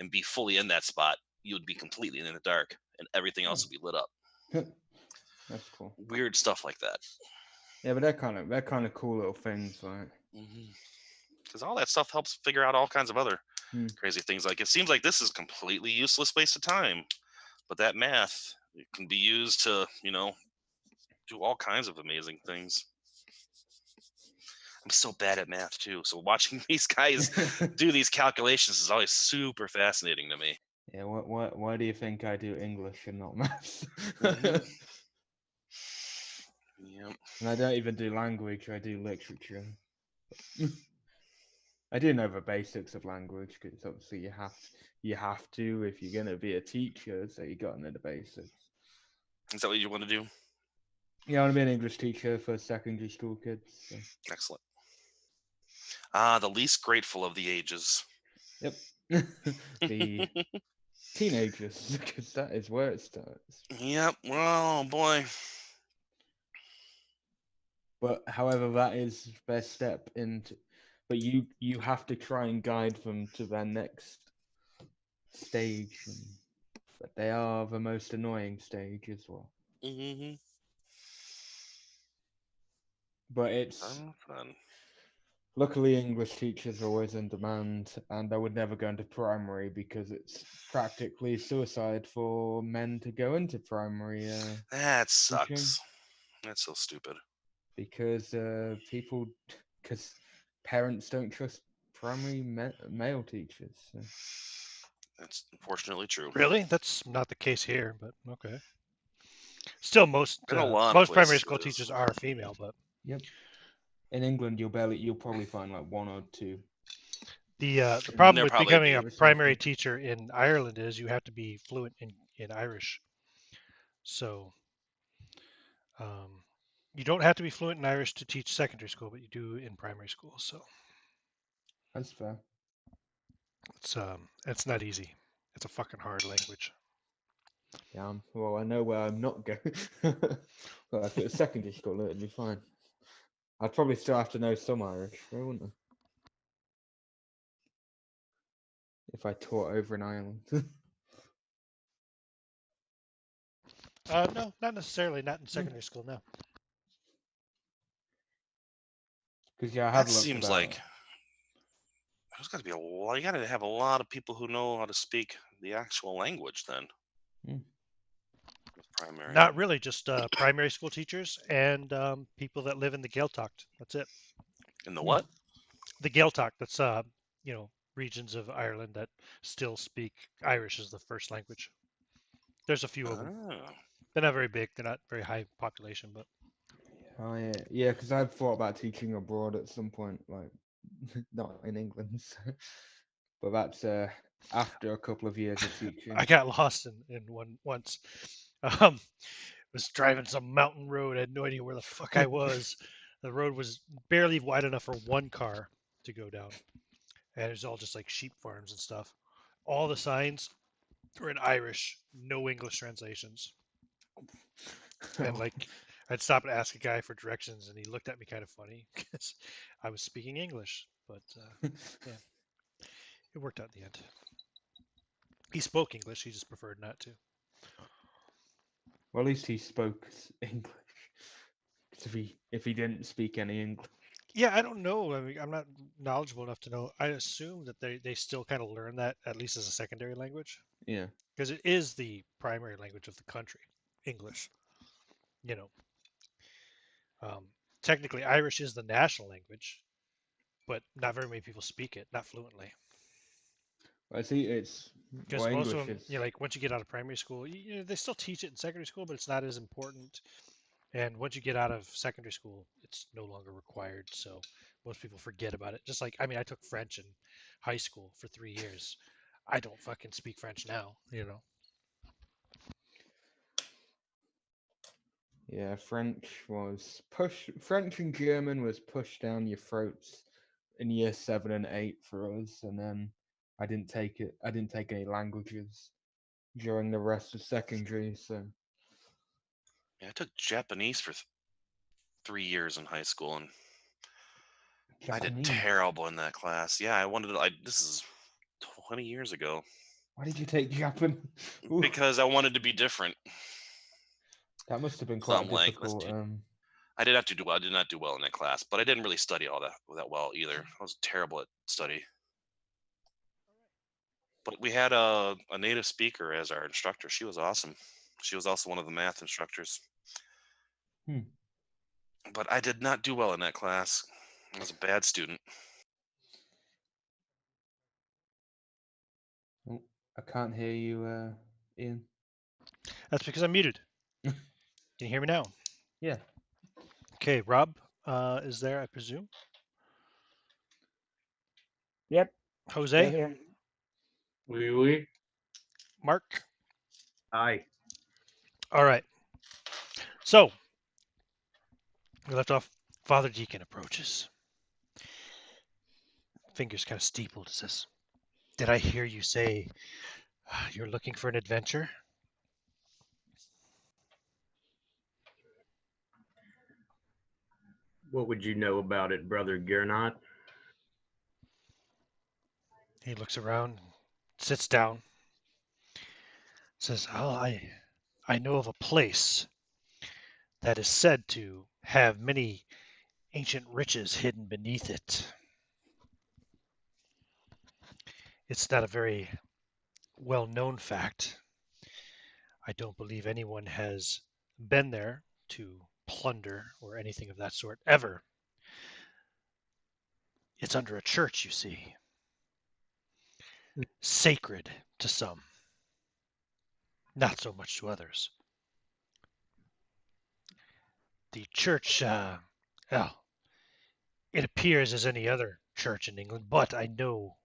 and be fully in that spot, you would be completely in the dark, and everything else would be lit up. That's cool. Weird stuff like that. Yeah, but they're kind of cool little things, like. Because all that stuff helps figure out all kinds of other Hmm. crazy things. Like it seems like this is completely useless waste of time, but that math can be used to do all kinds of amazing things. I'm so bad at math too, so watching these guys do these calculations is always super fascinating to me. Yeah, why do you think I do English and not maths? Yep. And I don't even do language, I do literature. I do know the basics of language because obviously you have to if you're gonna be a teacher, so you gotta know the basics. Is that what you want to do? Yeah, I want to be an English teacher for secondary school kids. So. Excellent. The least grateful of the ages. Yep. The teenagers, because that is where it starts. Yep. Oh boy. But however, that is their step into. But you have to try and guide them to their next stage, but they are the most annoying stage as well. Mm-hmm. But it's Fun. luckily English teachers are always in demand, and I would never go into primary because it's practically suicide for men to go into primary That teaching sucks. That's so stupid. because people because parents don't trust primary male teachers. So. That's unfortunately true. Really? That's not the case here, but okay. Still, most In a lot of most primary places school it is. teachers are female, but Yep. In England, you'll probably find like one or two. the in problem There with probably becoming be. a the primary Southwest. teacher in Ireland is you have to be fluent in Irish. So you don't have to be fluent in Irish to teach secondary school, but you do in primary school. So That's fair. it's not easy. It's a fucking hard language. Yeah. Well, I know where I'm not going. Well, if it was secondary school, it'd be fine. I'd probably still have to know some Irish, though, wouldn't I? If I taught over in Ireland. No, not necessarily. Not in secondary school. No. Because yeah, I That have looked seems about. like there's got to be a lot. You got to have a lot of people who know how to speak the actual language then. Hmm. With primary. Not really. Just primary school teachers and people that live in the Gaeltacht. That's it. In the what? The Gaeltacht. That's regions of Ireland that still speak Irish as the first language. There's a few of them. Oh. They're not very big. They're not very high population, but Oh yeah, because I've thought about teaching abroad at some point, like not in England, but that's after a couple of years of teaching. I got lost in one once. Um, was driving some mountain road. I had no idea where the fuck I was. The road was barely wide enough for one car to go down, and it was all just like sheep farms and stuff. All the signs were in Irish, no English translations. And like, I'd stop and ask a guy for directions, and he looked at me kind of funny because I was speaking English. But yeah, it worked out in the end. He spoke English. He just preferred not to. Well, at least he spoke English. 'Cause if he didn't speak any English. Yeah, I don't know. I mean, I'm not knowledgeable enough to know. I assume that they still kind of learn that at least as a secondary language Yeah. because it is the primary language of the country, English. You know, um, technically Irish is the national language, but not very many people speak it, not fluently. I see. Well, Because most of English them, is. you know, like once you get out of primary school, they still teach it in secondary school, but it's not as important. And once you get out of secondary school, it's no longer required. So most people forget about it. Just like, I mean, I took French in high school for 3 years. I don't fucking speak French now, you know. Yeah, French and German was pushed down your throats in year 7 and 8 for us, and then I didn't take it. I didn't take any languages during the rest of secondary, so. Yeah, I took Japanese for 3 years in high school, and I did Japanese. terrible in that class. Yeah, I wanted to. This is 20 years ago. Why did you take Japan? Ooh, Because I wanted to be different. that must have been So quite I'm like, let's difficult. do. I did not do well. I did not do well in that class, but I didn't really study all that well either. I was terrible at study. But we had a native speaker as our instructor. She was awesome. She was also one of the math instructors. Hmm. But I did not do well in that class. I was a bad student. Oh, I can't hear you, Ian. That's because I'm muted. Can you hear me now? Yeah. Okay, Rob is there, I presume. Yep. Still Jose, here. Oui. Mark. Aye. All right. So We left off. Father Deacon approaches. Fingers kind of steepled. Says, "Did I hear you say you're looking for an adventure?" What would you know about it, Brother Gernot? He looks around, sits down, says, "Oh, I know of a place that is said to have many ancient riches hidden beneath it. It's not a very well-known fact. I don't believe anyone has been there to plunder or anything of that sort ever. It's under a church, you see, sacred to some, not so much to others. The church, well, it appears as any other church in England, but I know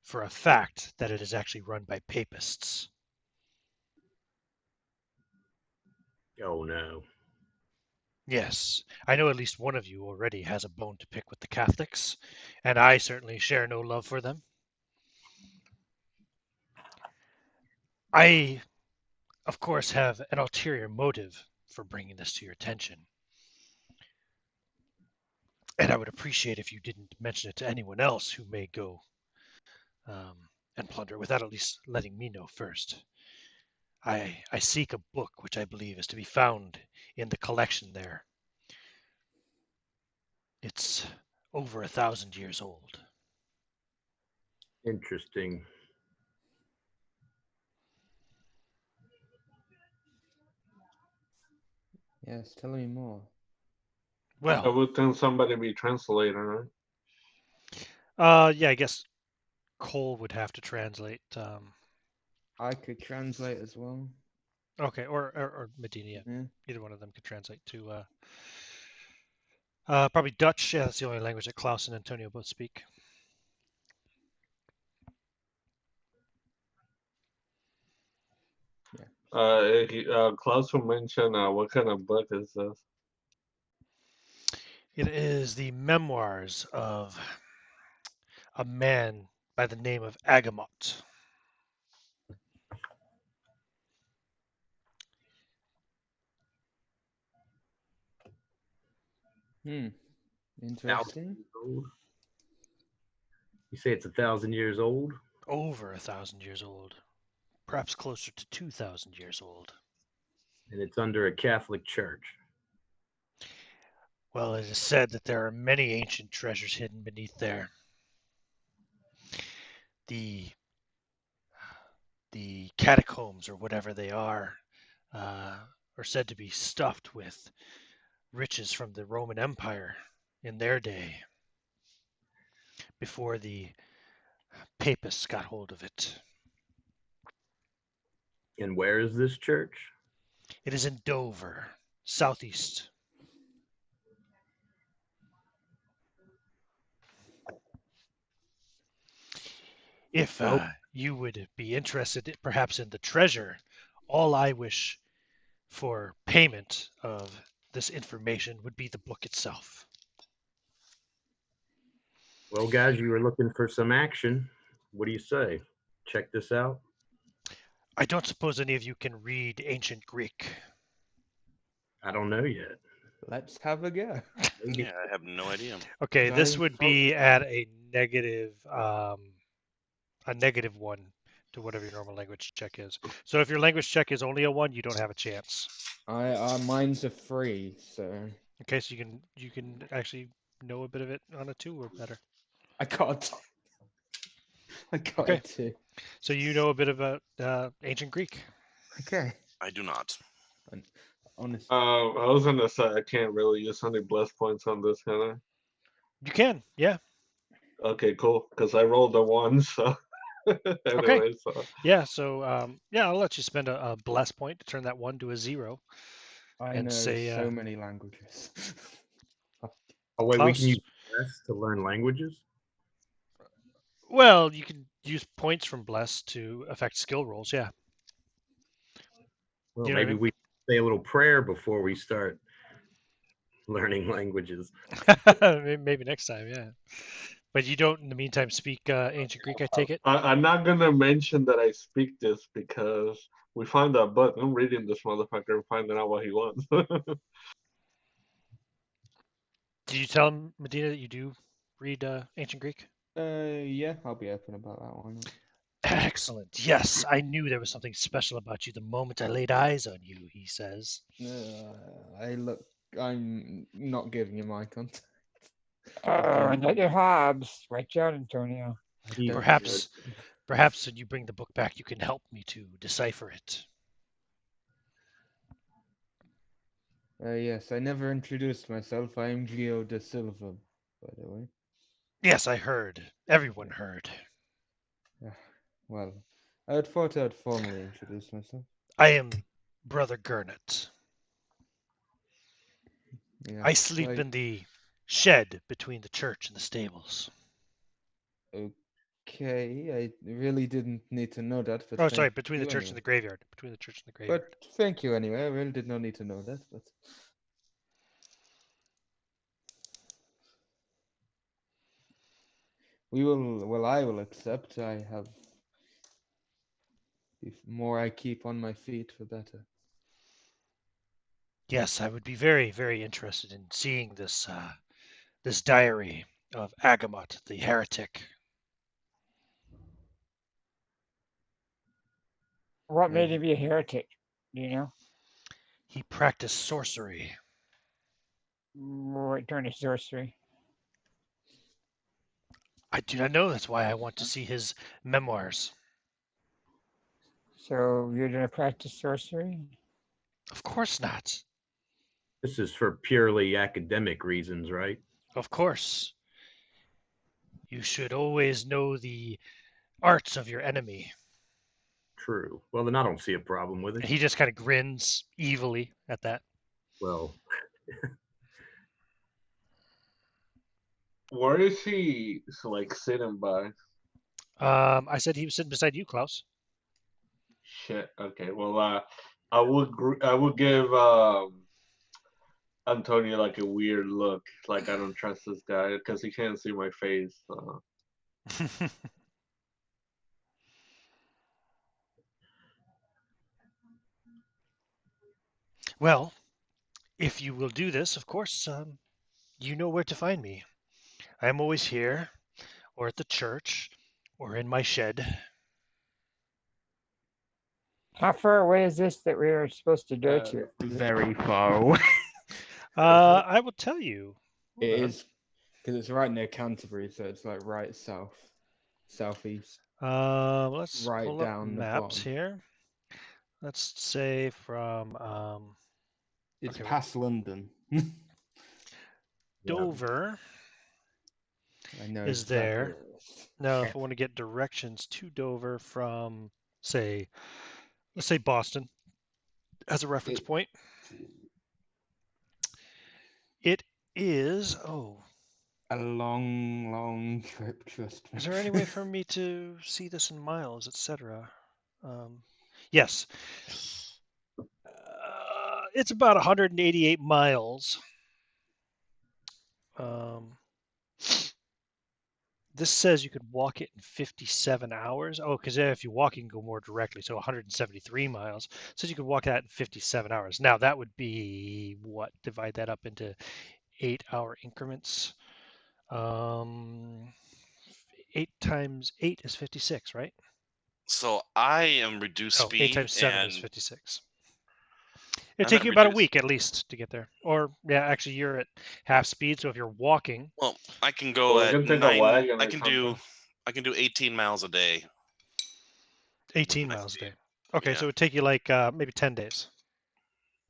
for a fact that it is actually run by papists." Oh no. Yes, I know at least one of you already has a bone to pick with the Catholics, and I certainly share no love for them. I, of course, have an ulterior motive for bringing this to your attention, and I would appreciate if you didn't mention it to anyone else who may go and plunder without at least letting me know first. I seek a book which I believe is to be found in the collection there. It's over 1,000 years old. Interesting. Yes, tell me more. I Well, would think somebody be translating, right? yeah, I guess Cole would have to translate. I could translate as well. Okay, or Medina. Yeah. Yeah. Either one of them could translate to probably Dutch. Yeah, that's the only language that Klaus and Antonio both speak. Klaus will mention what kind of book is this? It is the memoirs of a man by the name of Agamot. Hmm. 1,000 Interesting. years old? You say it's 1,000 years old? Over 1,000 years old, perhaps closer to 2,000 years old. And it's under a Catholic church. Well, it is said that there are many ancient treasures hidden beneath there. The catacombs, or whatever they are said to be stuffed with riches from the Roman Empire in their day, before the papists got hold of it. And where is this church? It is in Dover, southeast. If Well, you would be interested perhaps in the treasure, all I wish for payment of this information would be the book itself. well, guys, you were looking for some action. What do you say? Check this out. I don't suppose any of you can read ancient Greek. I don't know yet. Let's have a go. Maybe. Yeah, I have no idea. Okay, this Nine would pro- be at a negative one to whatever your normal language check is. So if your language check is only a 1, you don't have a chance. Mine's a 3, so Okay, so you can actually know a bit of it on a 2 or better. I got I got Okay. it too. So you know a bit about ancient Greek. Okay. I do not. Honestly. I was gonna say I can't really use any bless points on this, can I? You can, yeah. Okay, cool. Because I rolled a 1, so anyway, so Yeah, so yeah, I'll let you spend a bless point to turn that 1 to a 0. I And know say, so many languages. Oh, wait, we can Klaus? use bless to learn languages? Well, you can use points from bless to affect skill rolls, yeah. Well, You know what I maybe mean? we say a little prayer before we start learning languages. Maybe next time, yeah. But you don't, in the meantime, speak ancient Greek, I take it? I'm not gonna mention that I speak this because we find a book. I'm reading this motherfucker and finding out what he wants. Did you tell him, Medina, that you do read ancient Greek? Yeah, I'll be open about that one. Excellent. Yes, I knew there was something special about you the moment I laid eyes on you, he says. I'm not giving you my contact. Another Hobbs. Watch out, Antonio. He's Perhaps when you bring the book back, you can help me to decipher it. Yes, I never introduced myself. I am Gio da Silva, by the way. Yes, I heard. Everyone heard. Well, I had thought I'd formally introduce myself. I am Brother Gurnet. Yes, I sleep in the shed between the church and the stables. Okay, I really didn't need to know that, but Oh, sorry, thank between the you church and anyway. the graveyard. Between the church and the graveyard. But thank you anyway. I really did not need to know that, but I will accept. I have the more I keep on my feet, the better. Yes, I would be very, very interested in seeing this this diary of Agamot, the heretic. What made him be a heretic? Do you know? He practiced sorcery. What kind of sorcery? I do not know. That's why I want to see his memoirs. So you're gonna practice sorcery? Of course not. This is for purely academic reasons, right? Of course. You should always know the arts of your enemy. True. Well, then I don't see a problem with it. And he just kind of grins evilly at that. Well, Where is he like sitting by? I said he was sitting beside you, Klaus. Shit. Okay. Well, I would give Antonio like a weird look, like I don't trust this guy because he can't see my face. Well, if you will do this, of course, you know where to find me. I am always here, or at the church, or in my shed. How far away is this that we are supposed to go to? Very far away. I will tell you. It Hold on. is because it's right near Canterbury, so it's like right southeast. Let's Right pull up down the maps bottom. here. Let's say from It's okay, past London. Dover I know is exactly there. where it is. Now, if I want to get directions to Dover from, say, let's say Boston as a reference point, it is, A long, long trip, trust me. is there any way for me to see this in miles, etc.? Yes. It's about 188 miles. This says you could walk it in 57 hours. Oh, because if you walk, you can go more directly. So 173 miles. Says you could walk that in 57 hours. Now, that would be what? Divide that up into 8-hour increments. 8 times 8 is 56, right? So I am reduced No, 8 speed, times 7 and is 56. It'd I'm take at you about a reduced. week at least to get there. Or, yeah, actually, you're at half speed. So if you're walking, Well, I can go Well, we at can take a 9. wagon I or can something. do 18 miles a day. 18 my miles a speed. day. Okay, Yeah. so it would take you like maybe 10 days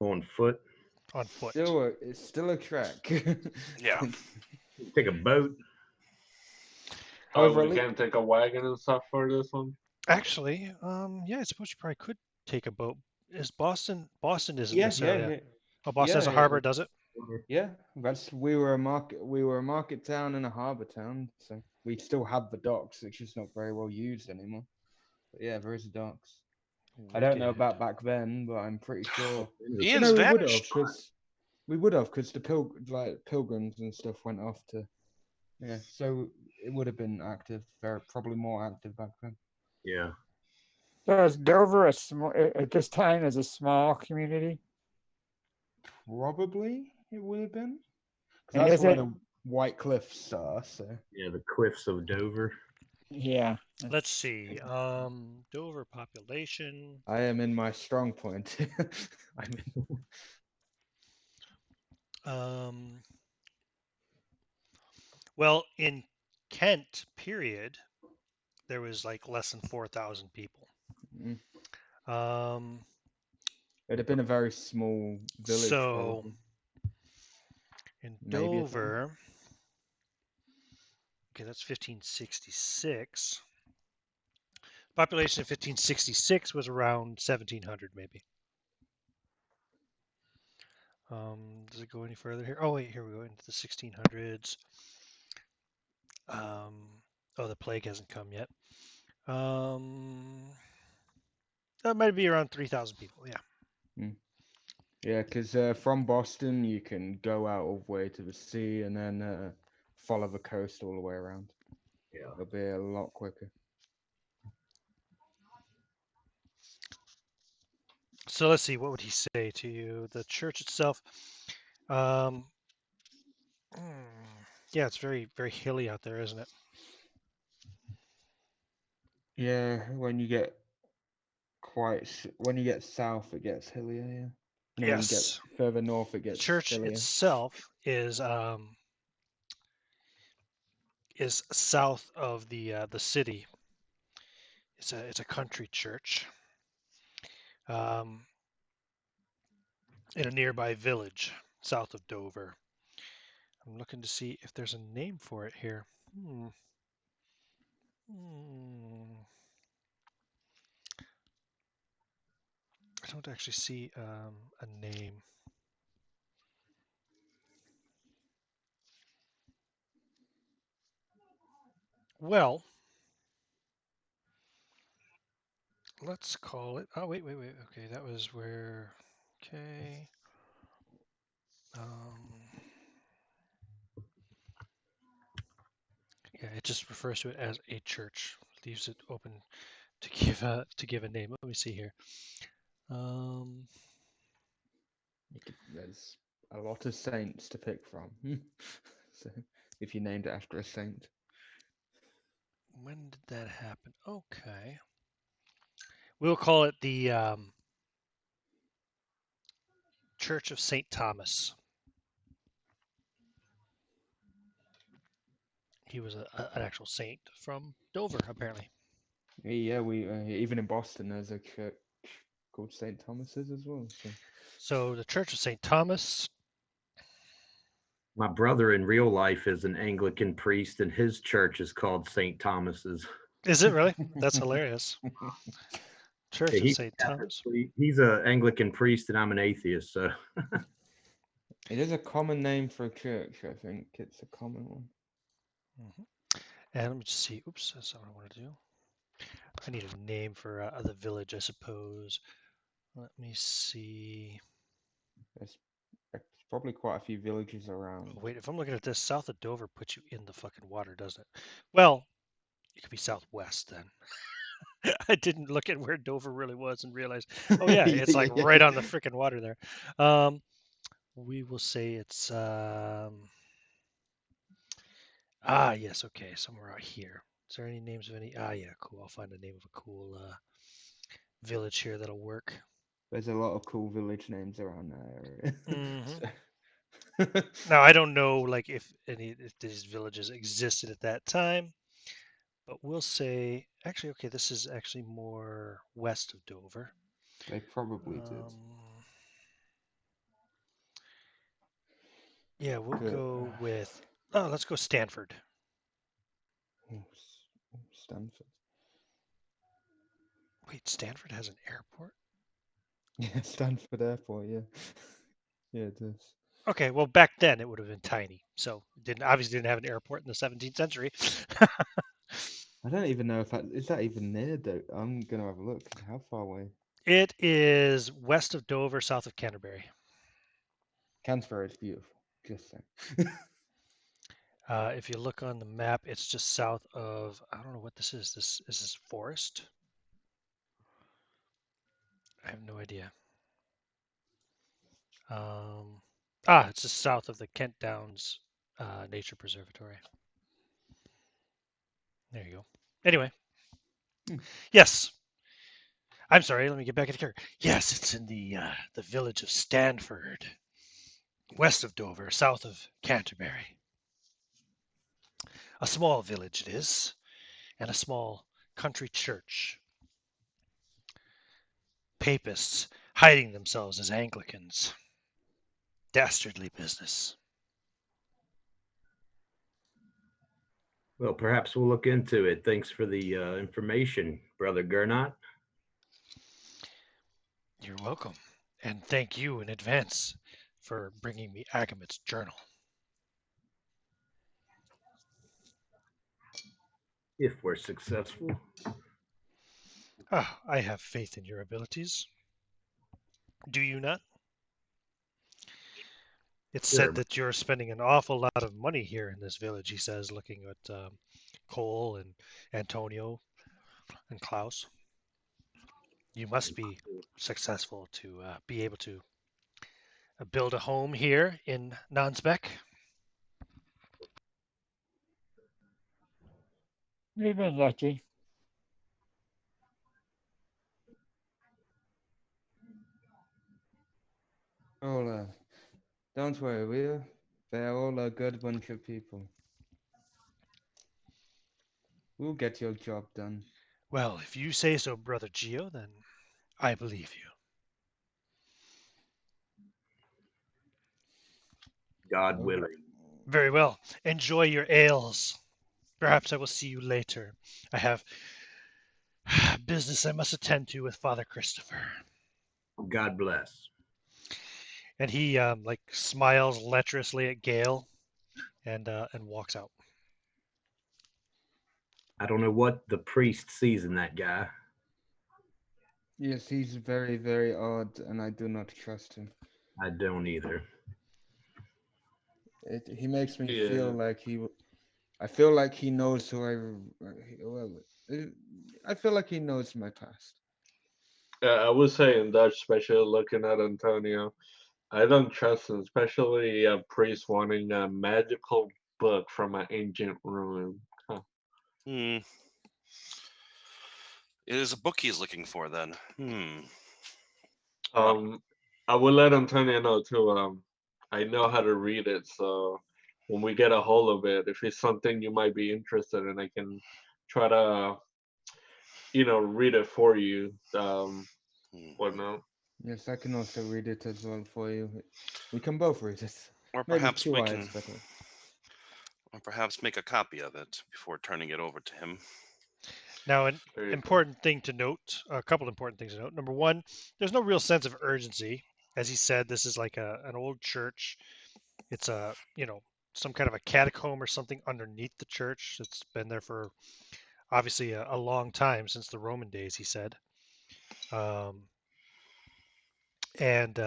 on foot. on foot. It's still a trek. Yeah. Take a boat. Oh, However, we can't take a wagon and stuff for this one. Actually, yeah, I suppose you probably could take a boat. Is Boston? Boston isn't yeah, necessarily a. yeah, Oh, Boston has a harbor, does it? yeah. We were a market town and a harbour town, so we still have the docks. It's just not very well used anymore. But yeah, there is docks. I don't know Wicked. about back then, but I'm pretty sure. Ian's we would have vanished. because We would have, because the pilgrims and stuff went off to. Yeah, so it would have been active, probably more active back then. Yeah. So is Dover a small at this time as a small community? Probably it would have been. And That's is where it? the White Cliffs are. So Yeah, the cliffs of Dover. Yeah. Let's see. Dover population. I am in my strong point. I'm in. Well, in Kent, period, there was like less than 4,000 people. Mm. Um, It'd have been a very small village, so probably. in Maybe a town. Dover, okay, that's 1566. Population in 1566 was around 1,700, maybe. Does it go any further here? Oh, wait, here we go into the 1600s. Oh, the plague hasn't come yet. That might be around 3,000 people. Yeah. Mm. Yeah, because from Boston you can go out all the way to the sea and then follow the coast all the way around. Yeah. It'll be a lot quicker. So let's see. What would he say to you? The church itself. Um, yeah, it's very, very hilly out there, isn't it? Yeah, when you get when you get south, it gets hillier. Yeah, and then when you get Yes. further north, it The gets church hillier. itself is south of the city. It's a country church. In a nearby village south of Dover. I'm looking to see if there's a name for it here. I don't actually see a name. Well, let's call it. Oh, wait. Okay, that was where. Okay. Yeah, it just refers to it as a church. Leaves it open to give a name. Let me see here. There's a lot of saints to pick from. So if you named it after a saint. When did that happen? Okay. We'll call it the Church of St. Thomas. He was an actual saint from Dover, apparently. Yeah, we even in Boston there's a church called St. Thomas's as well. So the Church of St. Thomas. My brother in real life is an Anglican priest, and his church is called St. Thomas's. Is it really? That's hilarious. Church Yeah, of St. Thomas. He's an Anglican priest, and I'm an atheist. So It is a common name for a church. I think it's a common one. And let me just see. Oops, that's not what I want to do. I need a name for the village, I suppose. Let me see. There's probably quite a few villages around. Oh, wait, if I'm looking at this, south of Dover puts you in the fucking water, doesn't it? Well, it could be southwest then. I didn't look at where Dover really was and realize, oh yeah, it's like right on the freaking water there. We will say it's yes, okay, somewhere out here. Is there any names of any? Yeah, cool. I'll find the name of a cool village here that'll work. There's a lot of cool village names around that area. Now I don't know like if these villages existed at that time, but we'll say actually okay, this is actually more west of Dover. They probably did. Yeah, we'll go with let's go Stanford. Stanford. Wait, Stanford has an airport? Yeah, Stanford Airport, yeah. Yeah, it does. Okay, well back then it would have been tiny. So it obviously didn't have an airport in the 17th century. I don't even know if is that even near though. I'm gonna have a look. How far away? It is west of Dover, south of Canterbury. Canterbury is beautiful. Just saying. If you look on the map, it's just south of, I don't know what this is. Is this forest? I have no idea. It's just south of the Kent Downs Nature Preservatory. There you go. Anyway, yes. I'm sorry. Let me get back into character. Yes, it's in the village of Stanford, west of Dover, south of Canterbury. A small village it is, and a small country church. Papists hiding themselves as Anglicans. Dastardly business. Well, perhaps we'll look into it. Thanks for the information, Brother Gernot. You're welcome. And thank you in advance for bringing me Agamit's journal. If we're successful. I have faith in your abilities. Do you not? It's Sure, said that you're spending an awful lot of money here in this village, he says, looking at Cole and Antonio and Klaus. You must be successful to be able to build a home here in Nonsbeck. We've been lucky. All, don't worry, they're all a good bunch of people. We'll get your job done. Well, if you say so, Brother Gio, then I believe you. God Oh, willing. Very well. Enjoy your ales. Perhaps I will see you later. I have business I must attend to with Father Christopher. God bless. And he like smiles lecherously at Gale and walks out. I don't know what the priest sees in that guy. yes, he's very, very odd, and I do not trust him. I don't either. He makes me Yeah. feel like I feel like he knows who I feel like he knows my past. I would say in Dutch, especially looking at Antonio, I don't trust him, especially a priest wanting a magical book from an ancient ruin. Huh. Hmm. It is a book he's looking for then. Um, I would let Antonio know too. I know how to read it, so when we get a hold of it, if it's something you might be interested in, I can try to, read it for you. Whatnot. Yes, I can also read it as well for you. We can both read it. Or Maybe perhaps 2 we eyes can, better. or perhaps make a copy of it before turning it over to him. Now, an There you go. important thing to note, a couple important things to note. Number one, there's no real sense of urgency. As he said, this is like an old church. It's some kind of a catacomb or something underneath the church. It's been there for obviously a long time, since the Roman days, he said. Um, and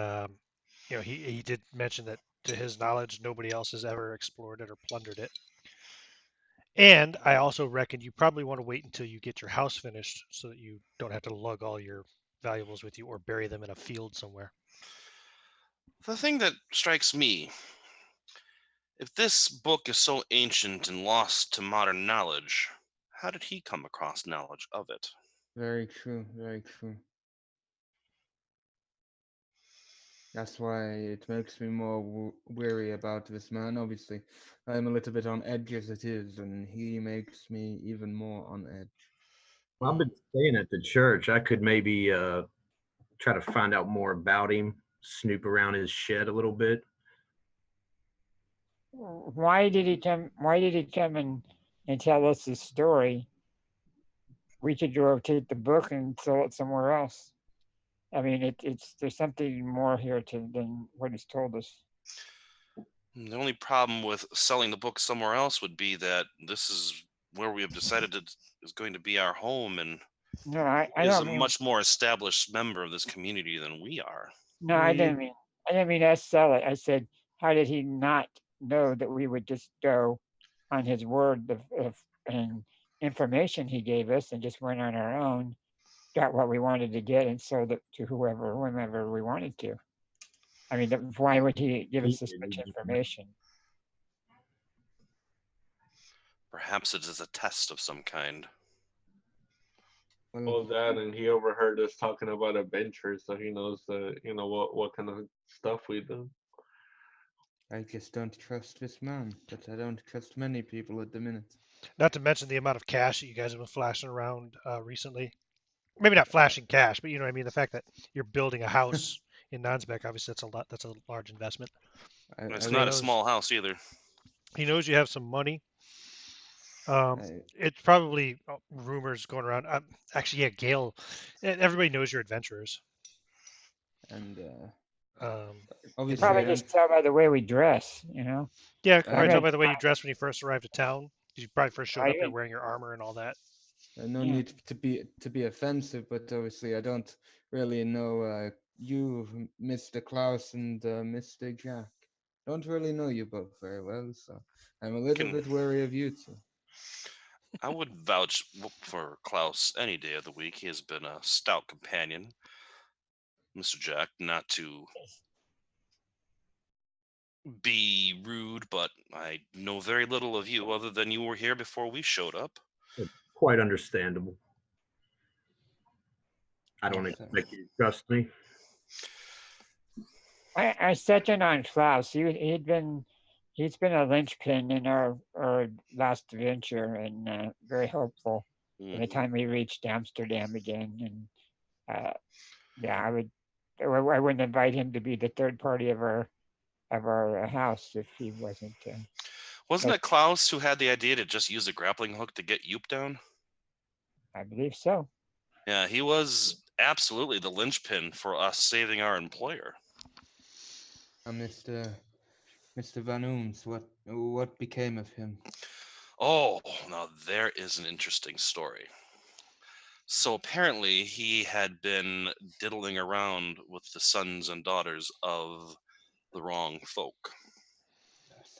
he did mention that to his knowledge, nobody else has ever explored it or plundered it. And I also reckon you probably want to wait until you get your house finished so that you don't have to lug all your valuables with you or bury them in a field somewhere. The thing that strikes me, if this book is so ancient and lost to modern knowledge, how did he come across knowledge of it? Very true, very true. That's why it makes me more weary about this man. Obviously, I'm a little bit on edge as it is, and he makes me even more on edge. Well, I've been staying at the church. I could maybe try to find out more about him, snoop around his shed a little bit. Why did he come? Why did he come and tell us his story? We could go take the book and sell it somewhere else. I mean, it's there's something more here than what he's told us. The only problem with selling the book somewhere else would be that this is where we have decided it is going to be our home and No, I is don't a mean much more established member of this community than we are. no, I We didn't mean I didn't mean us sell it. I said, how did he not know that we would just go on his word of and information he gave us and just went on our own, got what we wanted to get, and sold it to whomever we wanted to. I mean, why would he give us this much information? Perhaps it is a test of some kind. Well, Well, that, and he overheard us talking about adventures, so he knows what kind of stuff we do. I just don't trust this man, but I don't trust many people at the minute. Not to mention the amount of cash that you guys have been flashing around recently. Maybe not flashing cash, but you know what I mean. The fact that you're building a house in Nonsbeck, obviously that's a lot. That's a large investment. It's So he not a knows small house either. you have some money. I, It's probably rumors going around. Actually, yeah, Gail. Everybody knows you're adventurers. and Um, You obviously, probably I don't. just tell by the way we dress, yeah, I could I, probably tell read, by the way you dressed when you first arrived to town. You probably first showed I up here even, wearing your armor and all that. no yeah. need to be offensive, but obviously, I don't really know you, Mr. Klaus, and Mr. Jack. Don't really know you both very well, so I'm a little Can bit wary of you two. I would vouch for Klaus any day of the week. He has been a stout companion, Mr. Jack. Not to be rude, but I know very little of you other than you were here before we showed up. Quite understandable. I don't Yes, expect you to trust me. I second on Klaus. He's been a linchpin in our last venture and very helpful by the Mhm. time we reached Amsterdam again. And yeah, I wouldn't invite him to be the third party of our house if he wasn't. Wasn't But it Klaus who had the idea to just use a grappling hook to get Yoop down? I believe so. Yeah, he was absolutely the linchpin for us saving our employer. Mr. Van Ooms, what became of him? Oh, now there is an interesting story. So apparently he had been diddling around with the sons and daughters of the wrong folk.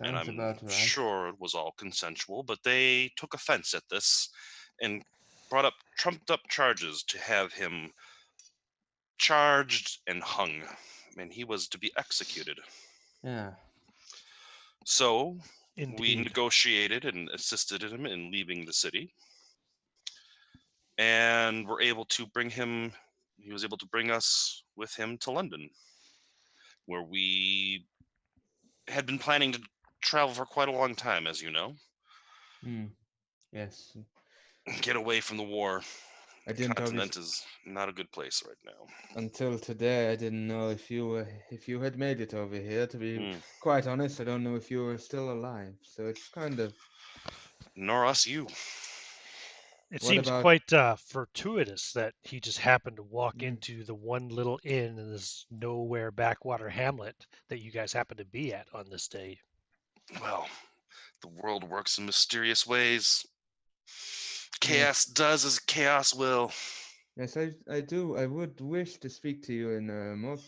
And Sounds I'm about right. sure it was all consensual, but they took offense at this and brought up trumped up charges to have him charged and hung, and he was to be executed. Yeah. So we Indeed. negotiated and assisted him in leaving the city, and were able to bring him. He was able to bring us with him to London, where we had been planning to travel for quite a long time, as you know. Hmm. Yes. Get away from the war. I The didn't obviously continent is not a good place right now. until today. I didn't know if you had made it over here. To be Hmm. quite honest, I don't know if you were still alive. So it's kind of. Nor us, you. It What seems about? quite fortuitous that he just happened to walk Mm, into the one little inn in this nowhere backwater hamlet that you guys happen to be at on this day. Well, the world works in mysterious ways. Chaos yes. does as chaos will. Yes, I do. I would wish to speak to you in a more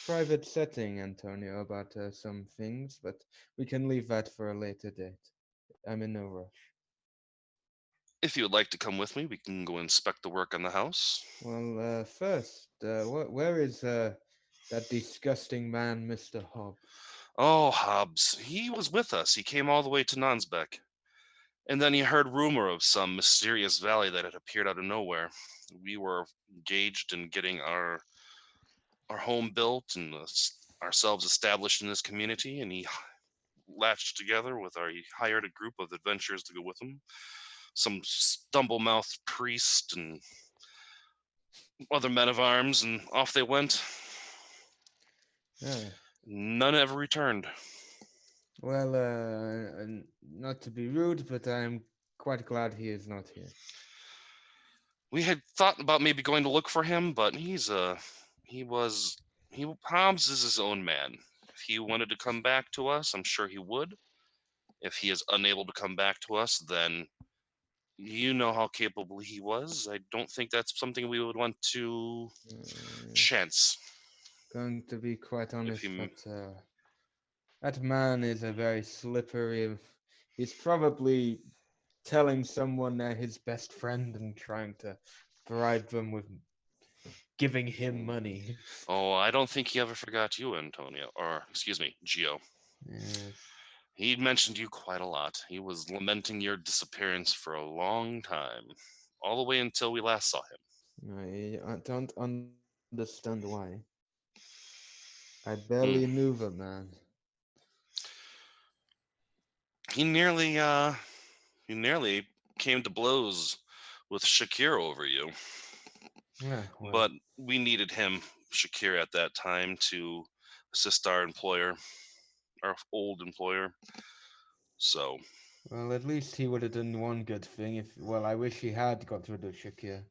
private setting, Antonio, about some things, but we can leave that for a later date. I'm in no rush. If you would like to come with me, we can go inspect the work on the house. Well, first, where is that disgusting man, Mr. Hobb? Oh, Hobbs. He was with us. He came all the way to Nonsbeck. And then he heard rumor of some mysterious valley that had appeared out of nowhere. We were engaged in getting our home built and ourselves established in this community, and he latched together with our he hired a group of adventurers to go with him. Some stumble-mouthed priest and other men of arms, and off they went. Yeah. None ever returned. Well, not to be rude, but I'm quite glad he is not here. We had thought about maybe going to look for him, but he was he Hobbs is his own man. If he wanted to come back to us, I'm sure he would. If he is unable to come back to us, then you know how capable he was. I don't think that's something we would want to Yes. chance. going to be quite If honest, he, that man is a very slippery. He's probably telling someone they're his best friend and trying to bribe them with giving him money. oh, I don't think he ever forgot you, Antonio, or excuse me, Gio. Yes. He mentioned you quite a lot. He was lamenting your disappearance for a long time, all the way until we last saw him. I don't understand why. I Hmm. barely knew the man. He nearly, he nearly came to blows with Shakir over you, Yeah, well, but we needed him, Shakir, at that time to assist our employer, our old employer. So, well, at least he would have done one good thing. If well, I wish he had got rid of Shakir.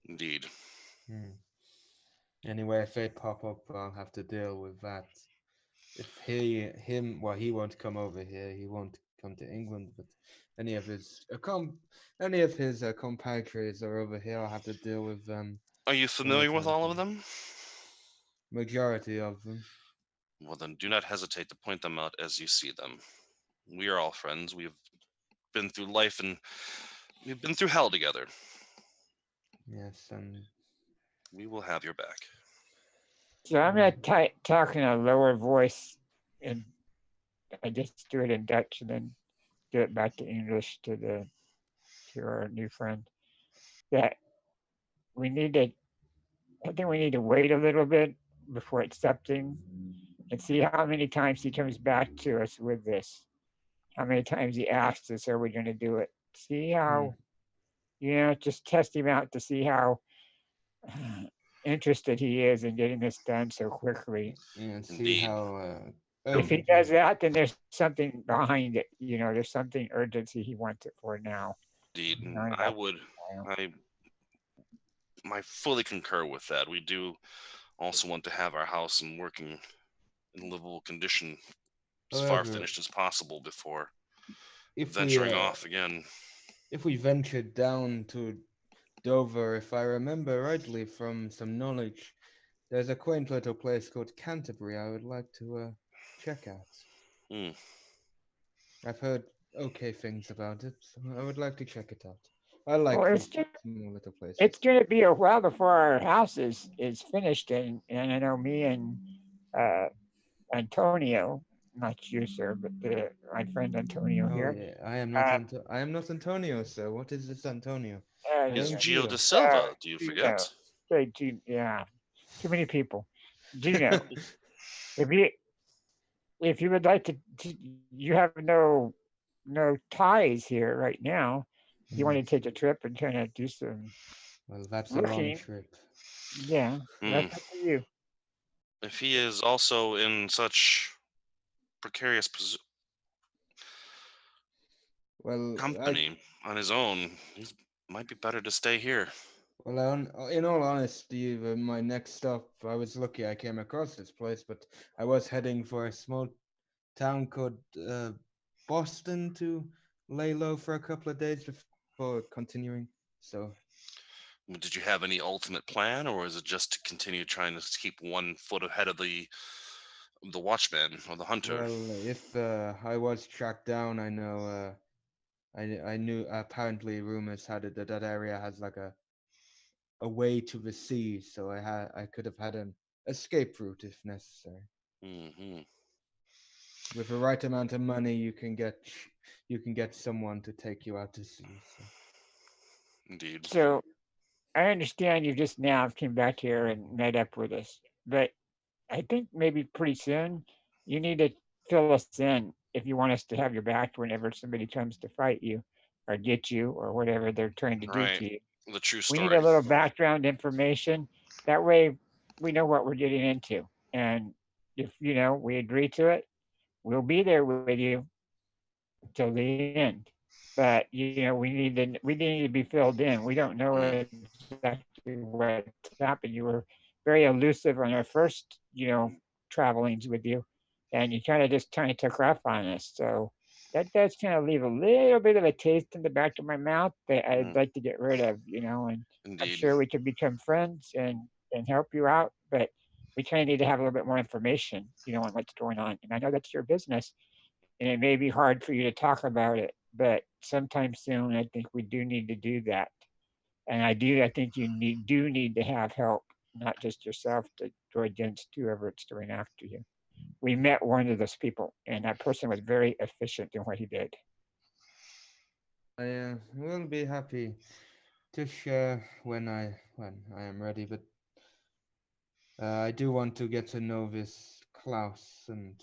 indeed, Hmm. Anyway, if they pop up, I'll have to deal with that. If well, he won't come over here. He won't come to England. But any of his compatriots are over here. I'll have to deal with them are you when the familiar with time all of comes. them? Majority of them. Well, then do not hesitate to point them out as you see them. We are all friends. We've been through life and we've been through hell together. Yes, and We will have your back. So I'm mm, gonna talk in a lower voice, and I just do it in Dutch and then do it back to English to our new friend. That we need to. I think we need to wait a little bit before accepting and see how many times he comes back to us with this. How many times he asks us, "Are we going to do it?" See mm, how just test him out to see how interested he is in getting this done so quickly. and see Indeed. how If he urgent does he. that, then there's something behind it. There's something urgency he wants it for now. Indeed. And Not I enough would time. I I fully concur with that. We do also want to have our house in working in livable condition as far However, finished as possible before if we venturing off again. if we ventured down to Dover, if I remember rightly from some knowledge, there's a quaint little place called Canterbury I would like to check out. Hmm, I've heard okay things about it, so I would like to check it out. I Well, like it's small little places. it's going to be a while before our house is finished, and I know me and uh, Antonio, not you, sir, but my friend Antonio Oh here. yeah, Uh, I am not Antonio, sir. What is this Antonio? I he's am Gio Gio. da Silva. Do you Gino, forget? say yeah, too many people. Gino, if you if you would like you have no ties here right now. If you want to Yes. take a trip and kind of do some Well, that's a long looking, trip. yeah, Hmm. that's up to you. If he is also in such precarious Well, company on his own, he might be better to stay here. in all honesty, my next stop, I was lucky I came across this place, but I was heading for a small town called Boston to lay low for a couple of days before continuing. So, Did you have any ultimate plan, or is it just to continue trying to keep one foot ahead of the watchman or the hunter? well, if I was tracked down, I know I knew apparently rumors had it that that area has like a way to the sea, so I could have had an escape route if necessary. Hmm. With the right amount of money, you can get someone to take you out to sea. So Indeed. So I understand you just now came back here and met up with us, but I think maybe pretty soon you need to fill us in if you want us to have your back whenever somebody comes to fight you or get you or whatever they're trying to do Right. to you. The true We need a story. little background information. That way we know what we're getting into. And if we agree to it, we'll be there with you till the end. But we need to be filled in. We don't know Mm. exactly what's happened. You were very elusive on our first, travelings with you, and you kind of just took off on us. So that does kind of leave a little bit of a taste in the back of my mouth that I'd like to get rid of, you know, and I'm Indeed. sure we could become friends and help you out, but we kind of need to have a little bit more information, you know, on what's going on. And I know that's your business, and it may be hard for you to talk about it, but sometime soon, I think we do need to do that. And I think do need to have help, not just yourself to go against whoever it's doing after you. We met one of those people, and that person was very efficient in what he did. I will be happy to share when I am ready, but I do want to get to know this Klaus and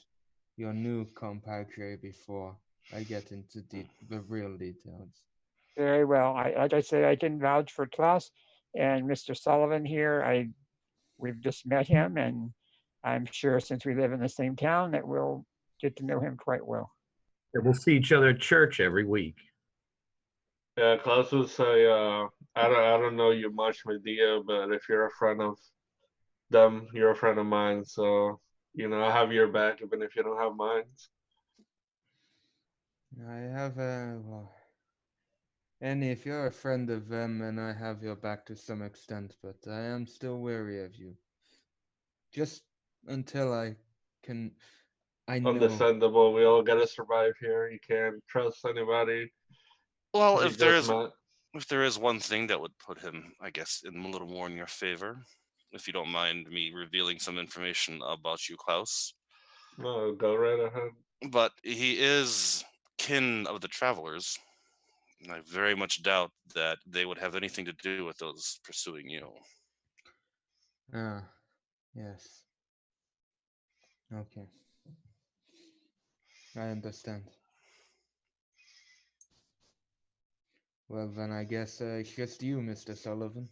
your new compadre before I get into the real details. Very well. Like I said, I can vouch for Klaus and Mr. Sullivan here. We've just met him, and I'm sure since we live in the same town that we'll get to know him quite well. Yeah, we'll see each other at church every week. Yeah, Klaus would say, I don't know you much, Medea, but if you're a friend of them, you're a friend of mine. So, you know, I have your back even if you don't have mine. I have well, Annie, if you're a friend of them, and I have your back to some extent, but I am still wary of you. Just until I know. Understandable. We all gotta survive here. You can't trust anybody. Well, You just met. if there is one thing that would put him, I guess, in a little more in your favor, if you don't mind me revealing some information about you, Klaus. No, go right ahead. But he is kin of the travelers. I very much doubt that they would have anything to do with those pursuing you. Ah, yes. Okay. I understand. Well, then I guess it's just you, Mr. Sullivan.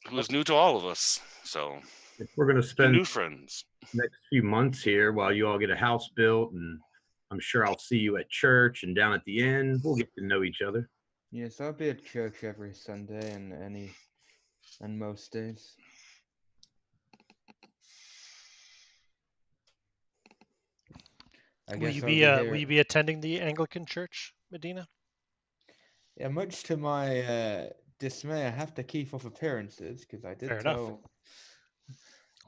Who's new to all of us, so If we're going to two spend new friends. the next few months here while you all get a house built, and I'm sure I'll see you at church and down at the inn. We'll get to know each other. Yes, I'll be at church every Sunday and most days. I Will guess you I'll be be here. will you be attending the Anglican Church, Medina? Yeah, much to my dismay, I have to keep off appearances because I did Fair enough. tell.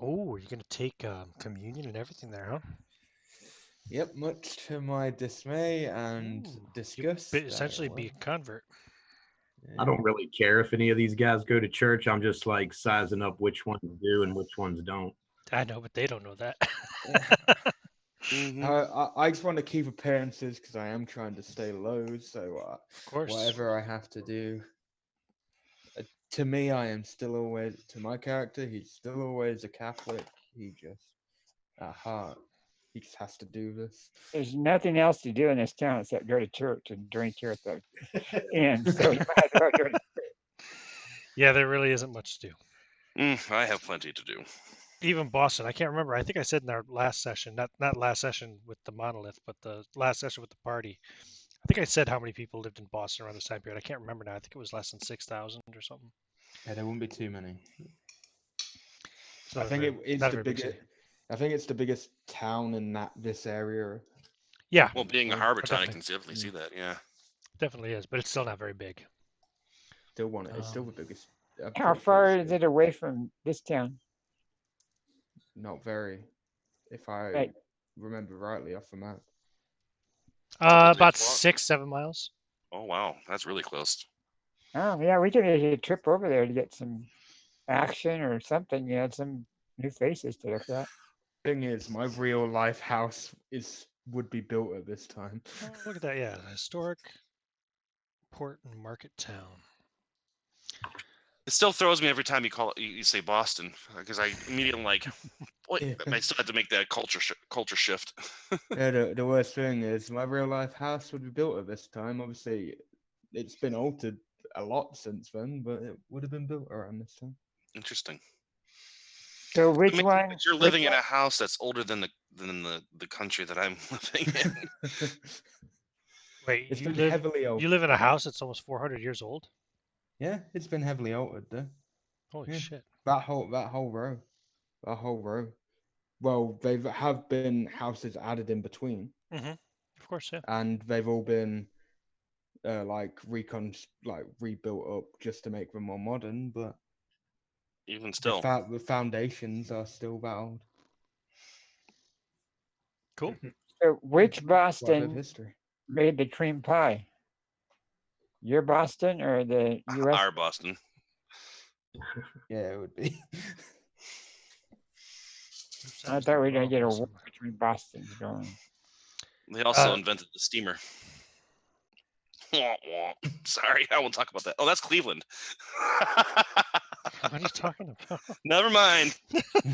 Oh, you're gonna take communion and everything there, huh? Yep, much to my dismay and Ooh, disgust. you'll essentially be a convert. I don't really care if any of these guys go to church. I'm just like sizing up which ones do and which ones don't. I know, but they don't know that. Mm-hmm. I just want to keep appearances because I am trying to stay low. So Of course. whatever I have to do. To me, I am still always, to my character, he's still always a Catholic. He just, at heart, he just has to do this. There's nothing else to do in this town except go to church and drink here at the inn. So you might as well go to Yeah, there really isn't much to do. I have plenty to do. Even Boston, I can't remember. I think I said in our last session, not last session with the monolith, but the last session with the party. I think I said how many people lived in Boston around this time period. I can't remember now. I think it was less than 6,000 or something. Yeah, there won't be too many. So I think it's not a the very big biggest. city. I think it's the biggest town in this area. Yeah, Well, being a Well, harbor town, I definitely. can definitely see that. Yeah. Definitely is, but it's still not very big. It's still the biggest. I'm How pretty sure far it's is still it away from this town? not very, if I Right. remember rightly off the map. Couple days About walk. 6-7 miles. Oh wow, that's really close. Oh yeah, we could make a trip over there to get some action or something. You know, some new faces to look at. Thing is, my real life house would be built at this time. Oh, look at that! Yeah, historic port and market town. It still throws me every time you say Boston because I immediately like, wait, Yeah. I still had to make that culture shift. Yeah, the worst thing is my real life house would be built at this time. Obviously, it's been altered a lot since then, but it would have been built around this time. Interesting. So which Amazing one? that you're living in a house that's older than the country that I'm living in. Wait, It's you been live heavily altered. you live in a house that's almost 400 years old? Yeah, it's been heavily altered though. Holy Yeah. shit! That whole row. well, they've have been houses added in between, Of course, yeah. and they've all been rebuilt up just to make them more modern, but Even still, the foundations are still that old. Cool. So which Quite a bit of Boston history. made the cream pie? Your Boston or the U.S.? our Boston. Yeah, it would be. Oops, that I was thought the we were gonna wrong get a one war somewhere. between Bostons going. They also invented the steamer. Wah, wah. Sorry, I won't talk about that. Oh, that's Cleveland. What are you talking about? Never mind.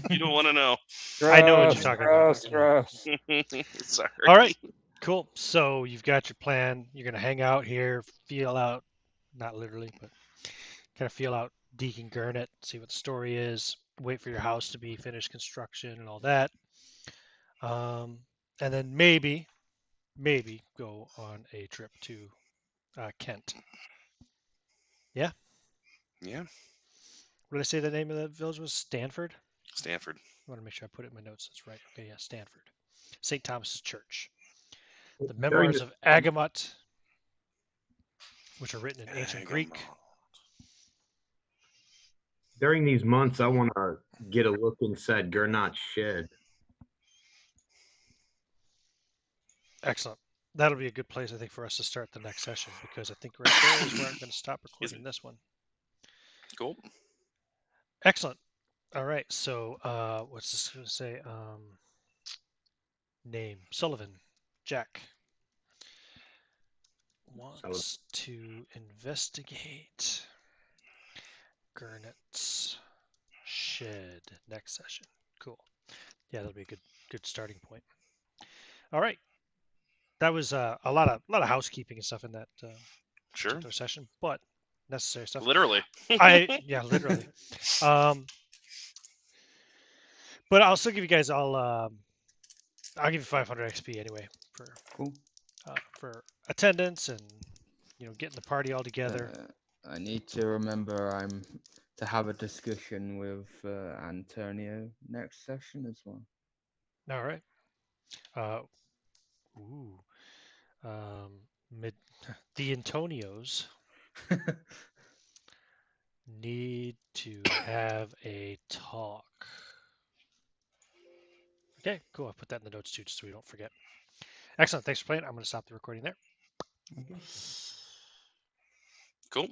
You don't want to know. I know what you're Gross, talking about. gross, Yeah. gross. Sorry. All right, cool. So you've got your plan. You're gonna hang out here, feel out, not literally, but kind of feel out Deacon Gurnett, see what the story is, wait for your house to be finished construction and all that. And then maybe go on a trip to Kent. Yeah? Yeah, What did I say the name of the village was? Stanford? Stanford. I want to make sure I put it in my notes. That's right. Okay, yeah, Stanford. St. Thomas's Church. The During Memoirs this of Agamut, which are written in ancient Greek. Agamemnon. during these months, I want to get a look inside Gernot's shed. Excellent. That'll be a good place, I think, for us to start the next session because I think right there is where I'm going to stop recording this one. Cool. Excellent. All right. So, what's this going to say? Name Sullivan. Jack wants to investigate Gurnett's shed next session. Cool. Yeah, that'll be a good starting point. All right. That was a lot of housekeeping and stuff in that Sure. particular session, but necessary stuff. Literally. Yeah, literally. But I'll still give you guys I'll give you 500 XP anyway Cool. for attendance and getting the party all together. I need to remember I'm to have a discussion with Antonio next session as well. All right. Ooh. Mid the Antonios need to have a talk. Okay, cool. I'll put that in the notes too, just so we don't forget. Excellent. Thanks for playing. I'm going to stop the recording there. Okay. Cool.